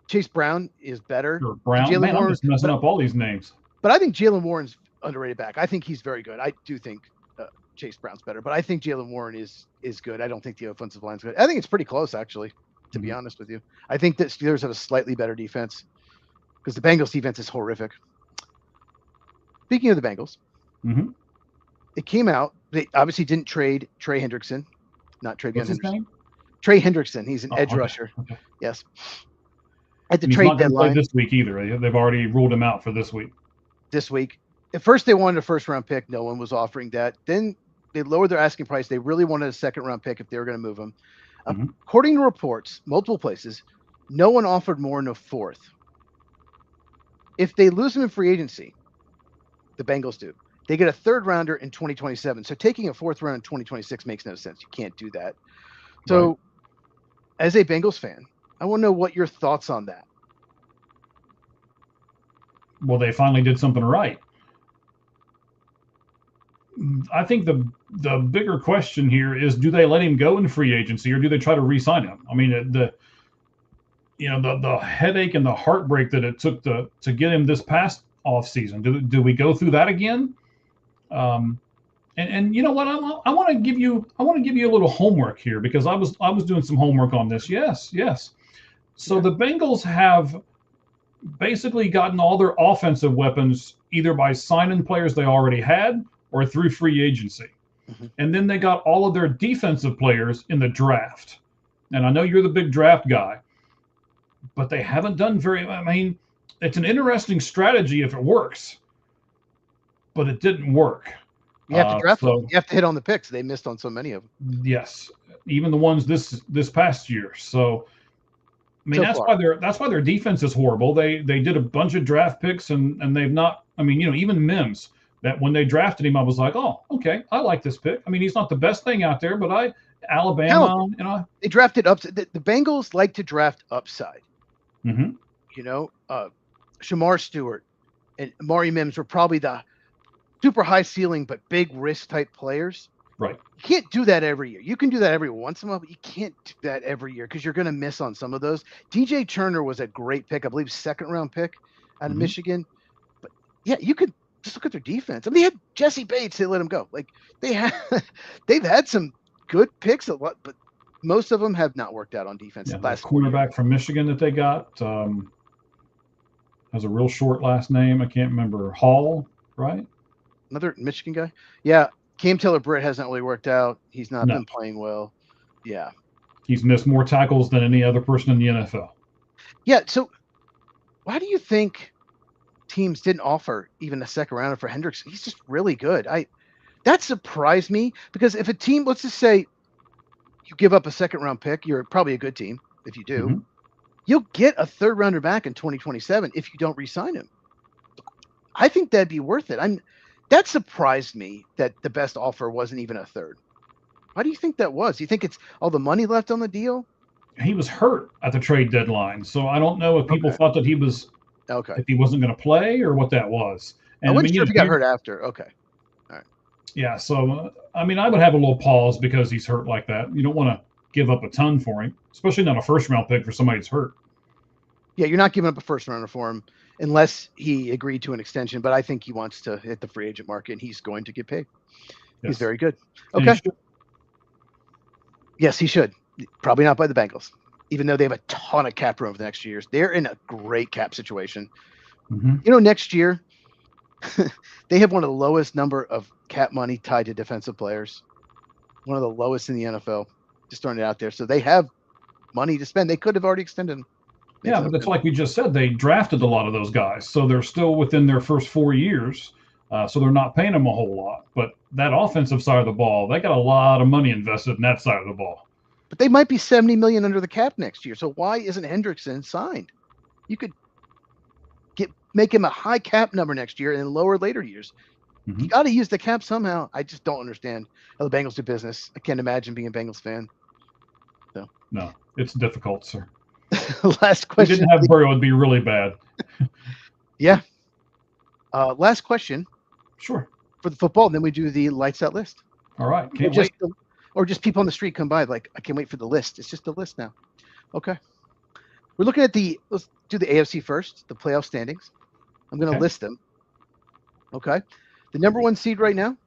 Chase Brown is better. Or Brown. Man, I'm just messing up all these names. But I think Jaylen Warren's underrated back. I think he's very good. I do think Chase Brown's better, but I think Jaylen Warren is good. I don't think the offensive line's good. I think it's pretty close, actually, to be honest with you. I think that Steelers have a slightly better defense because the Bengals defense is horrific. speaking of the Bengals, Mm-hmm. it came out they obviously didn't trade Trey Hendrickson, not Trey What's his Henderson. name? Trey Hendrickson. He's an Oh, edge okay. rusher. Okay. Yes. At the And he's trade not going to play deadline this week either. They've already ruled him out for this week. this week, at first they wanted a first round pick. No one was offering that. Then they lowered their asking price. They really wanted a second round pick if they were going to move him. Mhm. According to reports, multiple places, no one offered more than a fourth. If they lose him in free agency, the Bengals do. They get a third rounder in 2027. So taking a fourth round in 2026 makes no sense. You can't do that. So, Right. as a Bengals fan, I want to know what your thoughts on that. Well, they finally did something right. I think the bigger question here is, do they let him go in free agency or do they try to re-sign him? I mean, the headache and the heartbreak that it took to get him this past offseason. Do we go through that again? And you know what? I want to give you a little homework here because I was doing some homework on this. Yes. So the Bengals have basically gotten all their offensive weapons either by signing players they already had or through free agency. Mm-hmm. And then they got all of their defensive players in the draft. And I know you're the big draft guy, but they haven't done I mean, it's an interesting strategy if it works, but it didn't work. You have to draft them. So You have to hit on the picks. They missed on so many of them. yes, even the ones this past year. So I mean, So that's why their defense is horrible. They did a bunch of draft picks and they've not. I mean, even Mims. That when they drafted him, I was like, oh, okay, I like this pick. I mean, he's not the best thing out there, but Alabama, they drafted upside. The Bengals like to draft upside. Mm-hmm. Shamar Stewart and Amari Mims were probably the super high ceiling but big risk type players. Right. You can't do that every year. You can do that every once in a while, but you can't do that every year because you're going to miss on some of those. DJ Turner was a great pick, I believe, second round pick out of Michigan. But yeah, you could just look at their defense. I mean, they had Jesse Bates. They let him go. Like they've had some good picks a lot, but most of them have not worked out on defense. Yeah, Last cornerback from Michigan that they got has a real short last name. I can't remember. Hall, right? Another Michigan guy. Yeah. Cam Taylor-Britt hasn't really worked out. He's not been playing well. Yeah. He's missed more tackles than any other person in the NFL. Yeah. So why do you think teams didn't offer even a second rounder for Hendricks? He's just really good. That surprised me because if a team, let's just say you give up a second round pick, you're probably a good team. If you do, Mm-hmm. You'll get a third rounder back in 2027 if you don't re-sign him. I think that'd be worth it. That surprised me that the best offer wasn't even a third. Why do you think that was? Do you think it's all the money left on the deal? He was hurt at the trade deadline, so I don't know if people thought that he was if he wasn't going to play or what that was. And I wasn't sure if he got hurt after. Okay. All right. Yeah, so I mean, I would have a little pause because he's hurt like that. You don't want to give up a ton for him, especially not a first round pick for somebody who's hurt. Yeah, you're not giving up a first rounder for him unless he agreed to an extension. But I think he wants to hit the free agent market, and he's going to get paid. Yes. He's very good. Okay. Yes, he should. Probably not by the Bengals, even though they have a ton of cap room over the next few years. They're in a great cap situation. Mm-hmm. Next year, they have one of the lowest number of cap money tied to defensive players. One of the lowest in the NFL. Just throwing it out there. So they have money to spend. They could have already extended them. Yeah, but it's like we just said, they drafted a lot of those guys. So they're still within their first 4 years. So they're not paying them a whole lot. But that offensive side of the ball, they got a lot of money invested in that side of the ball. But they might be $70 million under the cap next year. So why isn't Hendrickson signed? You could make him a high cap number next year and then lower later years. Mm-hmm. You got to use the cap somehow. I just don't understand how the Bengals do business. I can't imagine being a Bengals fan. So. No, it's difficult, sir. Last question. If we didn't have Burrow, it'd be really bad. Yeah. Last question. Sure. For the football, and then we do the lights out list. All right. Can't wait. Or just people on the street come by like, I can't wait for the list. It's just a list now. Okay. We're looking at let's do the AFC first, the playoff standings. I'm going to list them. Okay. The number 1 seed right now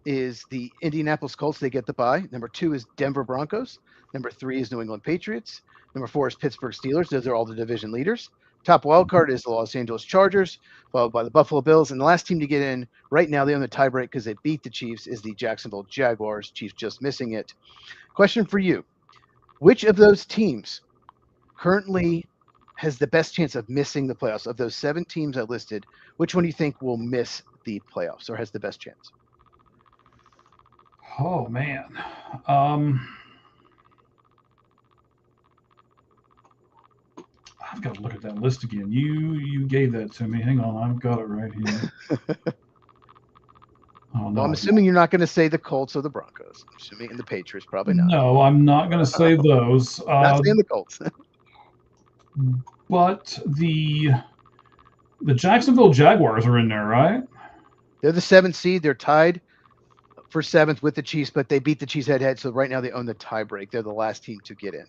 is the Indianapolis Colts. They get the bye. Number 2 is Denver Broncos. Number 3 is New England Patriots. Number 4 is Pittsburgh Steelers. Those are all the division leaders. Top wild card is the Los Angeles Chargers, followed by the Buffalo Bills. And the last team to get in right now, they own the tiebreak because they beat the Chiefs, is the Jacksonville Jaguars. Chiefs just missing it. Question for you. Which of those teams currently has the best chance of missing the playoffs? Of those 7 teams I listed, which one do you think will miss the playoffs or has the best chance? Oh man. I've got to look at that list again. You gave that to me. Hang on, I've got it right here. Oh, no, Well, I'm assuming you're not going to say the Colts or the Broncos. I'm assuming, and the Patriots probably not. No, I'm not going to say those. Not saying the Colts. But the Jacksonville Jaguars are in there, right? They're the 7th seed. They're tied for 7th with the Chiefs, but they beat the Chiefs head-to-head. So right now they own the tiebreak. They're the last team to get in.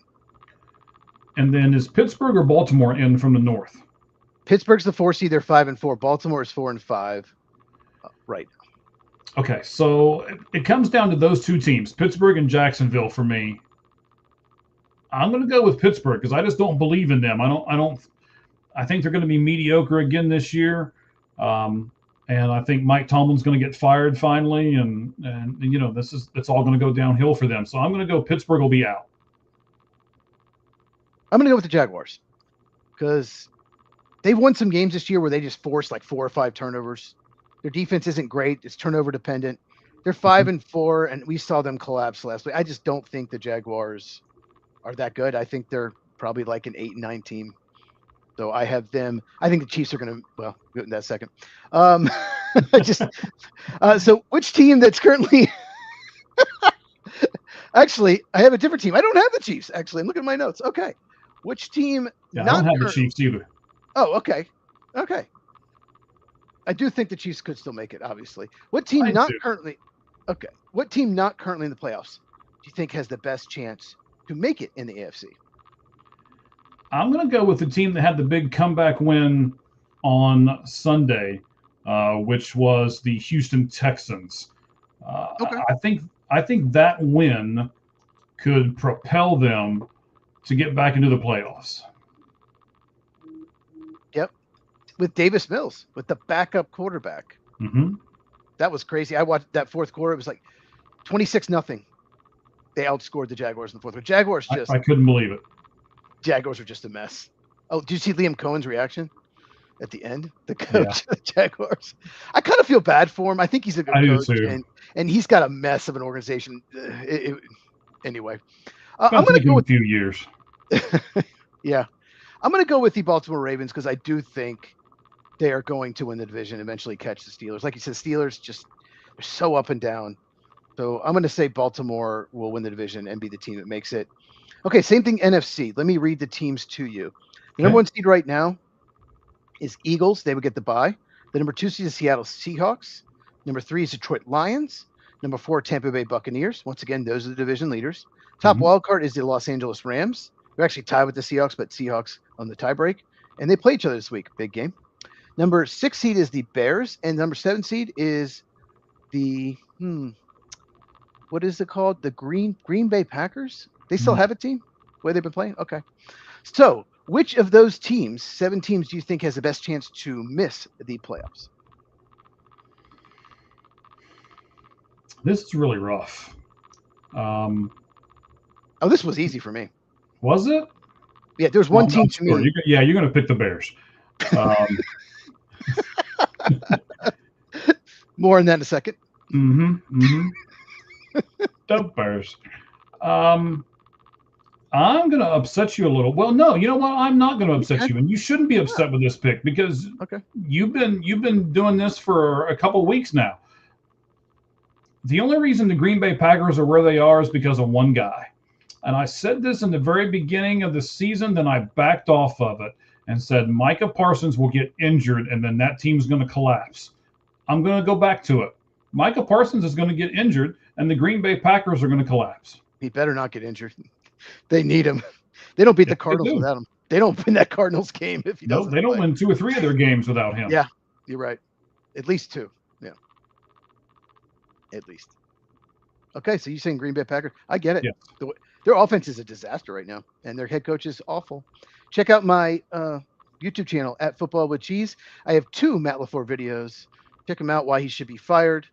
And then is Pittsburgh or Baltimore in from the north? Pittsburgh's the 4 seed. They're 5-4. Baltimore is 4-5 right now. Okay, so it comes down to those 2 teams, Pittsburgh and Jacksonville for me. I'm going to go with Pittsburgh because I just don't believe in them. I think they're going to be mediocre again this year. And I think Mike Tomlin's going to get fired finally. And you know, it's all going to go downhill for them. So I'm going to go Pittsburgh will be out. I'm going to go with the Jaguars because they've won some games this year where they just forced like 4 or 5 turnovers. Their defense isn't great. It's turnover dependent. They're 5-4, and we saw them collapse last week. I just don't think the Jaguars are that good. I think they're probably like an 8-9 team. So I have them. I think the Chiefs are going to, well, go in that second. So which team that's currently actually, I have a different team. I don't have the Chiefs, actually. I'm looking at my notes. Okay. Which team? Yeah, I don't have the Chiefs either. Oh, okay. Okay. I do think the Chiefs could still make it, obviously. What team currently? Okay. What team not currently in the playoffs do you think has the best chance to make it in the AFC? I'm going to go with the team that had the big comeback win on Sunday, which was the Houston Texans. Okay. I think that win could propel them to get back into the playoffs. Yep. With Davis Mills, with the backup quarterback. Mm-hmm. That was crazy. I watched that fourth quarter. It was like 26-0. They outscored the Jaguars in the fourth quarter. Jaguars just. I couldn't believe it. Jaguars were just a mess. Oh, did you see Liam Cohen's reaction at the end? The coach of the Jaguars. I kind of feel bad for him. I think he's a good coach, and he's got a mess of an organization. Anyway, I'm going to go with a few years. Yeah, I'm going to go with the Baltimore Ravens because I do think they are going to win the division, eventually catch the Steelers. Like you said, Steelers just are so up and down. So I'm going to say Baltimore will win the division and be the team that makes it. Okay, same thing, NFC. Let me read the teams to you. The number 1 seed right now is Eagles. They would get the bye. The number 2 seed is Seattle Seahawks. Number 3 is Detroit Lions. Number 4, Tampa Bay Buccaneers. Once again, those are the division leaders. Top wild card is the Los Angeles Rams. They're actually tied with the Seahawks, but Seahawks on the tiebreak. And they play each other this week. Big game. Number 6 seed is the Bears. And number 7 seed is the, what is it called? The Green Bay Packers? They still have a team where they've been playing? Okay. So which of those teams, 7 teams, do you think has the best chance to miss the playoffs? This is really rough. This was easy for me. Was it? Yeah, there was one team to me. You're going to pick the Bears. More on that in a second. The Bears. I'm going to upset you a little. Well, no, you know what? I'm not going to upset you, and you shouldn't be upset with this pick because you've been doing this for a couple of weeks now. The only reason the Green Bay Packers are where they are is because of one guy. And I said this in the very beginning of the season, then I backed off of it and said Micah Parsons will get injured, and then that team's going to collapse. I'm going to go back to it. Micah Parsons is going to get injured, and the Green Bay Packers are going to collapse. He better not get injured. They need him. They don't beat the Cardinals without him. They don't win that Cardinals game if he doesn't. No, they don't win 2 or 3 of their games without him. Yeah, you're right. At least 2. Yeah. At least. Okay, so you're saying Green Bay Packers. I get it. Yeah. Their offense is a disaster right now, and their head coach is awful. Check out my YouTube channel at Football with Cheese. I have 2 Matt LaFleur videos. Check them out. Why he should be fired.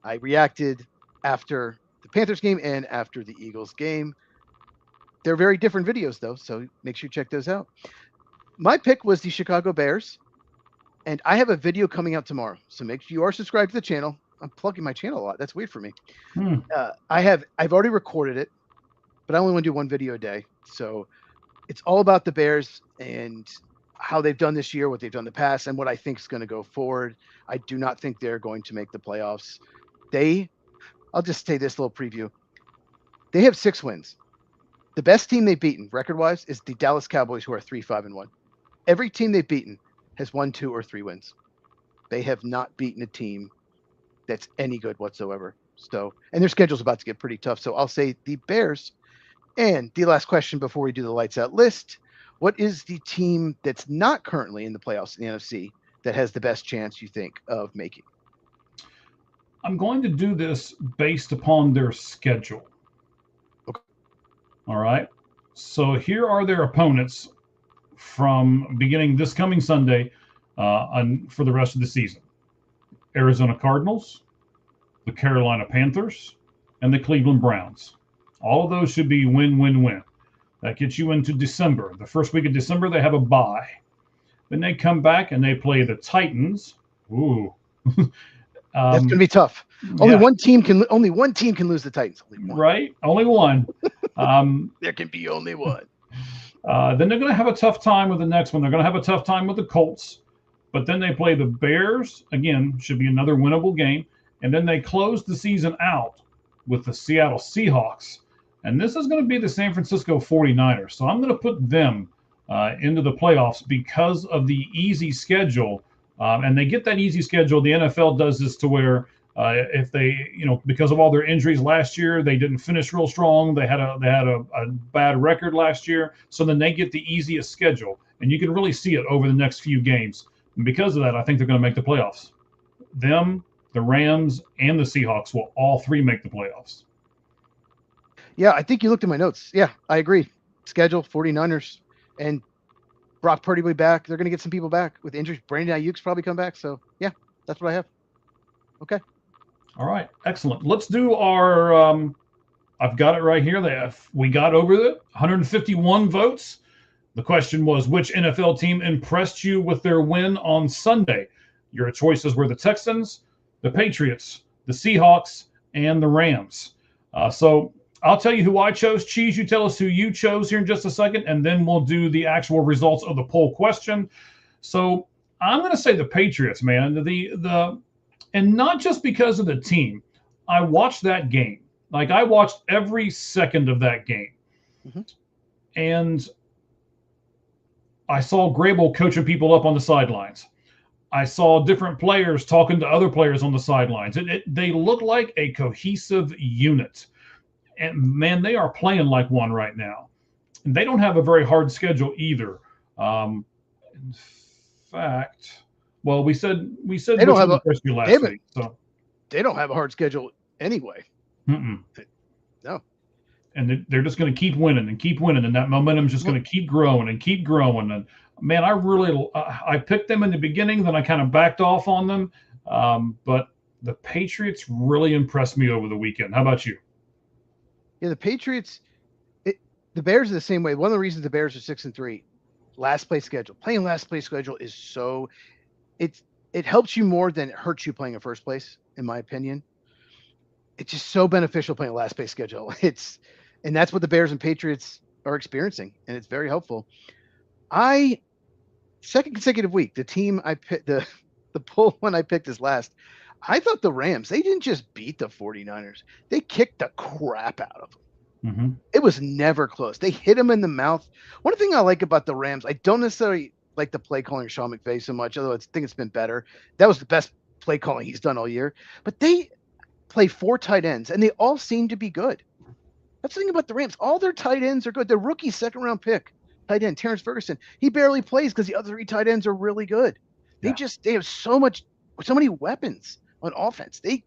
I reacted after the Panthers game and after the Eagles game. They're very different videos though, so make sure you check those out. My pick was the Chicago Bears, and I have a video coming out tomorrow. So make sure you are subscribed to the channel. I'm plugging my channel a lot. That's weird for me. I've already recorded it, but I only want to do 1 video a day. So it's all about the Bears and how they've done this year, what they've done in the past, and what I think is going to go forward. I do not think they're going to make the playoffs. I'll just say this little preview. They have 6 wins. The best team they've beaten record-wise is the Dallas Cowboys, who are 3-5-1. Every team they've beaten has 1, 2, or 3 wins. They have not beaten a team that's any good whatsoever. So, and their schedule's about to get pretty tough. So I'll say the Bears. And the last question before we do the lights out list, what is the team that's not currently in the playoffs in the NFC that has the best chance, you think, of making? I'm going to do this based upon their schedule. Okay. All right. So here are their opponents from beginning this coming Sunday for the rest of the season. Arizona Cardinals, the Carolina Panthers, and the Cleveland Browns. All of those should be win-win-win. That gets you into December. The first week of December, they have a bye. Then they come back and they play the Titans. Ooh. That's going to be tough. Only one team can lose the Titans. Right? Only one. There can be only one. Then they're going to have a tough time with the next one. They're going to have a tough time with the Colts. But then they play the Bears. Again, should be another winnable game. And then they close the season out with the Seattle Seahawks. And this is going to be the San Francisco 49ers. So I'm going to put them into the playoffs because of the easy schedule. And they get that easy schedule. The NFL does this to where if they, because of all their injuries last year, they didn't finish real strong. They had a bad record last year. So then they get the easiest schedule. And you can really see it over the next few games. And because of that, I think they're going to make the playoffs. Them, the Rams, and the Seahawks will all 3 make the playoffs. Yeah, I think you looked at my notes. Yeah, I agree. Schedule, 49ers, and Brock Purdy will be back. They're going to get some people back with injuries. Brandon Ayuk's probably come back. So, yeah, that's what I have. Okay. All right. Excellent. Let's do our I've got it right here. We got over the 151 votes. The question was, which NFL team impressed you with their win on Sunday? Your choices were the Texans, the Patriots, the Seahawks, and the Rams. So I'll tell you who I chose. Cheese, you tell us who you chose here in just a second, and then we'll do the actual results of the poll question. So I'm going to say the Patriots, man. And not just because of the team. I watched that game. Like, I watched every second of that game. Mm-hmm. And I saw Grable coaching people up on the sidelines. I saw different players talking to other players on the sidelines. They look like a cohesive unit. And, man, they are playing like one right now. And they don't have a very hard schedule either. In fact, well, we said they don't have a last week. So they don't have a hard schedule anyway. Mm-mm. No. And they're just going to keep winning and keep winning, and that momentum is just going to keep growing and keep growing. And man, I picked them in the beginning, then I kind of backed off on them. But the Patriots really impressed me over the weekend. How about you? Yeah, the Patriots. The Bears are the same way. One of the reasons the Bears are 6-3, last place schedule. Playing last place schedule is so. It helps you more than it hurts you playing in first place, in my opinion. It's just so beneficial playing a last place schedule. And that's what the Bears and Patriots are experiencing, and it's very helpful. Second consecutive week, the team I picked, the poll one I picked is last. I thought the Rams, they didn't just beat the 49ers. They kicked the crap out of them. Mm-hmm. It was never close. They hit them in the mouth. One thing I like about the Rams, I don't necessarily like the play calling Sean McVay so much, although I think it's been better. That was the best play calling he's done all year. But they play 4 tight ends, and they all seem to be good. That's the thing about the Rams. All their tight ends are good. Their rookie second-round pick, tight end, Terrence Ferguson, he barely plays because the other 3 tight ends are really good. They have so many weapons on offense. They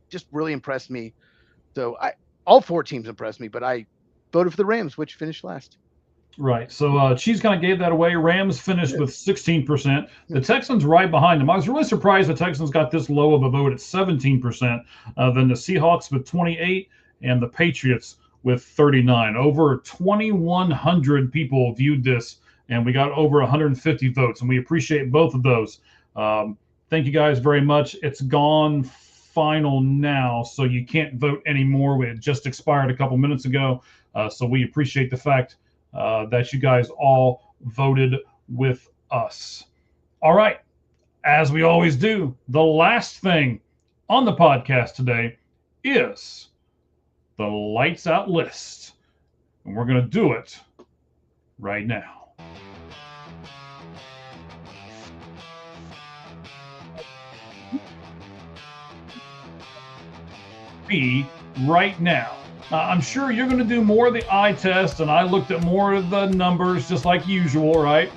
just really impressed me. So all 4 teams impressed me, but I voted for the Rams, which finished last. Right. So Cheese kind of gave that away. Rams finished with 16%. The Texans right behind them. I was really surprised the Texans got this low of a vote at 17%. Then the Seahawks with 28 and the Patriots with 39. Over 2,100 people viewed this, and we got over 150 votes, and we appreciate both of those. Thank you guys very much. It's gone final now, so you can't vote anymore. It just expired a couple minutes ago, so we appreciate the fact that you guys all voted with us. All right, as we always do, the last thing on the podcast today is the lights out list, and we're going to do it right now. Right now. I'm sure you're going to do more of the eye test, and I looked at more of the numbers just like usual, right?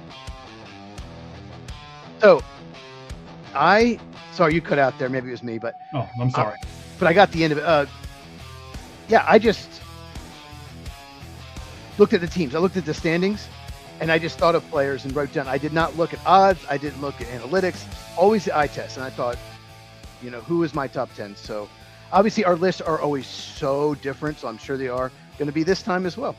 So, sorry, you cut out there. Maybe it was me, but. Oh, I'm sorry. But I got the end of it. Yeah, I just looked at the teams. I looked at the standings, and I just thought of players and wrote down. I did not look at odds. I didn't look at analytics. Always the eye test. And I thought, who is my top 10? So, obviously, our lists are always so different, so I'm sure they are going to be this time as well.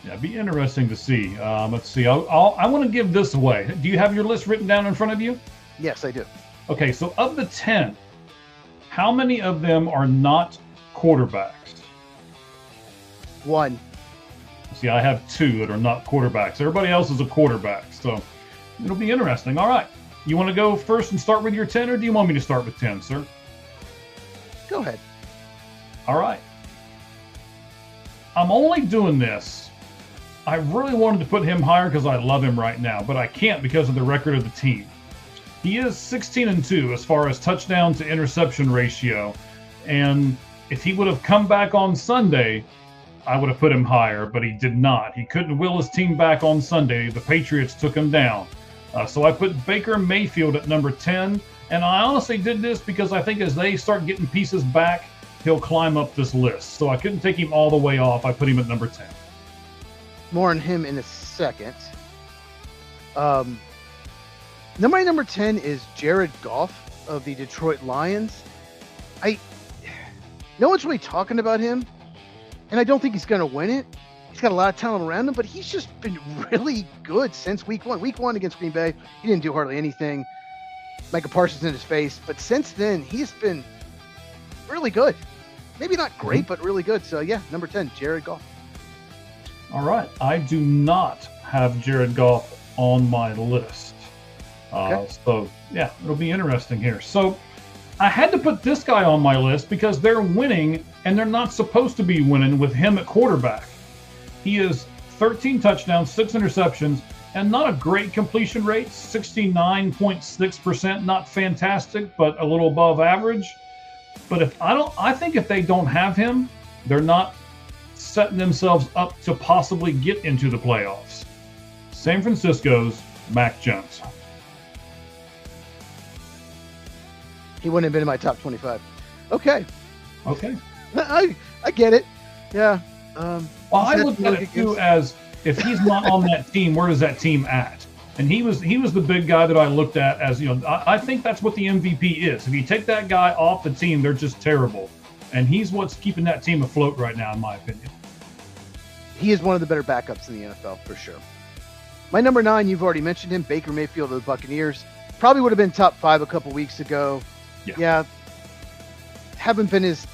Yeah, it'd be interesting to see. Let's see. I want to give this away. Do you have your list written down in front of you? Yes, I do. Okay, so of the 10, how many of them are not quarterbacks? 1. See, I have 2 that are not quarterbacks. Everybody else is a quarterback, so it'll be interesting. All right. You want to go first and start with your 10, or do you want me to start with 10, sir? Go ahead. All right. I'm only doing this. I really wanted to put him higher because I love him right now, but I can't because of the record of the team. He is 16-2 as far as touchdown to interception ratio, and if he would have come back on Sunday, I would have put him higher, but he did not. He couldn't will his team back on Sunday. The Patriots took him down. So I put Baker Mayfield at number 10, and I honestly did this because I think as they start getting pieces back, he'll climb up this list. So I couldn't take him all the way off. I put him at number 10. More on him in a second. Number 10 is Jared Goff of the Detroit Lions. No one's really talking about him, and I don't think he's going to win it. He's got a lot of talent around him, but he's just been really good since week 1. Week 1 against Green Bay, he didn't do hardly anything. Micah Parsons in his face, but since then, he's been really good. Maybe not great, but really good. So, yeah, number 10, Jared Goff. All right. I do not have Jared Goff on my list. Okay. So, yeah, it'll be interesting here. So, I had to put this guy on my list because they're winning, and they're not supposed to be winning with him at quarterback. He is 13 touchdowns, 6 interceptions, and not a great completion rate, 69.6%. Not fantastic, but a little above average. But I think if they don't have him, they're not setting themselves up to possibly get into the playoffs. San Francisco's Mac Jones. He wouldn't have been in my top 25. Okay. Okay. I get it. Yeah. Well, I look at it too as if he's not on that team, where is that team at? And he was the big guy that I looked at as, I think that's what the MVP is. If you take that guy off the team, they're just terrible. And he's what's keeping that team afloat right now, in my opinion. He is one of the better backups in the NFL, for sure. My number 9, you've already mentioned him, Baker Mayfield of the Buccaneers. Probably would have been top 5 a couple weeks ago. Yeah. Haven't been as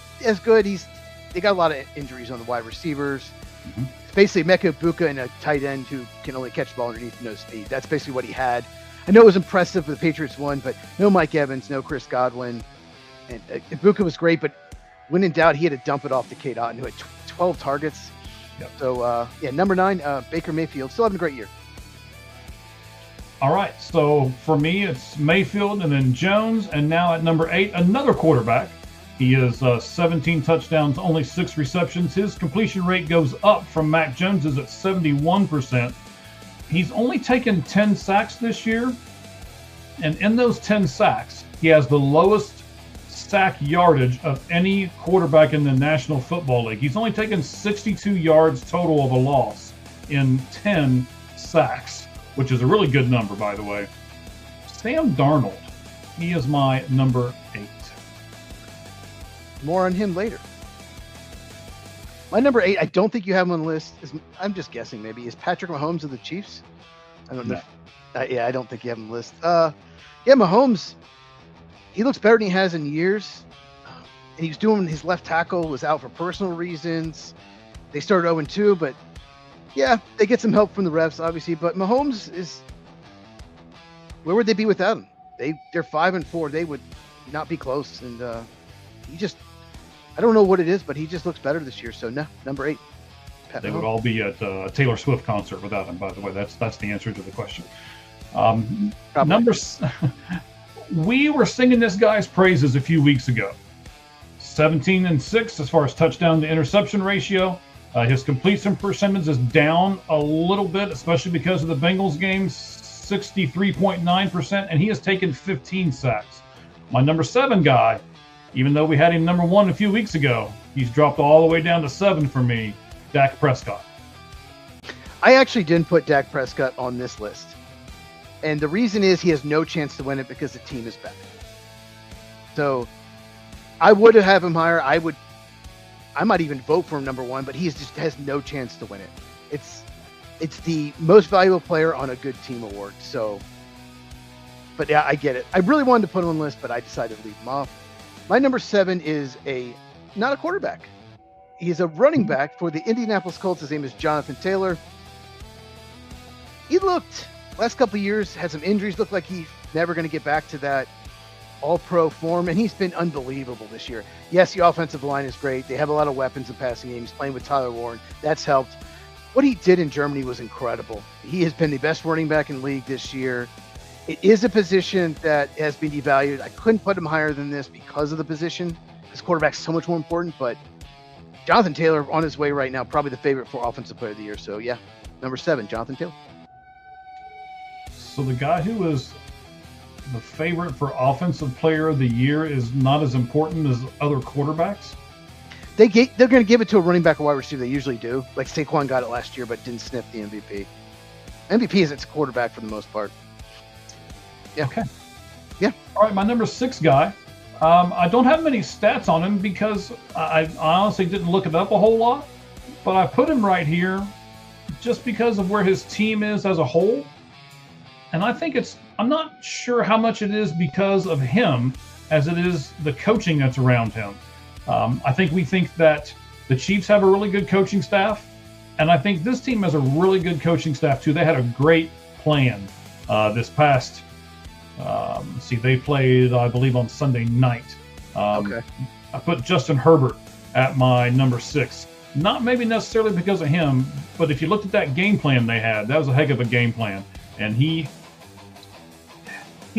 good. They got a lot of injuries on the wide receivers. Mm-hmm. It's basically Mecca Buka and a tight end who can only catch the ball underneath no speed. That's basically what he had. I know it was impressive for the Patriots won, but no Mike Evans, no Chris Godwin. And Buka was great, but when in doubt, he had to dump it off to Cade Otton, who had 12 targets. Yep. So, number 9, Baker Mayfield, still having a great year. All right, so for me, it's Mayfield and then Jones, and now at number 8, another quarterback. He is 17 touchdowns, only 6 receptions. His completion rate goes up from Mac Jones's at 71%. He's only taken 10 sacks this year, and in those 10 sacks, he has the lowest sack yardage of any quarterback in the National Football League. He's only taken 62 yards total of a loss. in 10 sacks, which is a really good number, by the way. Sam Darnold, he is my number 8. More on him later. My number 8, I don't think you have him on the list. I'm just guessing maybe, is Patrick Mahomes of the Chiefs. I don't know. I don't think you have him on the list. Mahomes, he looks better than he has in years. And he was doing his left tackle was out for personal reasons. They started 0-2, but yeah, they get some help from the refs, obviously. But Mahomes is, where would they be without him? They're 5-4. They would not be close. And he just, I don't know what it is, but he just looks better this year. So no, number 8. Pat They Mahomes. would all be at a Taylor Swift concert without him, by the way. That's the answer to the question. Probably. We were singing this guy's praises a few weeks ago. 17-6 as far as touchdown to interception ratio. His completion percentage is down a little bit, especially because of the Bengals game, 63.9%, and he has taken 15 sacks. My number 7 guy, even though we had him number 1 a few weeks ago, he's dropped all the way down to 7 for me, Dak Prescott. I actually didn't put Dak Prescott on this list. And the reason is he has no chance to win it because the team is bad. So I would have him higher. I might even vote for him number 1, but he just has no chance to win it. It's the most valuable player on a good team award. So, but yeah, I get it. I really wanted to put him on the list, but I decided to leave him off. My number 7 is not a quarterback. He's a running back for the Indianapolis Colts. His name is Jonathan Taylor. He looked, last couple of years, had some injuries, looked like he's never going to get back to that all-pro form, and he's been unbelievable this year. Yes, the offensive line is great. They have a lot of weapons in passing game. He's playing with Tyler Warren. That's helped. What he did in Germany was incredible. He has been the best running back in the league this year. It is a position that has been devalued. I couldn't put him higher than this because of the position. His quarterback's so much more important, but Jonathan Taylor on his way right now, probably the favorite for Offensive Player of the Year. So yeah, number 7, Jonathan Taylor. So the guy who is the favorite for Offensive Player of the Year is not as important as other quarterbacks? They're going to give it to a running back or wide receiver. They usually do. Like Saquon got it last year, but didn't sniff the MVP. MVP is its quarterback for the most part. Yeah. Okay. Yeah. All right, my number 6 guy. I don't have many stats on him because I honestly didn't look it up a whole lot, but I put him right here just because of where his team is as a whole. And I think I'm not sure how much it is because of him as it is the coaching that's around him. I think we think that the Chiefs have a really good coaching staff, and I think this team has a really good coaching staff too. They had a great plan this past. They played, I believe, on Sunday night. Okay. I put Justin Herbert at my number 6. Not maybe necessarily because of him, but if you looked at that game plan they had, that was a heck of a game plan. And he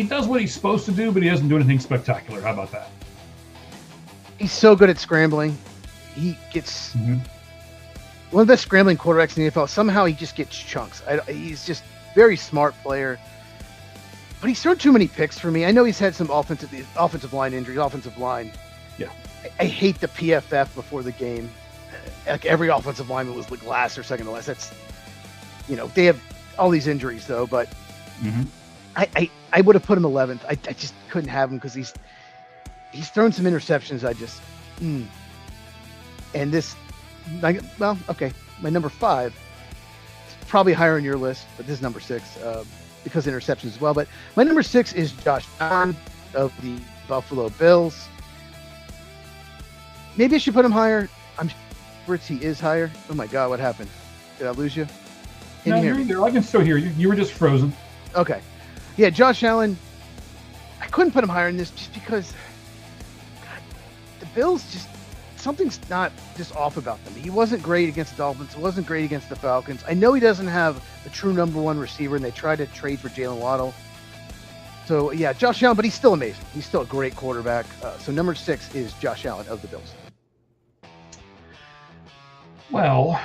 does what he's supposed to do, but he doesn't do anything spectacular. How about that? He's so good at scrambling. He gets one of the best scrambling quarterbacks in the NFL. Somehow he just gets chunks. He's just very smart player. But he's thrown too many picks for me. I know he's had some offensive line injuries, offensive line. Yeah. I hate the PFF before the game. Like every offensive lineman was like last or second to last. That's, they have all these injuries though, but I would have put him 11th. I just couldn't have him because he's thrown some interceptions. And this, okay. My number 5 is probably higher on your list, but this is number 6 because of interceptions as well. But my number 6 is Josh Allen of the Buffalo Bills. Maybe I should put him higher. I'm sure he is higher. Oh my God, what happened? Did I lose you? No, you're there. I can still hear you. You were just frozen. Okay. Yeah, Josh Allen, I couldn't put him higher in this just because God, the Bills something's not just off about them. He wasn't great against the Dolphins. He wasn't great against the Falcons. I know he doesn't have a true number 1 receiver, and they tried to trade for Jalen Waddle. So, yeah, Josh Allen, but he's still amazing. He's still a great quarterback. So number 6 is Josh Allen of the Bills. Well,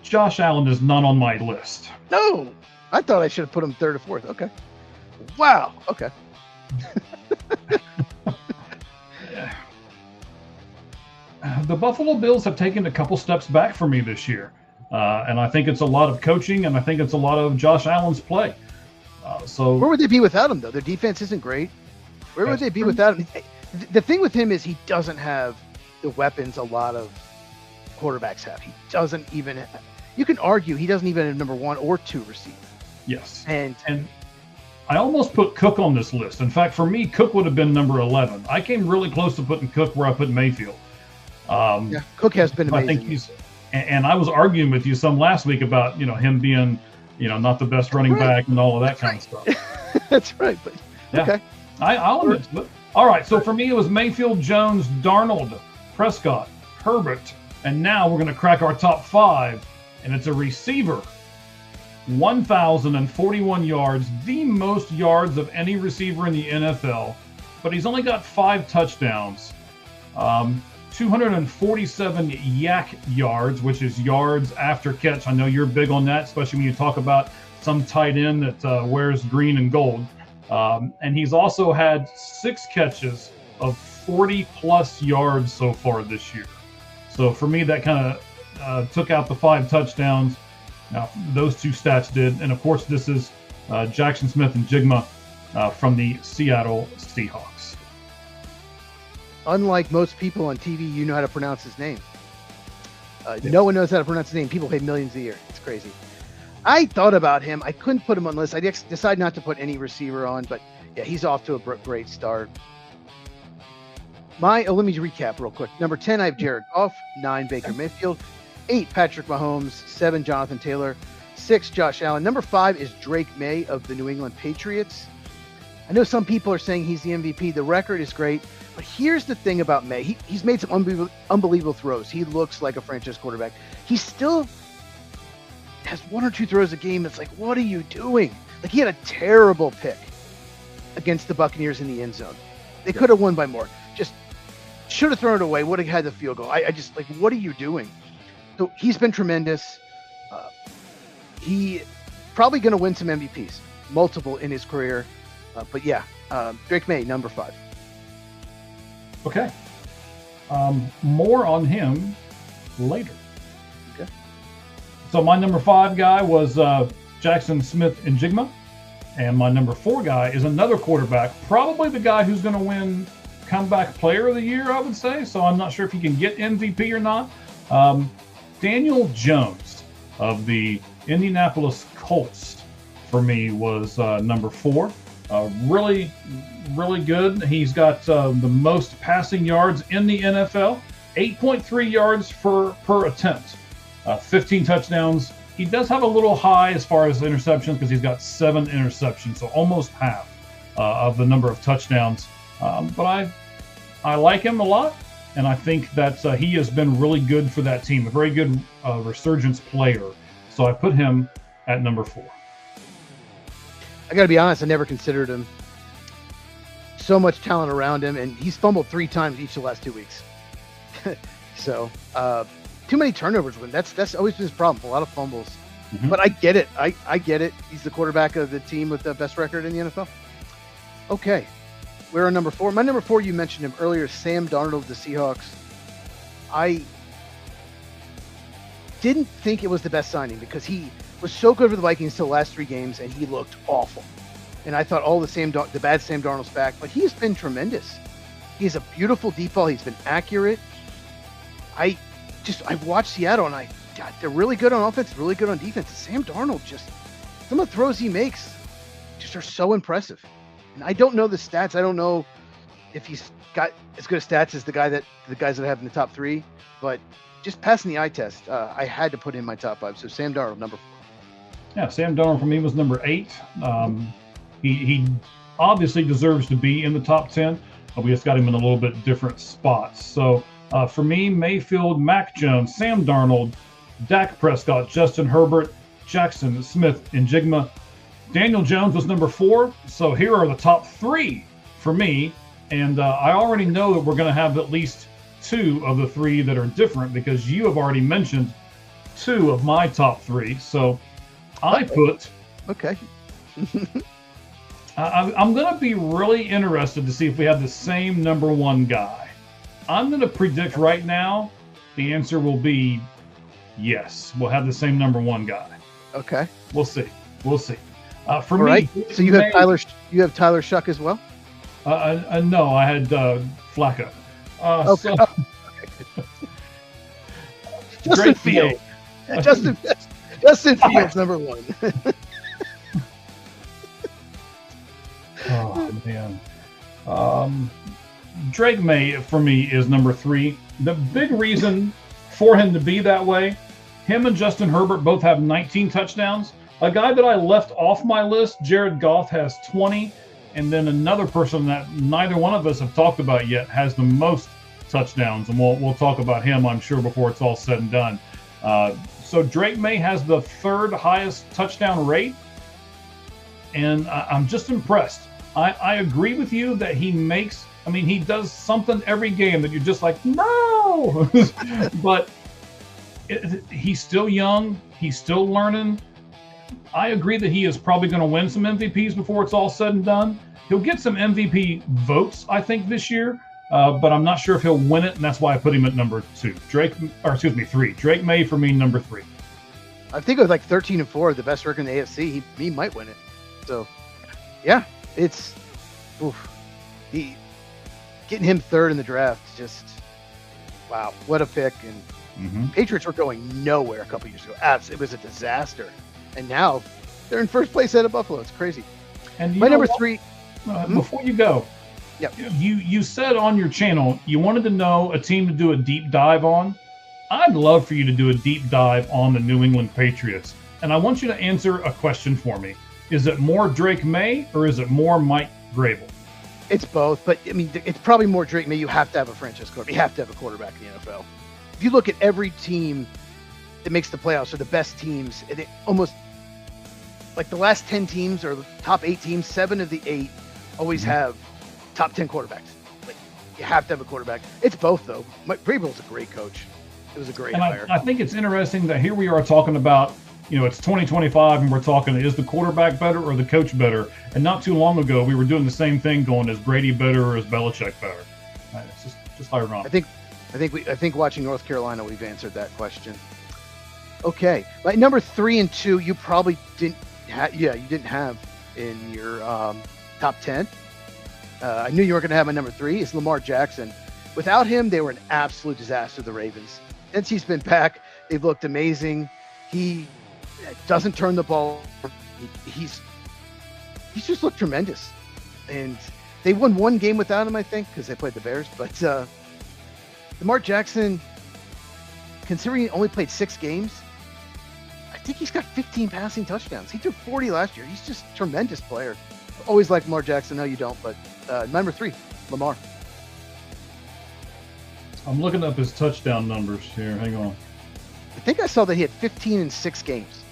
Josh Allen is not on my list. No, I thought I should have put him 3rd or 4th. Okay. Wow. Okay. the Buffalo Bills have taken a couple steps back for me this year. And I think it's a lot of coaching, and I think it's a lot of Josh Allen's play. Where would they be without him, though? Their defense isn't great. Where would they be without him? The thing with him is he doesn't have the weapons a lot of quarterbacks have. He doesn't even – you can argue he doesn't even have number 1 or 2 receiver. Yes. And I almost put Cook on this list. In fact, for me, Cook would have been number 11. I came really close to putting Cook where I put Mayfield. Cook has been amazing. I think he's – and I was arguing with you some last week about, him being, not the best running back and all of that kind of stuff. That's right. But yeah. Okay. I'll admit to it. All right. So for me, it was Mayfield, Jones, Darnold, Prescott, Herbert, and now we're going to crack our top 5, and it's a receiver. 1,041 yards, the most yards of any receiver in the NFL, but he's only got 5 touchdowns. 247 yak yards, which is yards after catch. I know you're big on that, especially when you talk about some tight end that wears green and gold. And he's also had 6 catches of 40-plus yards so far this year. So for me, that kind of took out the 5 touchdowns. Now, those 2 stats did. And, of course, this is Jackson Smith-Njigba from the Seattle Seahawks. Unlike most people on TV, you know how to pronounce his name. No one knows how to pronounce his name. People pay millions a year. It's crazy. I thought about him. I couldn't put him on the list. I decided not to put any receiver on, but yeah, he's off to a great start. Let me recap real quick. Number 10, I have Jared Goff. 9, Baker Mayfield. 8, Patrick Mahomes. 7, Jonathan Taylor. 6, Josh Allen. Number 5 is Drake May of the New England Patriots. I know some people are saying he's the MVP. The record is great. But here's the thing about May. He's made some unbelievable throws. He looks like a franchise quarterback. He still has 1 or 2 throws a game that's like, what are you doing? Like, he had a terrible pick against the Buccaneers in the end zone. They could have won by more. Just should have thrown it away. Would have had the field goal. I just, like, what are you doing? So he's been tremendous. He probably going to win some MVPs, multiple in his career. But yeah, Drake May, number 5. Okay. More on him later. Okay. So my number 5 guy was Jackson Smith-Njigba, and my number 4 guy is another quarterback, probably the guy who's going to win Comeback Player of the Year, I would say. So I'm not sure if he can get MVP or not. Daniel Jones of the Indianapolis Colts, for me, was number 4. Really good. He's got the most passing yards in the NFL, 8.3 yards per attempt, 15 touchdowns. He does have a little high as far as interceptions because he's got 7 interceptions, so almost half of the number of touchdowns. But I like him a lot, and I think that he has been really good for that team, a very good resurgence player. So I put him at number 4. I got to be honest, I never considered him. So much talent around him, and he's fumbled 3 times each of the last 2 weeks. So, too many turnovers with him. That's always been his problem, a lot of fumbles. Mm-hmm. But I get it. I get it. He's the quarterback of the team with the best record in the NFL. Okay, we're on number 4. My number 4, you mentioned him earlier, Sam Darnold of the Seahawks. I didn't think it was the best signing because he was so good for the Vikings till the last 3 games, and he looked awful. And I thought all the bad Sam Darnold's back, but he's been tremendous. He has a beautiful deep ball. He's been accurate. I've watched Seattle, and they're really good on offense, really good on defense. Sam Darnold, some of the throws he makes just are so impressive. And I don't know the stats. I don't know if he's got as good stats as the guys that I have in the top 3, but just passing the eye test, I had to put him in my top 5. So Sam Darnold, number 4. Yeah, Sam Darnold for me was number 8. He obviously deserves to be in the top 10. We just got him in a little bit different spots. So for me, Mayfield, Mac Jones, Sam Darnold, Dak Prescott, Justin Herbert, Jackson Smith-Njigba. Daniel Jones was number 4. So here are the top 3 for me. And I already know that we're going to have at least 2 of the 3 that are different because you have already mentioned 2 of my top 3. So I put... Okay. I'm going to be really interested to see if we have the same number 1 guy. I'm going to predict right now the answer will be yes. We'll have the same number one guy. Okay. We'll see. We'll see. For All me, right. So you have Tyler. You have Tyler Shuck as well. No, I had Flacco. Okay. Justin Drake Fields. May. Justin Fields, number one. Oh man. Drake May for me is number 3. The big reason for him to be that way, him and Justin Herbert both have 19 touchdowns. A guy that I left off my list, Jared Goff, has 20, and then another person that neither one of us have talked about yet has the most touchdowns, and we'll talk about him, I'm sure, before it's all said and done. So Drake May has the 3rd highest touchdown rate, and I'm just impressed. I agree with you that he does something every game that you're just like, no! But he's still young. He's still learning. I agree that he is probably going to win some MVPs before it's all said and done. He'll get some MVP votes, I think, this year, but I'm not sure if he'll win it, and that's why I put him at number 3. Drake May for me, number 3. I think it was like 13-4, the best record in the AFC. He might win it. So, yeah, it's getting him 3rd in the draft. Just wow, what a pick! And Patriots were going nowhere a couple years ago. It was a disaster, and now they're in first place out of Buffalo. It's crazy. And my number 3. Before you go, yep. You said on your channel you wanted to know a team to do a deep dive on. I'd love for you to do a deep dive on the New England Patriots, and I want you to answer a question for me. Is it more Drake May or is it more Mike Grable? It's both, but I mean, it's probably more Drake May. You have to have a franchise quarterback. You have to have a quarterback in the NFL. If you look at every team that makes the playoffs or the best teams, it almost like the last 10 teams or the top 8 teams, 7 of the 8 always have top 10 quarterbacks. Like, you have to have a quarterback. It's both, though. Mike Grable's a great coach. It was a great hire. I think it's interesting that here we are talking about, it's 2025 and we're talking, is the quarterback better or the coach better? And not too long ago, we were doing the same thing going, is Brady better or is Belichick better? It's just ironic. I think watching North Carolina, we've answered that question. Okay. Like number 3 and 2, you probably didn't you didn't have in your top 10. I knew you were going to have my number 3 is Lamar Jackson. Without him, they were an absolute disaster, the Ravens. Since he's been back, they've looked amazing. He doesn't turn the ball. He's just looked tremendous. And they won one game without him, I think, because they played the Bears. But Lamar Jackson, considering he only played 6 games, I think he's got 15 passing touchdowns. He threw 40 last year. He's just a tremendous player. I've always liked Lamar Jackson. No, you don't. But number 3, Lamar. I'm looking up his touchdown numbers here. Hang on. I think I saw that he had 15 in 6 games,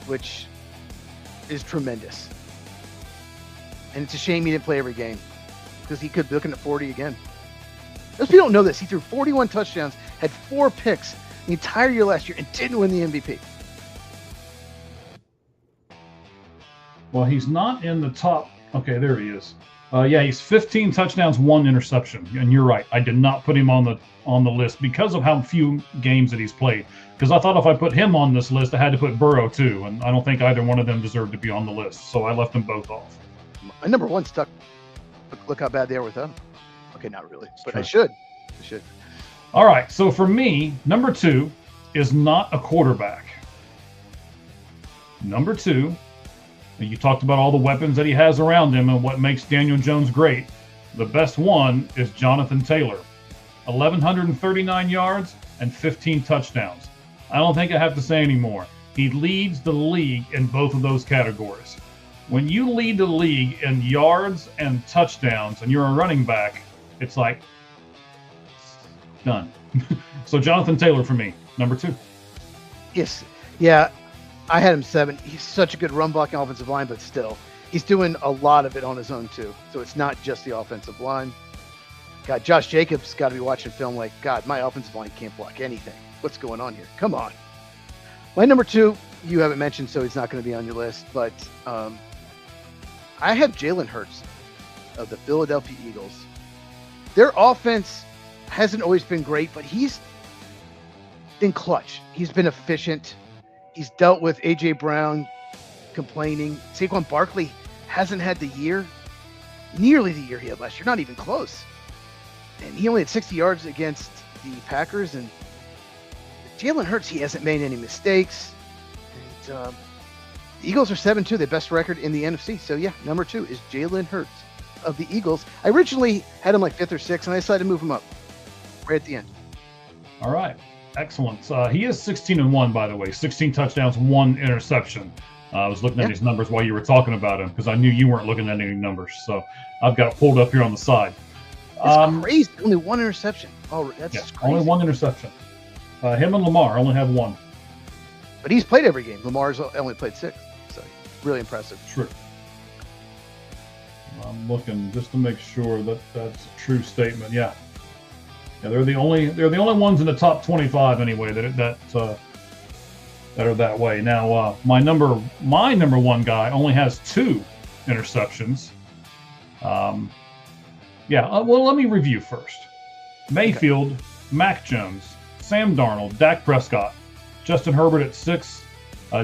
which is tremendous. And it's a shame he didn't play every game because he could be looking at 40 again. Most people don't know this. He threw 41 touchdowns, had 4 picks the entire year last year, and didn't win the MVP. Well, he's not in the top. Okay, there he is. He's 15 touchdowns, 1 interception. And you're right. I did not put him on the list because of how few games that he's played. Because I thought if I put him on this list, I had to put Burrow too. And I don't think either one of them deserved to be on the list. So I left them both off. My number 1 stuck. Look how bad they are without him. Okay, not really. But true. I should. All right. So for me, number 2 is not a quarterback. Number 2, and you talked about all the weapons that he has around him and what makes Daniel Jones great. The best one is Jonathan Taylor. 1,139 yards and 15 touchdowns. I don't think I have to say anymore. He leads the league in both of those categories. When you lead the league in yards and touchdowns and you're a running back, it's like, done. So Jonathan Taylor for me, number 2. Yes. Yeah. I had him 7. He's such a good run blocking offensive line, but still, he's doing a lot of it on his own too. So it's not just the offensive line. God, Josh Jacobs got to be watching film like, God, my offensive line can't block anything. What's going on here? Come on. My number 2, you haven't mentioned, so he's not going to be on your list, but I have Jalen Hurts of the Philadelphia Eagles. Their offense hasn't always been great, but he's been clutch. He's been efficient. He's dealt with A.J. Brown complaining. Saquon Barkley hasn't had nearly the year he had last year, not even close. And he only had 60 yards against the Packers. And Jalen Hurts, he hasn't made any mistakes. And the Eagles are 7-2, the best record in the NFC. So, yeah, number 2 is Jalen Hurts of the Eagles. I originally had him like 5th or 6th, and I decided to move him up right at the end. All right. Excellent. He is 16-1, by the way. 16 touchdowns, 1 interception. I was looking at his numbers while you were talking about him because I knew you weren't looking at any numbers. So I've got it pulled up here on the side. It's crazy. Only 1 interception. Oh, that's crazy. Only 1 interception. Him and Lamar only have 1. But he's played every game. Lamar's only played 6. So really impressive. True. I'm looking just to make sure that that's a true statement. Yeah. Yeah, they're the only ones in the top 25 anyway that are that way. Now, my number 1 guy only has 2 interceptions. Well, let me review first. Mayfield, Mac Jones, Sam Darnold, Dak Prescott, Justin Herbert at 6,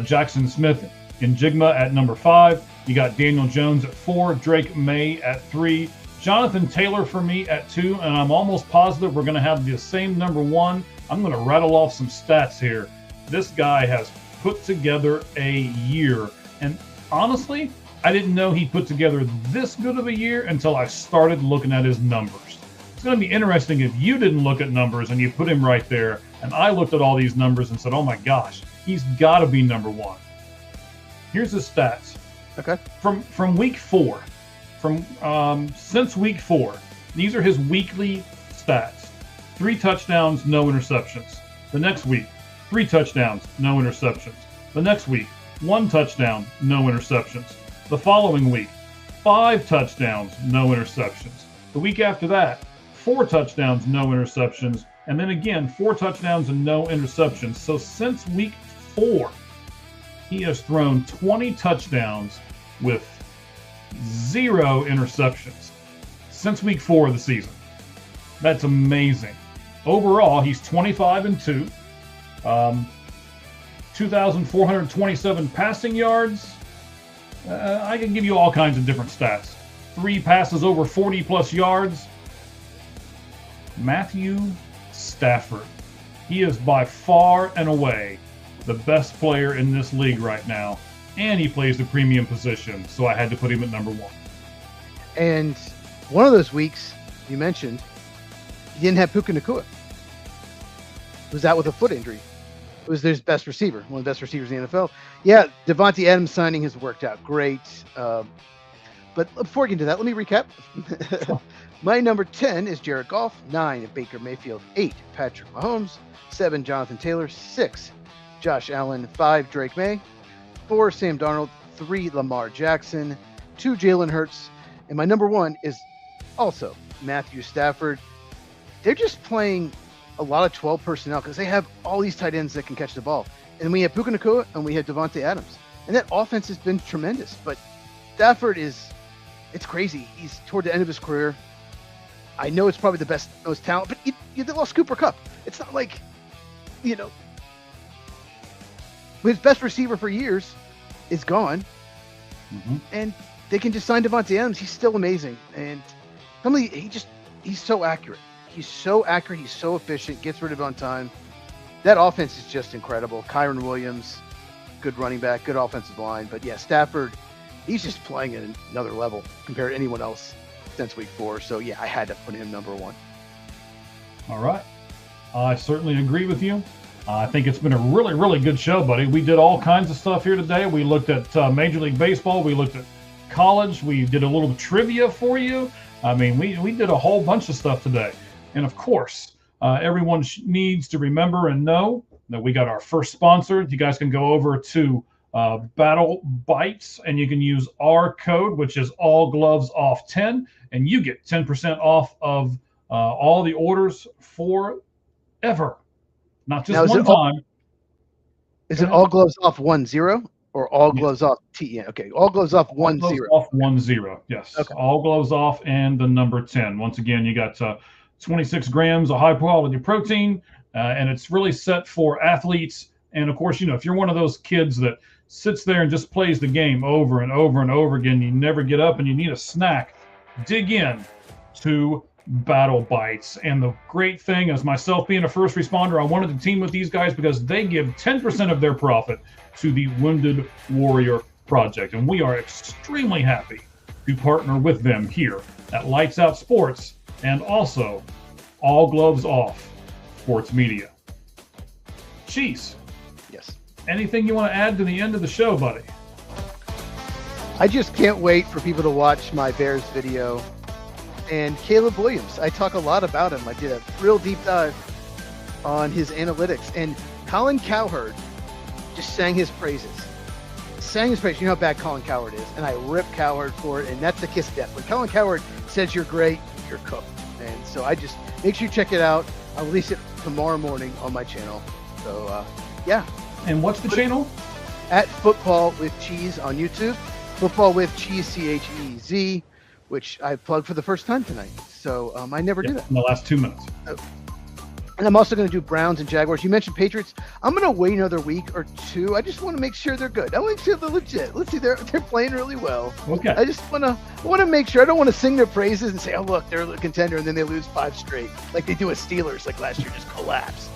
Jackson Smith and Jigma at number 5. You got Daniel Jones at 4, Drake May at 3, Jonathan Taylor for me at 2, and I'm almost positive we're going to have the same number 1. I'm going to rattle off some stats here. This guy has put together a year, and honestly, I didn't know he put together this good of a year until I started looking at his numbers. It's going to be interesting if you didn't look at numbers and you put him right there, and I looked at all these numbers and said, oh my gosh, he's got to be number 1. Here's his stats. Okay. From week 4. Since week 4, these are his weekly stats. 3 touchdowns, no interceptions. The next week, 3 touchdowns, no interceptions. The next week, 1 touchdown, no interceptions. The following week, 5 touchdowns, no interceptions. The week after that, 4 touchdowns, no interceptions. And then again, 4 touchdowns and no interceptions. So since week 4, he has thrown 20 touchdowns with 0 interceptions since week 4 of the season. That's amazing. Overall, he's 25-2, 2,427 passing yards. I can give you all kinds of different stats. 3 passes over 40-plus yards. Matthew Stafford. He is by far and away the best player in this league right now. And he plays the premium position, so I had to put him at number 1. And one of those weeks you mentioned, he didn't have Puka Nacua. He was out with a foot injury. It was their best receiver, one of the best receivers in the NFL. Yeah, Devontae Adams signing has worked out great. But before we get into that, let me recap. My number 10 is Jared Goff, 9 Baker Mayfield, 8 Patrick Mahomes, 7 Jonathan Taylor, 6 Josh Allen, 5 Drake May, 4 Sam Darnold, 3 Lamar Jackson, 2 Jalen Hurts, and my number 1 is also Matthew Stafford. They're just playing a lot of 12 personnel because they have all these tight ends that can catch the ball. And we have Puka Nacua and we have Devontae Adams. And that offense has been tremendous. But Stafford it's crazy. He's toward the end of his career. I know it's probably the best, most talent, but you lost Cooper Kupp. It's not like, his best receiver for years is gone. Mm-hmm. And they can just sign Devontae Adams. He's still amazing. And he's so accurate. He's so accurate. He's so efficient. Gets rid of it on time. That offense is just incredible. Kyron Williams, good running back, good offensive line. But yeah, Stafford, he's just playing at another level compared to anyone else since week 4. So yeah, I had to put him number 1. All right. I certainly agree with you. I think it's been a really, really good show, buddy. We did all kinds of stuff here today. We looked at Major League Baseball. We looked at college. We did a little trivia for you. I mean, we did a whole bunch of stuff today. And of course, everyone needs to remember and know that we got our first sponsor. You guys can go over to Battle Bites and you can use our code, which is All Gloves Off 10, and you get 10% off of all the orders forever. Not just one time. Is it All Gloves Off 10 or All Gloves Off TN? Okay, All Gloves Off 10. All Gloves Off 10, yes. Okay. All Gloves Off and the number 10. Once again, you got 26 grams of high quality protein, and it's really set for athletes. And of course, if you're one of those kids that sits there and just plays the game over and over and over again, you never get up and you need a snack, dig in to Battle Bites. And the great thing, as myself being a first responder, I wanted to team with these guys because they give 10% of their profit to the Wounded Warrior Project. And we are extremely happy to partner with them here at Lights Out Sports and also All Gloves Off Sports Media. Cheese. Yes. Anything you want to add to the end of the show, buddy? I just can't wait for people to watch my Bears video. And Caleb Williams, I talk a lot about him. I did a real deep dive on his analytics. And Colin Cowherd just sang his praises. You know how bad Colin Cowherd is. And I rip Cowherd for it. And that's the kiss of death. When Colin Cowherd says you're great, you're cooked. And so I just make sure you check it out. I'll release it tomorrow morning on my channel. So, yeah. And what's the channel? At Football with Cheese on YouTube. Football with Cheese, CHEZ, which I plugged for the first time tonight. So I never do that. In the last 2 minutes. And I'm also going to do Browns and Jaguars. You mentioned Patriots. I'm going to wait another week or two. I just want to make sure they're good. I want to make sure they're legit. Let's see, they're playing really well. Okay. I just want to make sure. I don't want to sing their praises and say, oh, look, they're a contender, and then they lose 5 straight. Like they do with Steelers, like last year, just collapse.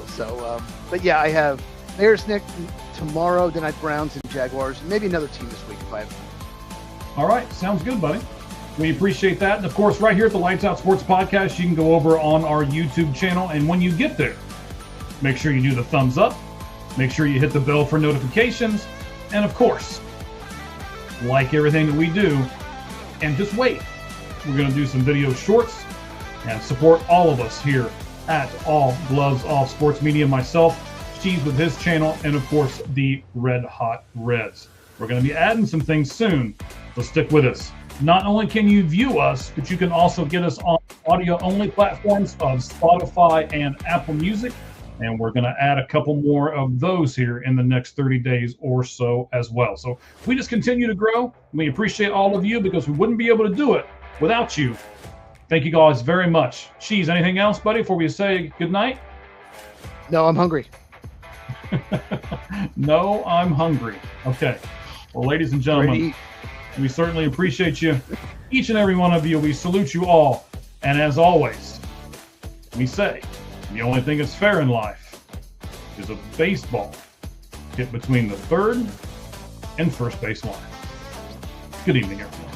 So, but yeah, I have Bears next tomorrow, then I have Browns and Jaguars, and maybe another team this week if I have. All right. Sounds good, buddy. We appreciate that. And of course, right here at the Lights Out Sports Podcast, you can go over on our YouTube channel. And when you get there, make sure you do the thumbs up. Make sure you hit the bell for notifications. And of course, like everything that we do, and just wait. We're going to do some video shorts and support all of us here at All Gloves Off Sports Media. Myself, Cheese with his channel, and of course, the Red Hot Reds. We're going to be adding some things soon, so stick with us. Not only can you view us, but you can also get us on audio-only platforms of Spotify and Apple Music. And we're going to add a couple more of those here in the next 30 days or so as well. So we just continue to grow. We appreciate all of you because we wouldn't be able to do it without you. Thank you guys very much. Cheese, anything else, buddy, before we say goodnight? No, I'm hungry. No, I'm hungry. Okay. Well, ladies and gentlemen, we certainly appreciate you, each and every one of you. We salute you all. And as always, we say the only thing that's fair in life is a baseball hit between the third and first base line. Good evening, everyone.